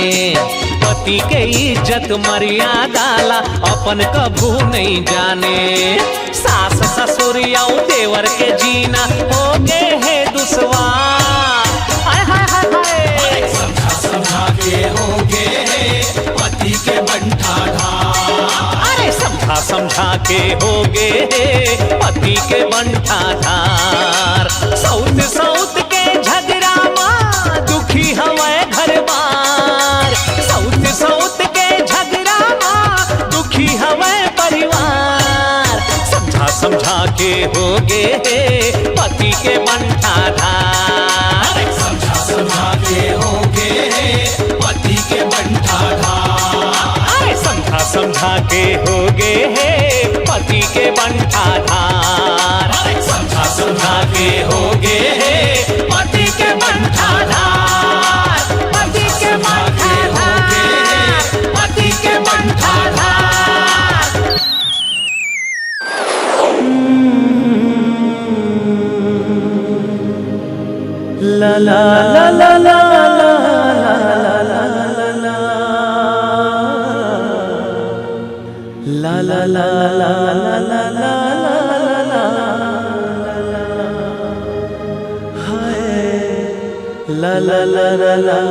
पति के इज्जत मर्यादा ला अपन कभू नहीं जाने। सास ससुर देवर के जीना हो गए है दुश्वार हाय हाय हाय हाय समझा समझा के हो गए पति के बंठा धार। अरे समझा समझा के हो गए पति के बंठा धार। सौत सौत के झगड़ा माँ दुखी हमें घर बार सौत सौत के झगड़ा माँ दुखी हमें परिवार समझा समझा के होगे पति के बंठा धार। समझा समझा के होगे पति के बंठा धार। समझा समझा के होगे पति के बंठा धार। समझा समझा के होगे पति के बंठा धार। ला ला ला ला ला ला ला ला ला ला ला ला ला ला ला ला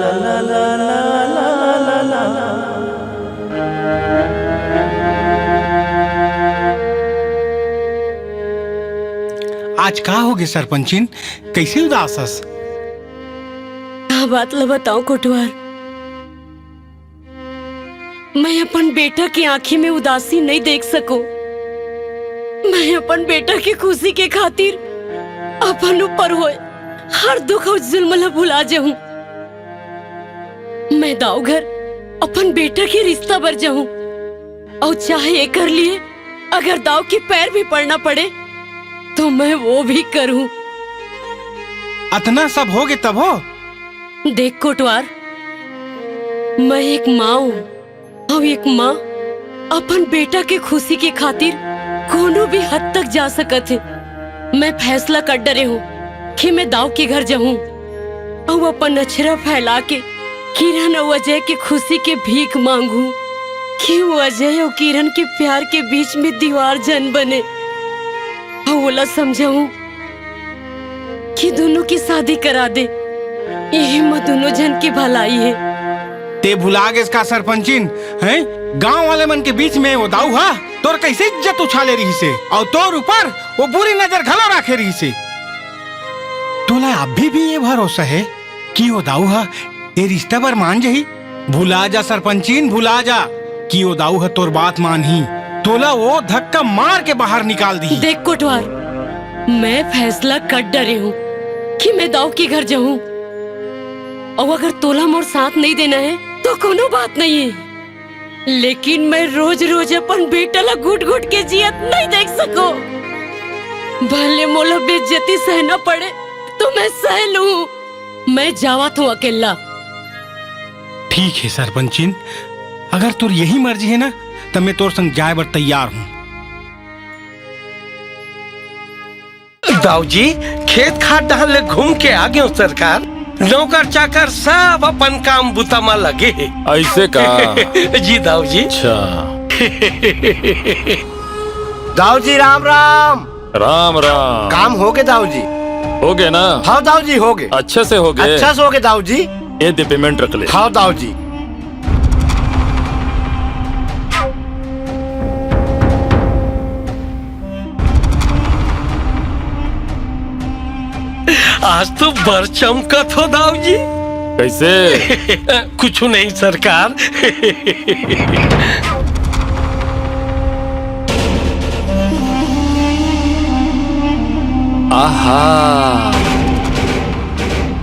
ला ला ला ला। आज का होगे सरपंचिन, कैसे उदास हस? क्या बात ला बताऊं कोटवार, मैं अपन बेटा की आंखी में उदासी नहीं देख सको। मैं अपन बेटा की खुशी के खातिर अपन ऊपर होए हर दुख और जुल्म ला भुला जाऊं। मैं दाव घर अपन बेटा के रिश्ता बर जाऊं और चाहे ये कर लिए अगर दाव के पैर भी पड़ना पड़े तो मैं वो भी करूं। अतना सब होगे तब हो? देख कोटवार, मैं एक माँ हूँ और एक माँ अपन बेटा के खुशी के खातिर कोनो भी हद तक जा सकत है। मैं फैसला कर डरे हूँ कि मैं दाव के घर जाऊं और अपन अछरा फैला के किरण और अजय की खुशी के भीख मांगू कि वो अजय और किरण के प्यार के बीच में दीवार जन बने और बोला समझाऊं कि दोनों की शादी करा दे। यही मत दोनों जन की भलाई है। ते भुला गए इसका सरपंचिन है? गांव वाले मन के बीच में वो दाऊ हा तोर कैसे इज्जत उछाले रही से और तोर ऊपर वो बुरी नजर घलो रखे रही से। तोला अभी भी ये भरोसा है कि वो दाऊ हा ये रिश्ता पर मान जाही? भुला जा सरपंचिन, भुला जा कि वो दाऊ हा तोर बात मान ही तोला वो धक्का मार के बाहर निकाल दी। देख कोटवार, मैं फैसला कर डरे हूँ कि मैं दाऊ के घर जाऊं और अगर तोला मोर साथ नहीं देना है तो कोनो बात नहीं है, लेकिन मैं रोज रोज अपन बेटा ला घुट घुट के जियत नहीं देख सको। भले मोला बेइज्जती सहना पड़े तो मैं सह लूं। मैं जावत हूँ अकेला। ठीक है सरपंचिन, अगर तोर यही मर्जी है ना तब मैं तोर संग जाए बर तैयार हूँ। दाऊ जी खेत खाद डाल ले घूम के आ गए सरकार। नौकर चाकर सब अपन काम बुता में लगे। ऐसे का? जी दाऊ जी। अच्छा दाऊ जी राम राम। राम राम। काम हो गए दाऊ जी? हो गए ना? हाँ दाऊ जी हो गए। अच्छे से हो गए? अच्छा से हो गए दाऊ जी। ये दे पेमेंट रख ले। हाँ दाऊ जी। आज तो बर चमकत हो दाऊ जी। कैसे? कुछ नहीं सरकार। आहा,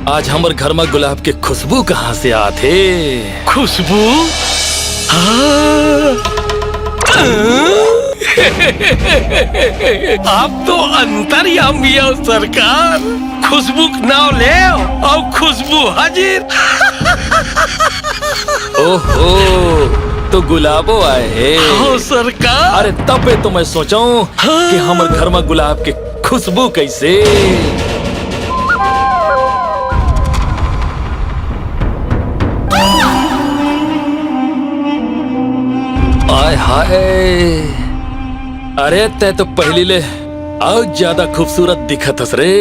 आज हमारे घर में गुलाब के खुशबू कहाँ से आते? खुशबू? हाँ। आप तो अंतर्यामी हो सरकार। खुशबू नाव ले और खुशबू हाजिर। ओहो, तो गुलाबो आए है। हाँ सरकार। अरे तब तो मैं सोचा कि हमारे घर में गुलाब के खुशबू कैसे। आय हाय, अरे तै तो पहली ले और ज्यादा खूबसूरत दिखत हस रे।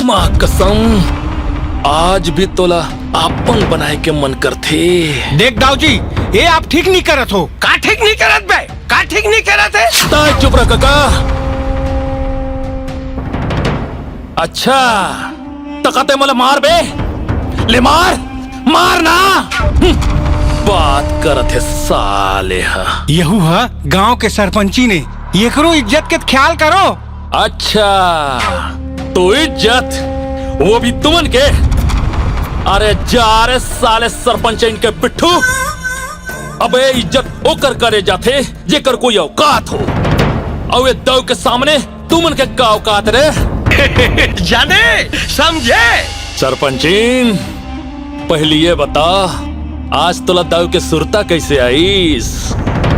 माँ कसम, आज भी तोला आपन बनाए के मन करते। देख दाऊ जी, ये आप ठीक नहीं करत हो। का ठीक नहीं करत बे? का ठीक नहीं करत है? ताई चुप रह काका। अच्छा तकाते मला मार बे, ले मार, मार ना। बात करत है साले। हा यहू हा गांव के सरपंची ने ये करो, इज्जत के ख्याल करो। अच्छा तो इज्जत वो भी तुमन के? अरे जा रे साले सरपंच इनके पिट्ठू। अबे इज्जत ओकर करे जाते जेकर कोई औकात हो, और ये दाऊ के सामने तुमन के का औकात रे? जाने समझे सरपंचीन, पहले ये बता, आज तोला दाऊ के सुरता कैसे आईस?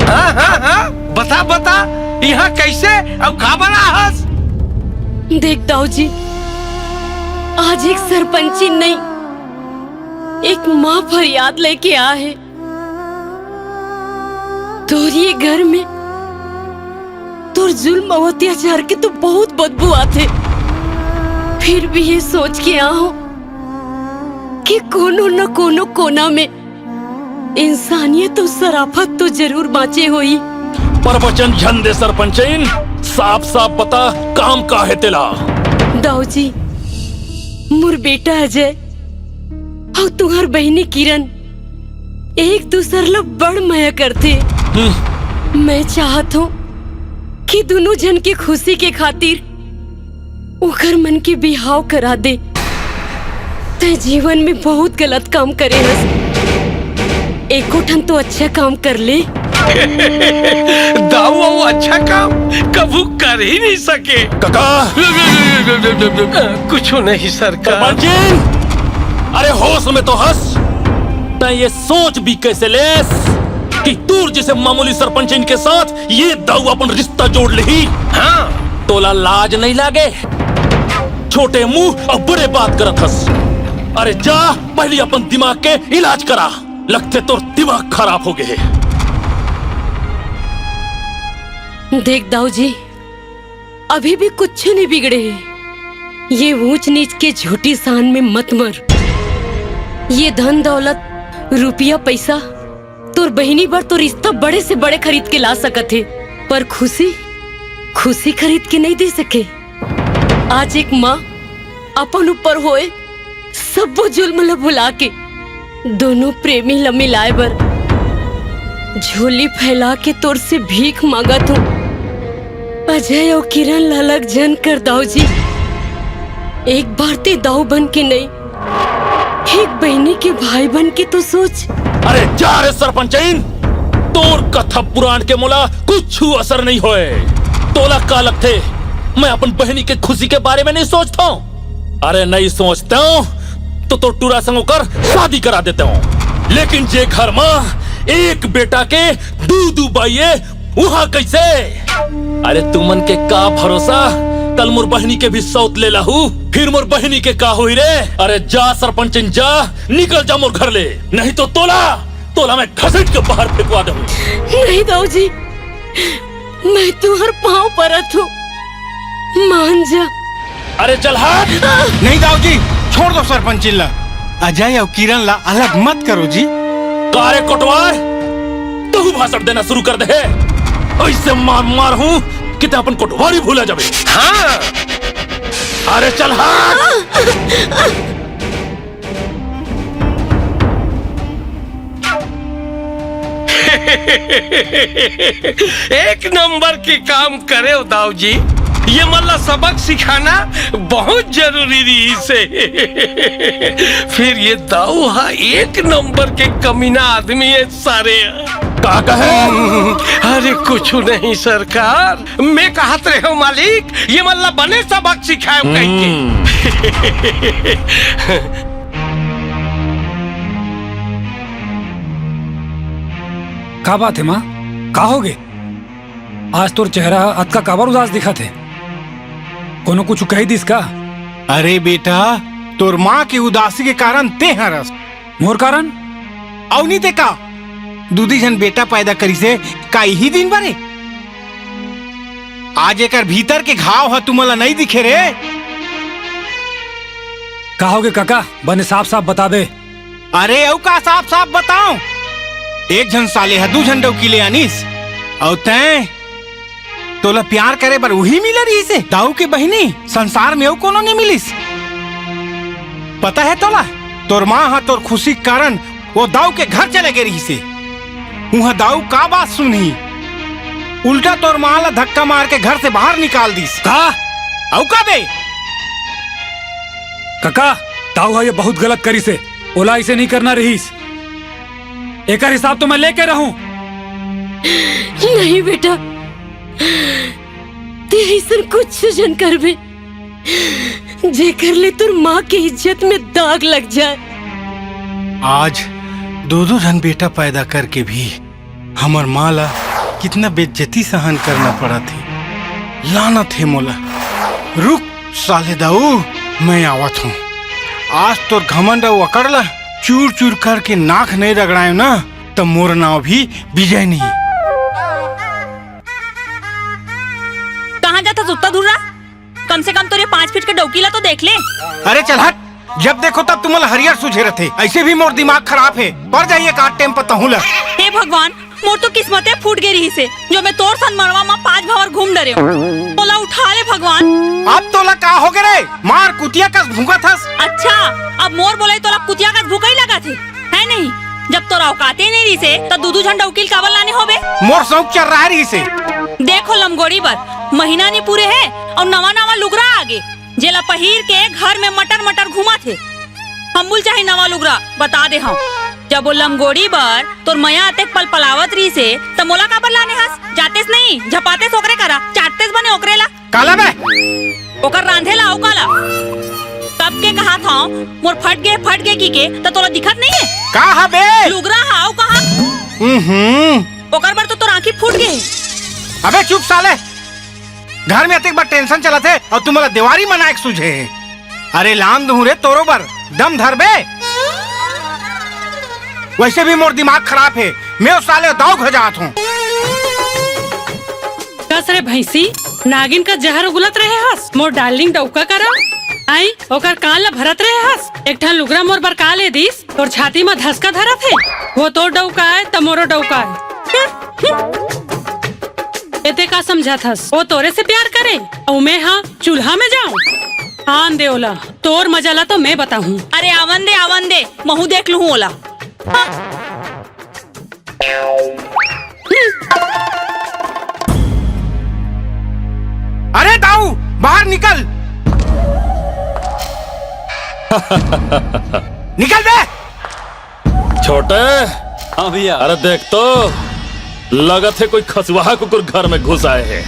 हाँ हाँ हाँ, बता बता, यहाँ कैसे अब का बना हस? देख दाऊ जी, आज एक सरपंची नहीं, एक माँ फरियाद लेके आ है। तोर ये घर में तोर जुल्म और अत्याचार के तो बहुत बदबू आते, फिर भी ये सोच के आओ कि कोनो न कोनो कोना में इंसानियत और शराफत तो जरूर बाँचे हुई। पर वचन झन दे सरपंचीन, साफ साफ बता काम का है तेला। दाऊ जी, मुर बेटा अजय और तुम्हार बहनी किरण एक दूसर ला बड़ माया करते। मैं चाहत हूँ कि दोनों जन की खुशी के खातिर उखर मन के बिहाव करा दे। ते जीवन में बहुत गलत काम करे हस, एको ठन तो अच्छा काम कर ले। दाऊ वो अच्छा काम कबू कर ही नहीं सके। काका कुछ नहीं सरकार। अरे होश में तो हंस। मैं ये सोच भी कैसे लेस कि दूर जैसे मामूली सरपंच इनके साथ ये दाऊ अपन रिश्ता जोड़ ली। हाँ तोला लाज नहीं लागे? छोटे मुंह और बड़े बात करत हंस। अरे जा पहले अपन दिमाग के इलाज करा, लगते तो दिमाग खराब हो गए। देख दाऊ जी, अभी भी कुछ नहीं बिगड़े हैं। ये ऊंच नीच के झूठी शान में मत मर। ये धन दौलत रुपया पैसा तोर बहिनी बर तो रिश्ता बड़े से बड़े खरीद के ला सकत है, पर खुशी खुशी खरीद के नहीं दे सके। आज एक माँ अपन ऊपर होए सब वो जुल्म ला भुला के दोनों प्रेमी ला मिलाए बर झोली फैला के तोर से भीख मांगत हूँ। अजय और किरण ललक जन कर दाऊ जी, एक बार ते दाऊ बन के नहीं, एक बहनी के भाई बन के तो सोच। अरे जा रे सरपंचीन, तोर कथा पुराण के मोला कुछ असर नहीं होए। तोला का लगते मैं अपन बहनी के खुशी के बारे में नहीं सोचता हूँ? अरे नहीं सोचता हूँ तो टूरा संग कर शादी करा देता हूँ। लेकिन जे घर में एक बेटा के दू बाइये वहाँ कैसे? अरे तुमन के का भरोसा, कल मोर बहनी के भी सौत ले लाहू, फिर मोर बहनी के का हुई रे? अरे जा सरपंचन जा, निकल जा मोर घर ले, नहीं तो तोला मैं घसीट के बाहर फेंकवा दूँ। नहीं दाऊ जी, मैं तुम्हारे पाँव परत हूँ, मान जा। अरे चल हाथ। नहीं दाऊ जी, छोड़ दो सरपंची ला। अजय और किरण ला अलग मत करो जी। कारे कोटवार, तू भाषण देना शुरू कर दे। ऐसे मार हूँ कि ते अपन कोटवारी भूला जाबे। हाँ अरे चल हाँ। एक नंबर की काम करे हो दाऊ जी। ये मतलब सबक सिखाना बहुत जरूरी रही से। फिर ये दाऊ हा एक नंबर के कमीना आदमी है सारे। का कहे? अरे कुछ नहीं सरकार, मैं कहत रहे हो मालिक, ये मतलब बने सबक सिखाए कहीं के। का बात है माँ, का होगे? आज तोर चेहरा अतका काबर उदास दिखा थे, कोनो कुछ कही दिस का? अरे बेटा, तोर माँ की उदासी के कारण ते हरस। मोर कारण? अवनी ते का दूधी जन बेटा पैदा करी से का ही दिन बरे? आज एकर भीतर के घाव है तुमला नहीं दिखे रे। कहोगे काका, बने साफ साफ बता दे। अरे औ का साफ साफ बताओ? एक जन साले है, दू जन डौकी ले आनीस, और तैं तोला प्यार करे बर वही मिल रही से। दाऊ के बहिनी संसार में कोनो नहीं मिलिस। पता है तोला, तोर माँ हा तोर खुशी के कारण वो दाऊ के घर चले गए रही से। वहाँ दाऊ का बात सुनी, उल्टा तोर माँ ला धक्का मार के घर से बाहर निकाल दीस। का औ का बे? काका, दाऊ है ये बहुत गलत करी से, ओला इसे नहीं करना रहीस। एक हिसाब तो मैं लेके रहूं। नहीं बेटा, ते ऐसा कुछ जन करबे जे कर ले तोर माँ की इज्जत में दाग लग जाए। आज दो जन बेटा पैदा करके भी हमर माँ ला कितना बेइज्जती सहन करना पड़ा थी। लानत है मोला। रुक साले दाऊ, मैं आवत हूँ। आज तो घमंड अकड़ला चूर चूर करके नाक नहीं रगड़ायो ना तो मोर नाव भी विजय नहीं। कहाँ जाता सुत्ता दूर कम से कम तो 5 फीट के डौकीला तो देख ले। अरे चल हट, जब देखो तब तुम्हारा हरियर सुझे रहते। ऐसे भी मोर दिमाग खराब है, पड़ जाइए काट टेम पता हूँ। हे भगवान, मोर तो किस्मते फूट गई रही से जो मैं तोर सन मरवा में 5 भवर घूम डरे। तोला उठा ले भगवान। अब तोला का हो गए रे? मार कुतिया का भूखा था। अच्छा, अब मोर बोले तोला कुतिया का भूखा ही लगा थे, है नहीं? जब तोरा औकाते नहीं रही से तो दूधू झंडा उकील कावल लाने होबे। मोर शौक चल रहा रही से। देखो लमगोड़ी बर महीना नहीं पूरे है और नवा नवा लुगरा आगे जेला पहिर के घर में मटर मटर घुमा थे। हम बोल चाहे नवा लुगरा बता दे हम। जब वो लमगोड़ी बर तोर मया आते पल पलावत रही से तो मोला का बर लाने हस जातेस नहीं झपातेस ओकरे करा चाटतेस बने ओकरेला काला बे ओकर रांधेला औ काला। कब के कहा था मोर फट गए की के तो तोला दिखत नहीं है कहा बे लुगरा हाउ कहा। ओकर बर तो तोर आंखी फूट गई। अबे चुप साले, घर में अतेक बार टेंशन चला थे और तुम्हारा दीवारी मनाए सूझे। अरे लाम दूं रे तोरो बर दम धर बे। वैसे भी मोर दिमाग खराब है, मैं उस साले दाव खजात हूँ। कस रे भैंसी, नागिन का जहर उगलत रहे हस मोर डार्लिंग डौका करा आई ओकर कान ला भरत रहे हस। एक ठन लुगरा मोर बर का ले दिस तोर छाती में धसका धरत है। वो तो डौका है त मोरो डौका है। एते का समझत हस वो तोरे से प्यार करे और मैं हाँ चूल्हा में जाऊं? आन दे ओला तोर मजाला तो मैं बताऊं। अरे आवन दे महू देख लूं ओला। हाँ। अरे दाऊ बाहर निकल। निकल बे। छोटे। हाँ भैया। अरे देख तो लगत है कोई खसवाहा कुकुर घर में घुस आए हैं।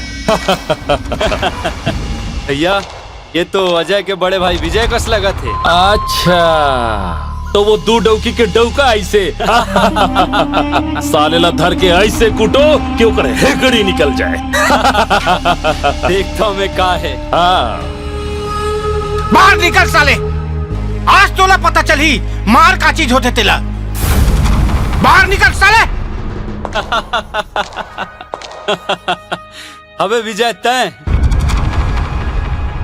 भैया ये तो अजय के बड़े भाई विजय कस लगा थे। अच्छा तो वो दू डौकी के डौका ऐसे सालेला धर के ऐसे कुटो कि ओकर हेकड़ी निकल जाए। देखता मैं का है। हाँ बाहर निकल साले, आज तोला पता चली मार का चीज होते तेला। बाहर निकल साले। अबे विजय तय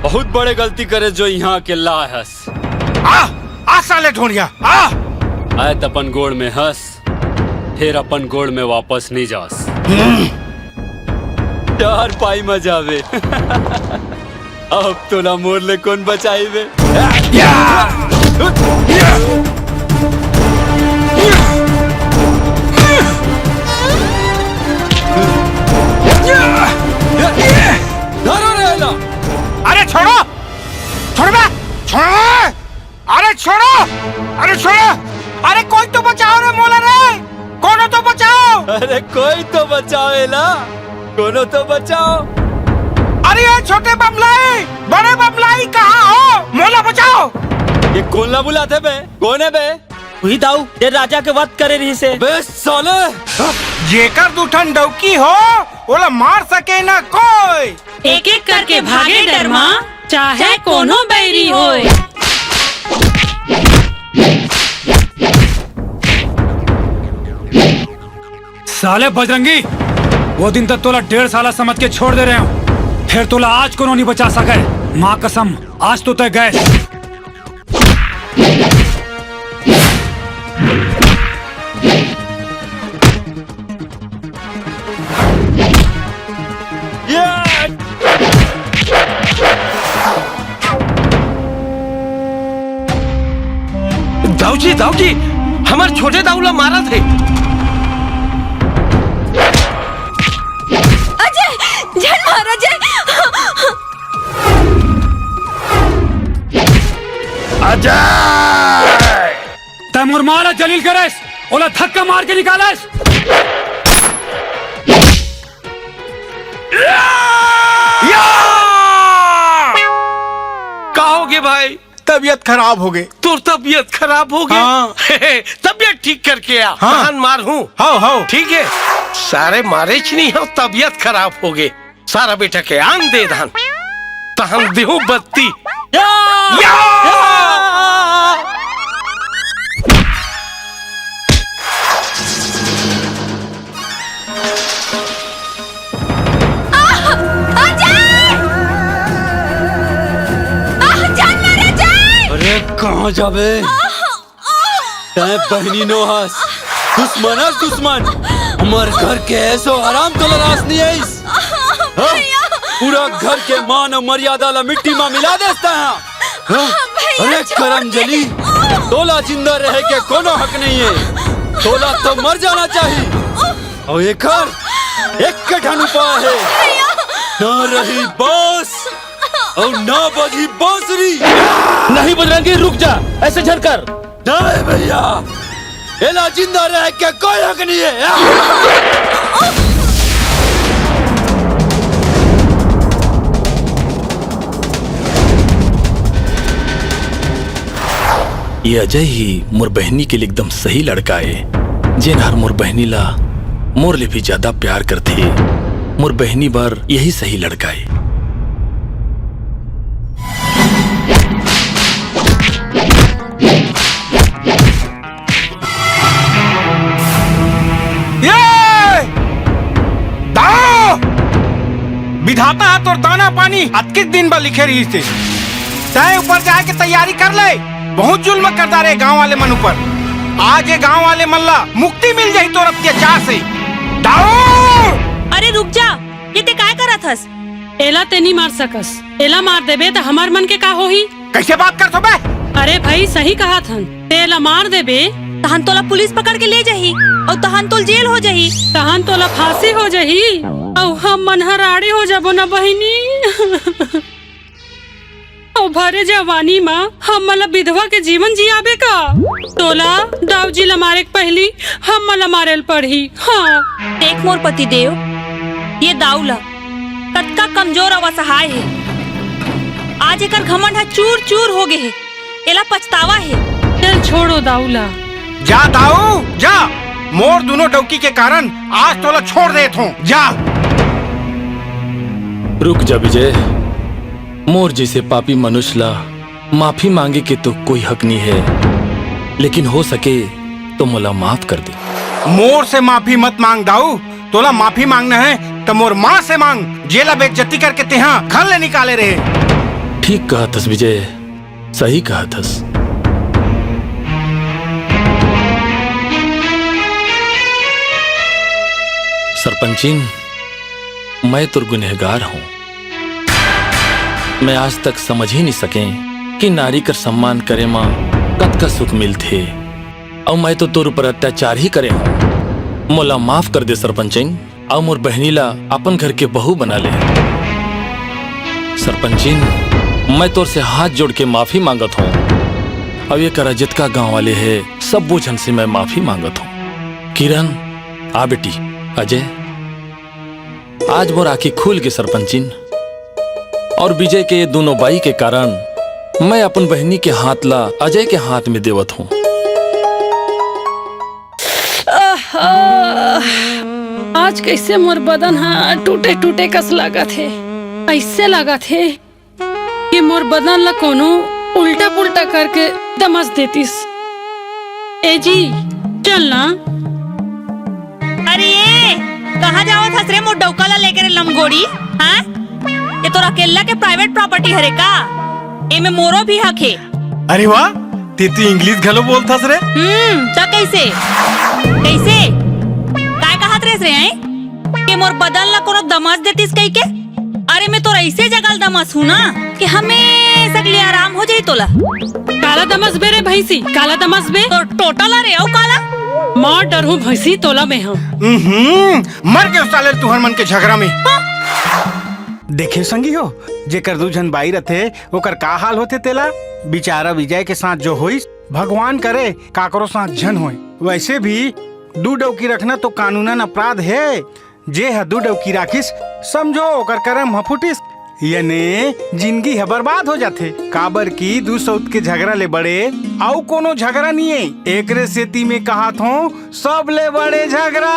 बहुत बड़े गलती करे जो यहाँ के ला हस। आ साले ढूंढिया आ। आए अपन गोड़ में हंस फिर अपन गोड़ में वापस नहीं जास। यार पाई मजावे। अब तो ना मोर ले कौन बचाई बे। अरे छोड़ो छोड़ बे छोड़ो। अरे छोड़ो अरे छोड़ो। अरे कोई तो बचाओ रे मोला रे, कोनो तो बचाओ। अरे कोई तो बचाओ एला, कोनो तो बचाओ। अरे ये छोटे बमलाई बड़े बमलाई कहाँ हो? मोला बचाओ। ये कौन ला बुलाते बे? कौन है बे? वही दाऊ ये राजा के वध करे रही से। बे साले जेकर दूठन डौकी हो ओला मार सके ना कोई। एक एक करके भागे डरमा चाहे कोनो बैरी होए। साले बजरंगी, वो दिन तक तोला 1.5 साल समझ के छोड़ दे रहे हो, फिर तोला आज कोनो नहीं बचा सके। माँ कसम आज तो तय गए। दाऊ जी हमारे छोटे दाऊला मारा थे। अजय जन मारो अजय तैमूर मारा जलील करे ओला धक्का मार के निकाले। कहोगे भाई? तबीयत खराब हो गई। तो तबीयत खराब हो गई? हाँ। तबीयत ठीक करके आ। हाँ। धान मार हूँ। हाउ ठीक है सारे मारे नहीं हो तबीयत खराब हो गई। सारा बेटा के आन दे धान तो हम देहू बत्ती। कहाँ जाबे? तय बहनी नो हस दुश्मन हस दुश्मन। हमार घर के ऐसो आराम तो लरास नहीं है इस हाँ? पूरा घर के मान और मर्यादा ला मिट्टी में मिला देता है हाँ? अरे करम जली तोला जिंदा रहे के कोनो हक नहीं है। तोला तो मर जाना चाहिए। और एक कठिन उपाय है, ना रही बांस और ना बजी बांसुरी। नहीं बजरंगी, रुक जा, ऐसे झड़कर। नहीं भैया, एला जिंदा रह के कोई हक नहीं है। ये अजय ही मोर बहनी के लिए एकदम सही लड़का है। जेन हर मोर बहनी ला मोर ले भी ज्यादा प्यार करते। मोर बहनी बार यही सही लड़का है। विधाता है तो दाना पानी अतकिस दिन बा लिखे रही थे। तय ऊपर जाए के तैयारी कर ले। बहुत जुल्म करता रहे गांव वाले मन ऊपर। आज ये गांव वाले मल्ला मुक्ति मिल जाई तो अत्याचार से। अरे रुक जा, ये ते काय करत हस? एला ते नहीं मार सकस। एला मार देबे तो हमार मन के का होही? कैसे बात कर सबे? अरे भाई सही कहा थन। तेला मार देबे तहन तोला पुलिस पकड़ के ले जाही और तहन तोल जेल हो जाही। तहन तोला फांसी हो जाही और हम मनहराड़ी हो जाबो ना बहिनी। और भरे जवानी माँ हम मला विधवा के जीवन जियाबे का। तोला दाऊजी ला मारे के पहली हम मला मारेल पड़ी। हाँ देख मोर पति देव, ये दाऊला कतका कमजोर और असहाय है। आज एकर घमंड है चूर चूर हो गए है। एला पछतावा है। चल छोड़ो दाऊला। जा दाऊ जा, मोर दोनों डौकी के कारण आज तोला छोड़ देत हूँ। जा। रुक जा विजय, मोर जैसे पापी मनुष्य ला माफी मांगे के तो कोई हक नहीं है, लेकिन हो सके तो मोला माफ कर दे। मोर से माफी मत मांग दाऊ। तोला माफी मांगना है तो मोर माँ से मांग। जेला बेइज्जती करके तेहा घर ले निकाले रहे। ठीक कहा थस विजय, सही कहा थस। सरपंचिन, मैं तो गुनहगार हूँ। मैं आज तक समझ ही नहीं सके कि नारी का सम्मान करे माँ कत का सुख मिलते। और मैं तो तोर ऊपर अत्याचार ही करे हूँ। मोला माफ कर दे सरपंचिन, और मोर बहनी ला अपन घर के बहू बना ले। सरपंचिन, मैं तोर से हाथ जोड़ के माफी मांगत हूँ। अब ये करा जितका गांव वाले है सब बोझन से मैं माफी मांगत हूँ। किरण आ बेटी। अजय, आज मोर आंखें खुल के सरपंचिन। और विजय के ये दोनों बाई के कारण मैं अपन बहनी के हाथ ला अजय के हाथ में देवत हूँ। आज कैसे मोर बदन हाँ टूटे टूटे कस लगा थे। ऐसे लगा थे कि मोर बदन ला कोनो उल्टा पुल्टा करके दमस देतीस। ए जी चल ना। अरे कहाँ जावत हस रे मोर डौका ला लेकर लमगोड़ी? हाँ, ये तो अकेला के प्राइवेट प्रॉपर्टी हरे का? एमे मोरो भी हक है। अरे वाह, ते तू इंग्लिश घलो बोलथस रे। तो कैसे कैसे काय कहत रेस रे हैं कि मोर बदल ला कोनो दमास देतीस कई के? अरे मैं तो ऐसे जगल दमास हूँ ना कि हमेशा के लिए आराम हो जाई तोला। काला दमस बे रे भैंसी, काला दमस बे तो टोटल अरे औ काला मार डर हूँ भैंसी तोला में हम। मर के उसाले तुहर मन के झगड़ा में। देखे संगी हो, जेकर दू जन बाई रथे ओकर का हाल होते तेला। बेचारा विजय के साथ जो होई भगवान करे काकरो साथ जन होए। वैसे भी दू डौकी रखना तो कानूनन अपराध है। जे है दू डौकी राखिस समझो ओकर करम हफुटिस, यानी जिंदगी है बर्बाद हो जाते। काबर की दू सौत के झगड़ा ले बड़े आउ कोनो झगड़ा नहीं है। एकरे सेती में कहा थो सब ले बड़े झगड़ा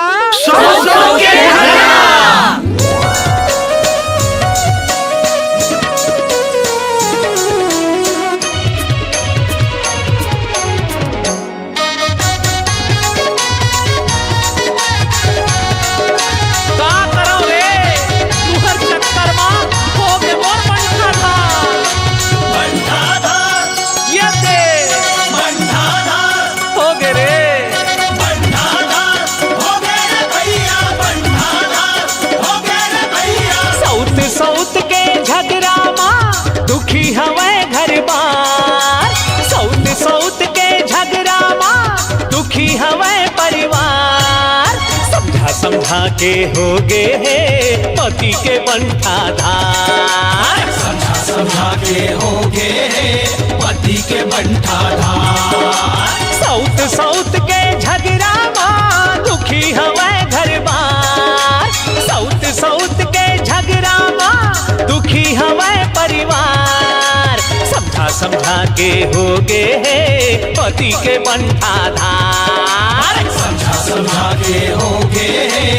के होगे है पति के बंठा धार। समझा समझा के होगे है पति के बंठा धार। सौत सौत के झगड़ा माँ दुखी हवे घर बार। सौत सौत के झगड़ा माँ दुखी हवे परिवार। समझा समझा के होगे है पति के बंठा धार। समझा समझा के होगे है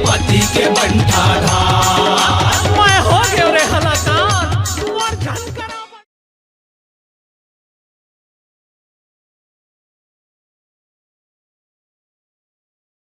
पति के बंठा धार।